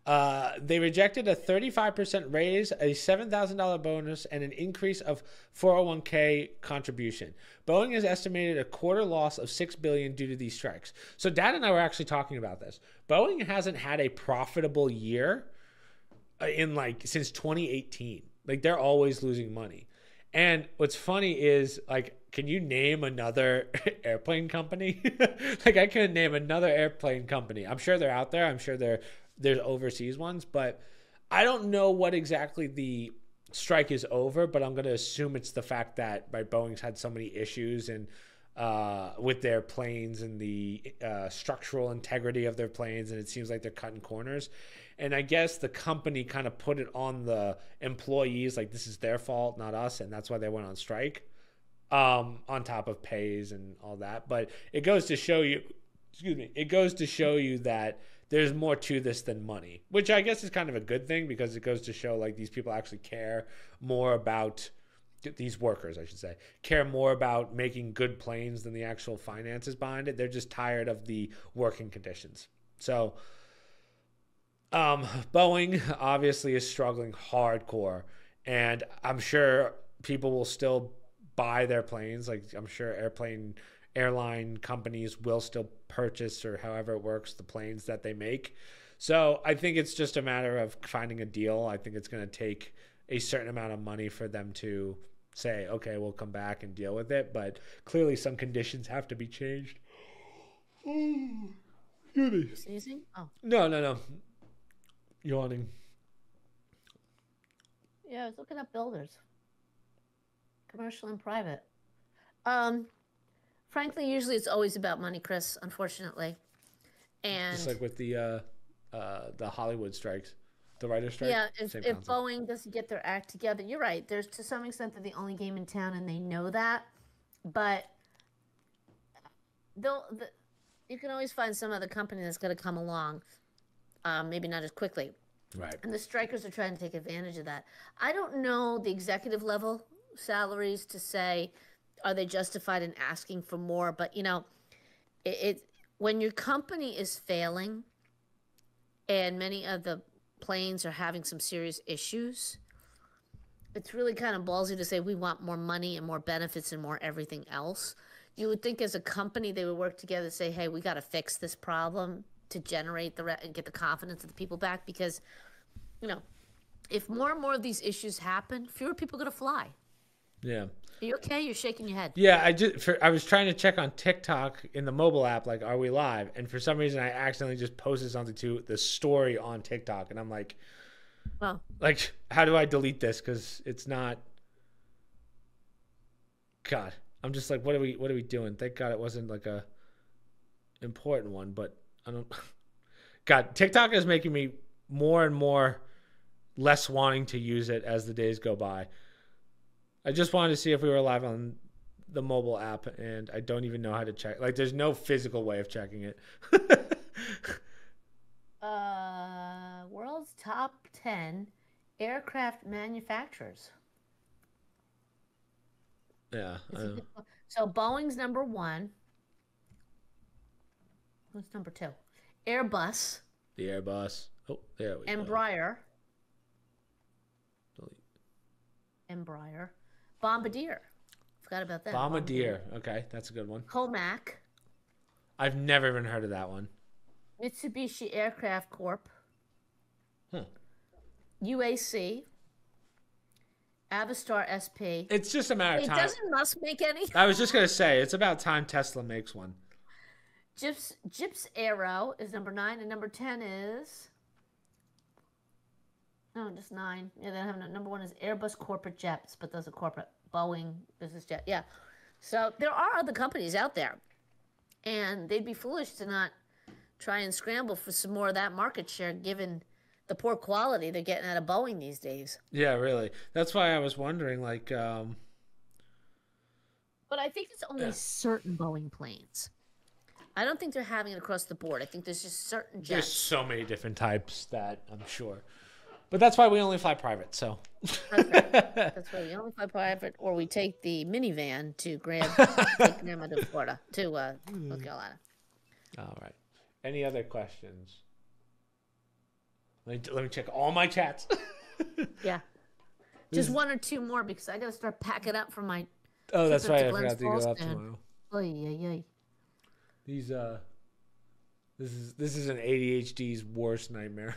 S1: They rejected a 35% raise, a $7,000 bonus, and an increase of 401k contribution. Boeing has estimated a quarter loss of $6 billion due to these strikes. So Dad and I were actually talking about this. Boeing hasn't had a profitable year since 2018. Like, they're always losing money. And what's funny is, like, can you name another airplane company? Like, I couldn't name another airplane company. I'm sure they're out there. I'm sure there's overseas ones, but I don't know what exactly the strike is over, but I'm going to assume it's the fact that Boeing's had so many issues and with their planes and the structural integrity of their planes, and it seems like they're cutting corners. And I guess the company kind of put it on the employees, like this is their fault, not us, and that's why they went on strike, on top of pays and all that. But it goes to show you, that there's more to this than money, which I guess is kind of a good thing, because it goes to show like these people actually care more about, these workers, I should say, care more about making good planes than the actual finances behind it. They're just tired of the working conditions. So Boeing obviously is struggling hardcore, and I'm sure people will still buy their planes. Like, I'm sure airline companies will still purchase, or however it works, the planes that they make. So I think it's just a matter of finding a deal. I think it's going to take a certain amount of money for them to say, okay, we'll come back and deal with it. But clearly some conditions have to be changed.
S2: Sneezing? Oh.
S1: No. Yawning.
S2: Yeah, I was looking up builders. Commercial and private. Frankly, usually it's always about money, Chris, unfortunately. And
S1: just like with the Hollywood strikes, the writer strike.
S2: Yeah, if Boeing doesn't get their act together, you're right. There's, to some extent, they're the only game in town, and they know that. But you can always find some other company that's going to come along, maybe not as quickly.
S1: Right. And
S2: the strikers are trying to take advantage of that. I don't know the executive level salaries to say, are they justified in asking for more? But, you know, when your company is failing and many of the planes are having some serious issues, it's really kind of ballsy to say we want more money and more benefits and more everything else. You would think as a company they would work together to say, hey, we got to fix this problem to generate and get the confidence of the people back, because, you know, if more and more of these issues happen, fewer people are going to fly.
S1: Yeah.
S2: Are you okay? You're shaking your head.
S1: Yeah, I was trying to check on TikTok in the mobile app, like, are we live? And for some reason, I accidentally just posted something to the story on TikTok, and I'm like,
S2: well,
S1: like, how do I delete this? Because it's not. God, I'm just like, what are we doing? Thank God it wasn't like a important one, but I don't. God, TikTok is making me more and more less wanting to use it as the days go by. I just wanted to see if we were live on the mobile app, and I don't even know how to check. Like, there's no physical way of checking it.
S2: World's top 10 aircraft manufacturers.
S1: Yeah.
S2: So Boeing's number 1. Who's number 2? Airbus.
S1: The Airbus. Oh, there we go.
S2: Embraer. Bombardier. Forgot about that.
S1: Bombardier. Okay, that's a good one.
S2: Comac.
S1: I've never even heard of that one.
S2: Mitsubishi Aircraft Corp. UAC. Avistar SP.
S1: It's just a matter of time.
S2: Doesn't Musk make any?
S1: I was just going to say, it's about time Tesla makes one.
S2: Gips Aero is number 9, and number 10 is... No, just 9. Yeah, they have number 1 is Airbus Corporate Jets, but those are corporate. Boeing Business Jet. Yeah. So there are other companies out there, and they'd be foolish to not try and scramble for some more of that market share, given the poor quality they're getting out of Boeing these days.
S1: Yeah, really. That's why I was wondering, like,
S2: But I think it's only certain Boeing planes. I don't think they're having it across the board. I think there's just certain
S1: there's
S2: jets.
S1: so many different types that I'm sure. But that's why we only fly private, so.
S2: That's right. That's why we only fly private, or we take the minivan to take them to Florida, to North Carolina.
S1: All right. Any other questions? Let me check all my chats.
S2: Yeah. Just one or two more because I got to start packing up for my.
S1: Oh, that's
S2: trip up
S1: right.
S2: to
S1: I
S2: Glens
S1: forgot to go
S2: Falls
S1: up
S2: soon.
S1: tomorrow.
S2: Oy, oy, oy.
S1: These this is an ADHD's worst nightmare.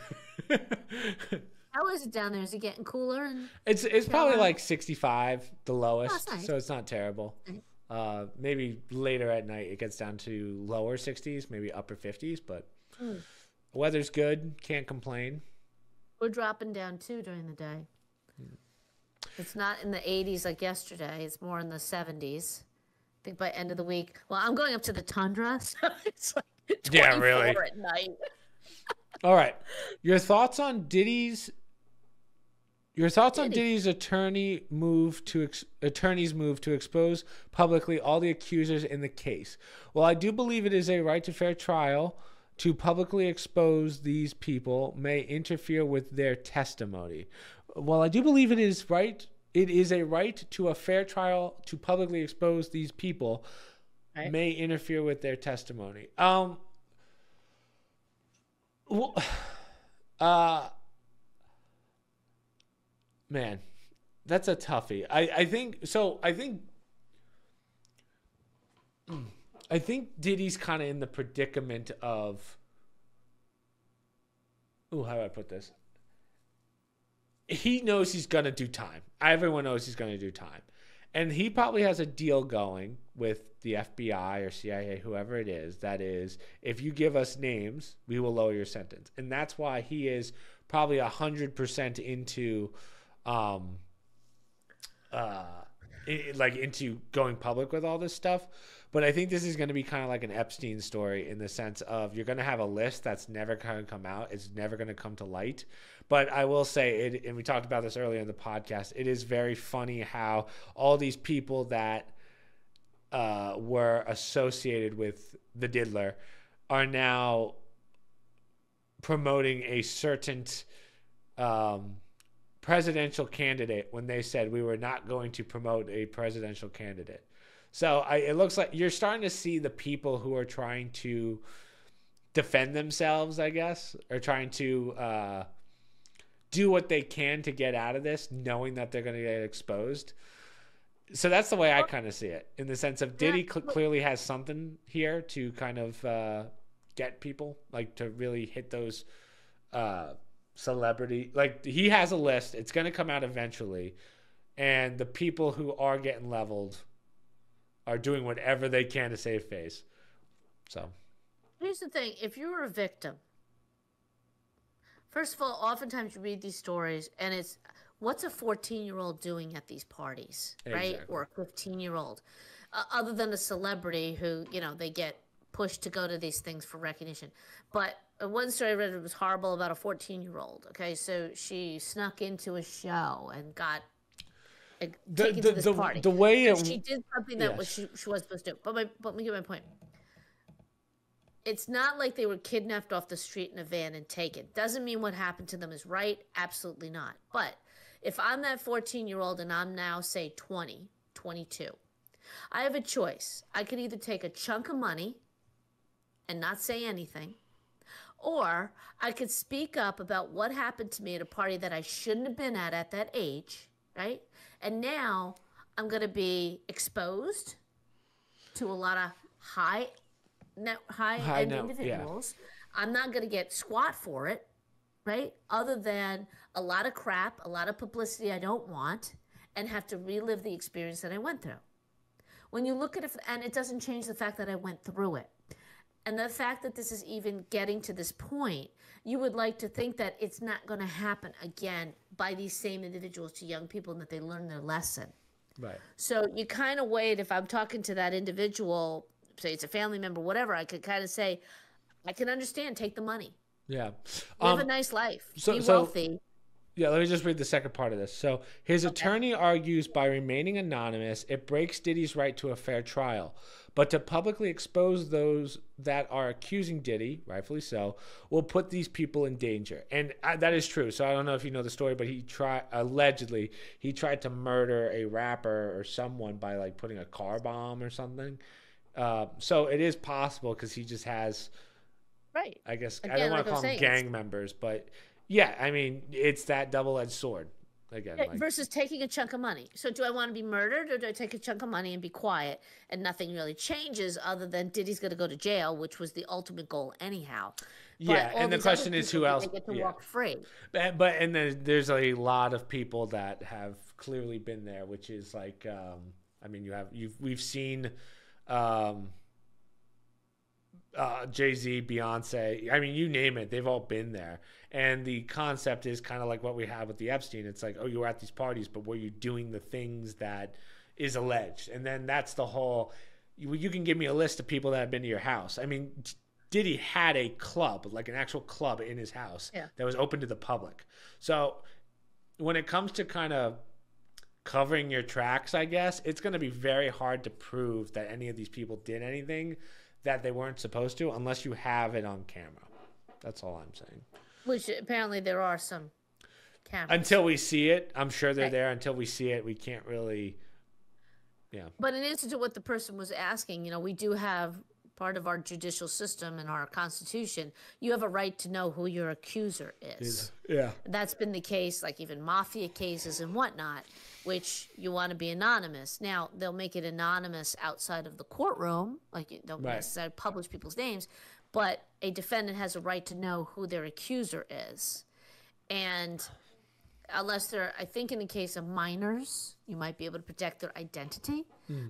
S2: How is it down there? Is it getting cooler?
S1: It's probably like 65, the lowest,
S2: nice.
S1: so it's not terrible. Maybe later at night it gets down to lower 60s, maybe upper 50s, but weather's good. Can't complain.
S2: We're dropping down too during the day. It's not in the 80s like yesterday. It's more in the 70s. I think by end of the week. Well, I'm going up to the tundra, so it's like 24 at night.
S1: All right, your thoughts on Diddy's attorney's move to expose publicly all the accusers in the case. Well, I do believe it is a right to fair trial to publicly expose these people may interfere with their testimony. Well, I do believe it is right. It is a right to a fair trial to publicly expose these people may interfere with their testimony. Man, that's a toughie. I think Diddy's kind of in the predicament of, how do I put this? He knows he's going to do time. Everyone knows he's going to do time. And he probably has a deal going with the FBI or CIA, whoever it is, that is, if you give us names, we will lower your sentence. And that's why he is probably 100% into into going public with all this stuff. But I think this is going to be kind of like an Epstein story in the sense of you're going to have a list that's never going to come out. It's never going to come to light. But I will say it, and we talked about this earlier in the podcast, it is very funny how all these people that were associated with the Diddler are now promoting a certain presidential candidate when they said we were not going to promote a presidential candidate. So it looks like you're starting to see the people who are trying to defend themselves, I guess, or trying to do what they can to get out of this, knowing that they're going to get exposed. So that's the way I kind of see it, in the sense of Diddy clearly has something here to kind of get people, like to really hit those celebrity. Like he has a list. It's going to come out eventually. And the people who are getting leveled are doing whatever they can to save face. So
S2: here's the thing. If you're a victim, first of all, oftentimes you read these stories and it's, what's a 14-year-old doing at these parties, right?
S1: Exactly.
S2: Or a 15-year-old, other than a celebrity who, they get pushed to go to these things for recognition. But one story I read was horrible about a 14-year-old. Okay, so she snuck into a show and got taken to this party.
S1: The way
S2: she did something that she was supposed to do. But let me get my point. It's not like they were kidnapped off the street in a van and taken. Doesn't mean what happened to them is right. Absolutely not. But if I'm that 14-year-old and I'm now, say, 20, 22, I have a choice. I could either take a chunk of money and not say anything, or I could speak up about what happened to me at a party that I shouldn't have been at that age, right? And now I'm going to be exposed to a lot of high-end individuals. Yeah. I'm not going to get squat for it, right? Other than a lot of crap, a lot of publicity I don't want, and have to relive the experience that I went through. When you look at it, and it doesn't change the fact that I went through it. And the fact that this is even getting to this point, you would like to think that it's not going to happen again by these same individuals to young people and that they learn their lesson.
S1: Right.
S2: So you kind of wait, if I'm talking to that individual, say it's a family member, whatever, I could kind of say, I can understand. Take the money.
S1: Yeah.
S2: Live a nice life.
S1: So,
S2: Be wealthy.
S1: Yeah, let me just read the second part of this. So his attorney argues by remaining anonymous, it breaks Diddy's right to a fair trial. But to publicly expose those that are accusing Diddy, rightfully so, will put these people in danger. And that is true. So I don't know if you know the story, but allegedly he tried to murder a rapper or someone by like putting a car bomb or something. So it is possible because he just has,
S2: right.
S1: I guess,
S2: Again,
S1: I don't want
S2: like
S1: to call them gang members, but yeah, I mean, it's that double-edged sword. Again, like,
S2: versus taking a chunk of money. So do I want to be murdered, or do I take a chunk of money and be quiet and nothing really changes other than Diddy's going to go to jail, which was the ultimate goal anyhow.
S1: Yeah, and the question is who else
S2: get to walk free.
S1: But and then there's a lot of people that have clearly been there, which is like I mean, we've seen Jay-Z, Beyonce, I mean, you name it, they've all been there. And the concept is kind of like what we have with the Epstein. It's like, oh, you were at these parties, but were you doing the things that is alleged? And then that's the whole, you can give me a list of people that have been to your house. I mean, Diddy had a club, like an actual club in his house that was open to the public. So when it comes to kind of covering your tracks, I guess, it's going to be very hard to prove that any of these people did anything that they weren't supposed to unless you have it on camera. That's all I'm saying.
S2: Which apparently there are some cameras.
S1: Until we see it, I'm sure they're there. Until we see it, we can't really,
S2: But in answer to what the person was asking, we do have part of our judicial system and our Constitution. You have a right to know who your accuser is.
S1: Yeah.
S2: That's been the case, like even mafia cases and whatnot, which you want to be anonymous. Now, they'll make it anonymous outside of the courtroom, like you don't necessarily publish people's names, but a defendant has a right to know who their accuser is. And unless they're, I think in the case of minors, you might be able to protect their identity.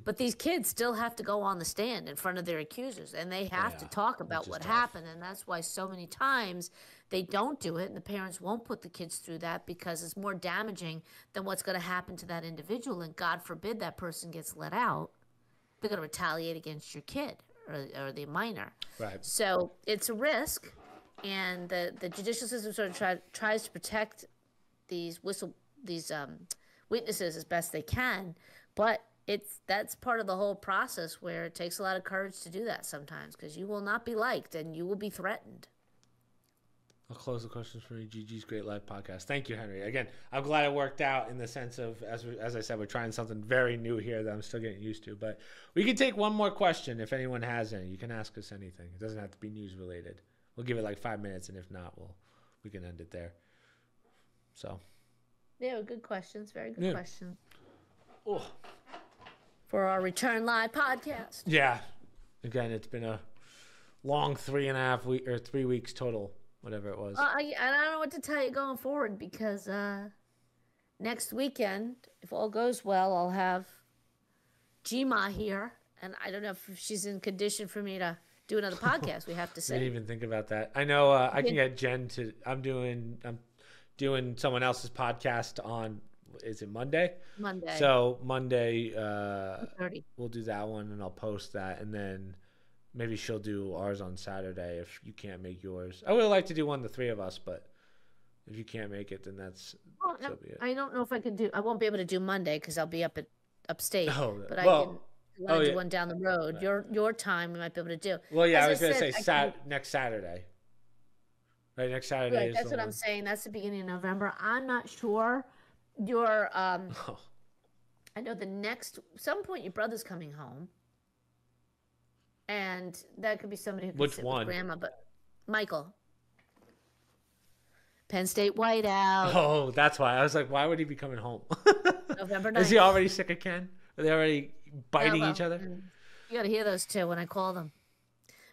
S2: But these kids still have to go on the stand in front of their accusers, and they have to talk about what happened. And that's why so many times they don't do it, and the parents won't put the kids through that because it's more damaging than what's going to happen to that individual. And God forbid that person gets let out, they're going to retaliate against your kid or the minor.
S1: Right.
S2: So it's a risk, and the judicial system sort of tries to protect these witnesses as best they can, but that's part of the whole process where it takes a lot of courage to do that sometimes, because you will not be liked and you will be threatened.
S1: I'll close the questions for GG's Great Life podcast. Thank you, Henry. Again, I'm glad it worked out in the sense of, as I said, we're trying something very new here that I'm still getting used to. But we can take one more question if anyone has any. You can ask us anything. It doesn't have to be news related. We'll give it like 5 minutes, and if not, we can end it there. So.
S2: Yeah, good questions. Very good questions.
S1: Oh.
S2: For our Return Live podcast.
S1: Yeah. Again, it's been a long 3.5 weeks or 3 weeks total. Whatever it was.
S2: I don't know what to tell you going forward, because next weekend, if all goes well, I'll have Gma here, and I don't know if she's in condition for me to do another podcast. We have to say.
S1: I didn't even think about that. I know I can get Jen to. I'm doing someone else's podcast on. Is it Monday?
S2: Monday.
S1: So Monday,
S2: 30.
S1: We'll do that one, and I'll post that, and then. Maybe she'll do ours on Saturday if you can't make yours. I would like to do one, the three of us, but if you can't make it, then that's.
S2: Well,
S1: that'll be it.
S2: I don't know if I can do. I won't be able to do Monday because I'll be upstate.
S1: Oh,
S2: but I can. Do one down the road.
S1: Right.
S2: Your time, we might be able to do.
S1: Well, yeah, I was gonna say next Saturday. Right, next Saturday.
S2: Right, that's what I'm saying. That's the beginning of November. I'm not sure. I know some point your brother's coming home. And that could be somebody who can sit with Grandma, but Michael. Penn State Whiteout.
S1: Oh, that's why. I was like, why would he be coming home?
S2: November 9th.
S1: Is he already sick of Ken? Are they already biting each other?
S2: You got to hear those two when I call them.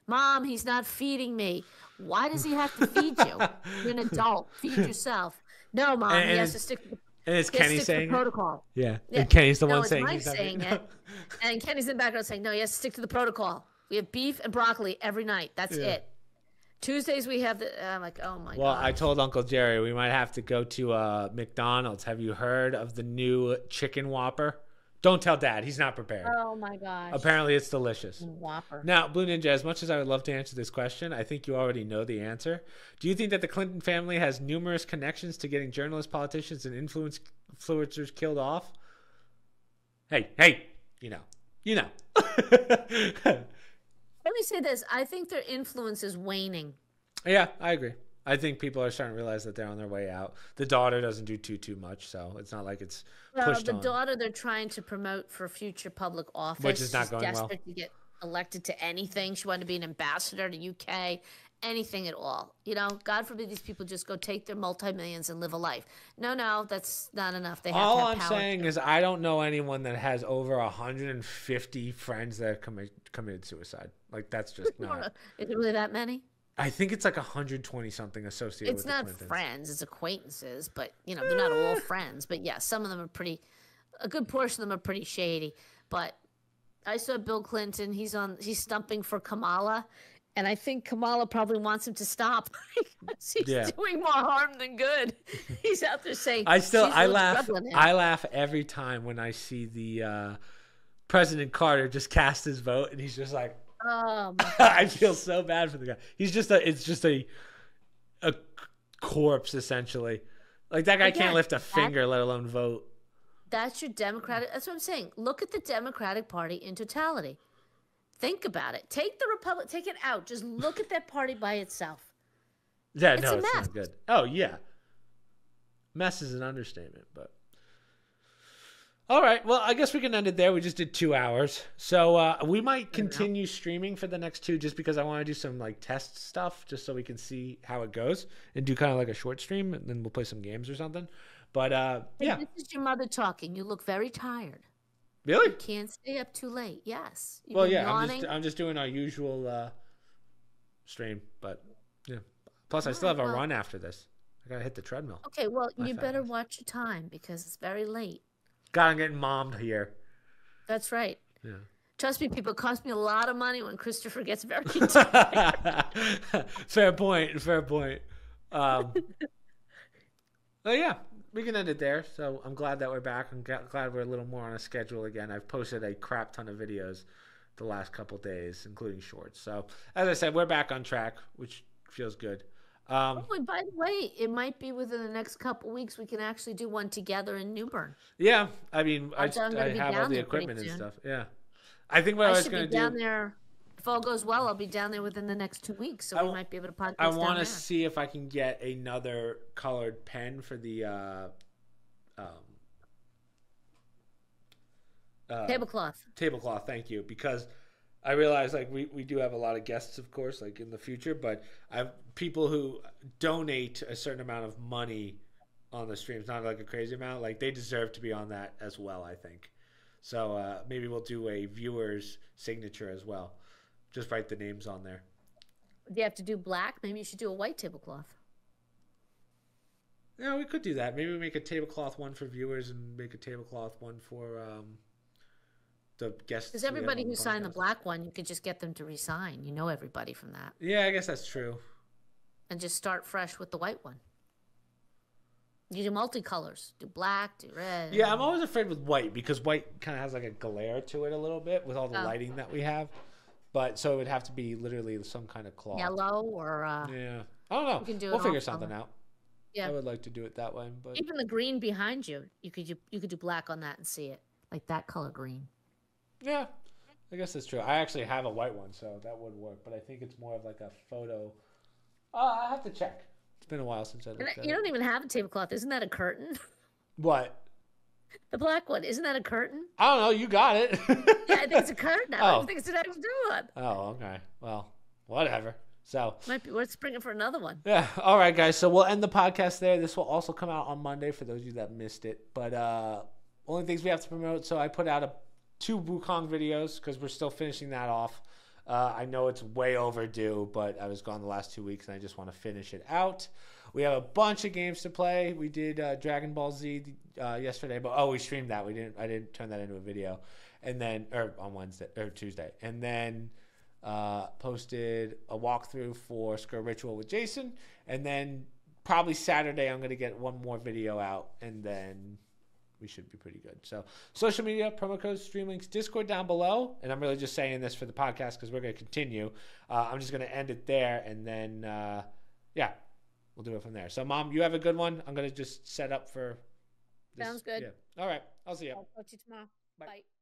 S2: Mom, he's not feeding me. Why does he have to feed you? You're an adult. Feed yourself. No, Mom, he has to stick to
S1: and it's Kenny saying
S2: the protocol.
S1: Yeah. And Kenny's the one saying
S2: Mike saying it. And Kenny's in the background saying, no, he has to stick to the protocol. We have beef and broccoli every night. That's it. Tuesdays we have I'm like, oh my God.
S1: Well, I told Uncle Jerry we might have to go to McDonald's. Have you heard of the new chicken Whopper? Don't tell Dad. He's not prepared.
S2: Oh my gosh.
S1: Apparently, it's delicious.
S2: Whopper.
S1: Now, Blue Ninja, as much as I would love to answer this question, I think you already know the answer. Do you think that the Clinton family has numerous connections to getting journalists, politicians, and influencers killed off? Hey, you know.
S2: Let me say this. I think their influence is waning.
S1: Yeah, I agree. I think people are starting to realize that they're on their way out. The daughter doesn't do too much, so it's not like it's pushed
S2: The
S1: on.
S2: daughter they're trying to promote for future public office.
S1: Which is not
S2: She's
S1: going well.
S2: desperate to get elected to anything. She wanted to be an ambassador to UK, anything at all. You know, God forbid these people just go take their multi-millions and live a life. No, that's not enough. They have
S1: All
S2: to have
S1: I'm
S2: power.
S1: saying is I don't know anyone that has over 150 friends that have committed suicide. Like, that's just not.
S2: Is it really that many?
S1: I think it's like 120 something associated
S2: It's
S1: with
S2: not
S1: the Clintons.
S2: friends, it's acquaintances, but you know, they're not all friends. But yeah, some of them are pretty, a good portion of them are pretty shady. But I saw Bill Clinton, he's stumping for Kamala, and I think Kamala probably wants him to stop. He's doing more harm than good. He's out there saying,
S1: I
S2: laugh
S1: every time when I see the President Carter just cast his vote and he's just like,
S2: oh my
S1: I feel so bad for the guy. It's just a corpse essentially. Like, that guy can't lift a finger, let alone vote.
S2: That's your Democratic. That's what I'm saying. Look at the Democratic Party in totality. Think about it. Take the Republic. Take it out. Just look at that party by itself.
S1: Yeah,
S2: it's
S1: not good. Oh yeah, mess is an understatement. But all right, well, I guess we can end it there. We just did 2 hours, so we might continue streaming for the next 2, just because I want to do some like test stuff, just so we can see how it goes, and do kind of like a short stream, and then we'll play some games or something. But yeah,
S2: this is your mother talking. You look very tired.
S1: Really?
S2: You can't stay up too late. Yes.
S1: Well, yeah, I'm just doing our usual stream, but yeah. Plus, I still have a run after this. I gotta hit the treadmill.
S2: Okay, well, you better watch your time because it's very late.
S1: God, I'm getting mommed here.
S2: That's right.
S1: Yeah.
S2: Trust me, people, it costs me a lot of money when Christopher gets very tired.
S1: Fair point. Well, yeah, we can end it there. So I'm glad that we're back. I'm glad we're a little more on a schedule again. I've posted a crap ton of videos the last couple days, including shorts. So as I said, we're back on track, which feels good.
S2: Oh, and by the way, it might be within the next couple weeks we can actually do one together in Newbern.
S1: Yeah, I mean, I have all the equipment and stuff. Yeah, I think what I was going to do
S2: down there. If all goes well, I'll be down there within the next 2 weeks, so we might be able to podcast.
S1: I want to see if I can get another colored pen for the
S2: tablecloth.
S1: Tablecloth, thank you, because I realize like we do have a lot of guests, of course, like in the future, but I have people who donate a certain amount of money on the streams, not like a crazy amount. Like, they deserve to be on that as well, I think. So maybe we'll do a viewer's signature as well. Just write the names on there.
S2: Do you have to do black? Maybe you should do a white tablecloth.
S1: Yeah, we could do that. Maybe we make a tablecloth one for viewers and make a tablecloth one for the guests.
S2: Because everybody who signed the black one, you could just get them to resign. You know everybody from that.
S1: Yeah, I guess that's true.
S2: And just start fresh with the white one. You do multicolors. Do black, do red.
S1: Yeah, I'm always afraid with white because white kind of has like a glare to it a little bit with all the lighting that we have. But so it would have to be literally some kind of cloth.
S2: Yellow or
S1: yeah. I don't know. We'll figure something out.
S2: Yeah.
S1: I would like to do it that way, but
S2: even the green behind you, you could do black on that and see it. Like that color green.
S1: Yeah. I guess that's true. I actually have a white one, so that would work, but I think it's more of like a photo. I have to check. It's been a while since I looked at it.
S2: You don't even have a tablecloth. Isn't that a curtain?
S1: What?
S2: The black one. Isn't that a curtain?
S1: I don't know. You got it.
S2: Yeah, I think it's a curtain. I don't think it's an extra one.
S1: Oh, okay. Well, whatever. So
S2: might be worth springing for another one.
S1: Yeah. All right, guys. So we'll end the podcast there. This will also come out on Monday for those of you that missed it. But only things we have to promote. So I put out 2 Wukong videos because we're still finishing that off. I know it's way overdue, but I was gone the last 2 weeks and I just want to finish it out. We have a bunch of games to play. We did Dragon Ball Z yesterday, but we streamed that. I didn't turn that into a video, and then on Wednesday or Tuesday, and then posted a walkthrough for Skirt Ritual with Jason, and then probably Saturday I'm gonna get one more video out, and then we should be pretty good. So social media, promo codes, stream links, Discord down below. And I'm really just saying this for the podcast because we're going to continue. I'm just going to end it there, and then yeah, we'll do it from there. So Mom, you have a good one. I'm going to just set up for this.
S2: Sounds good.
S1: Yeah. All right. I'll see you.
S2: I'll talk to you tomorrow.
S1: Bye.
S2: Bye.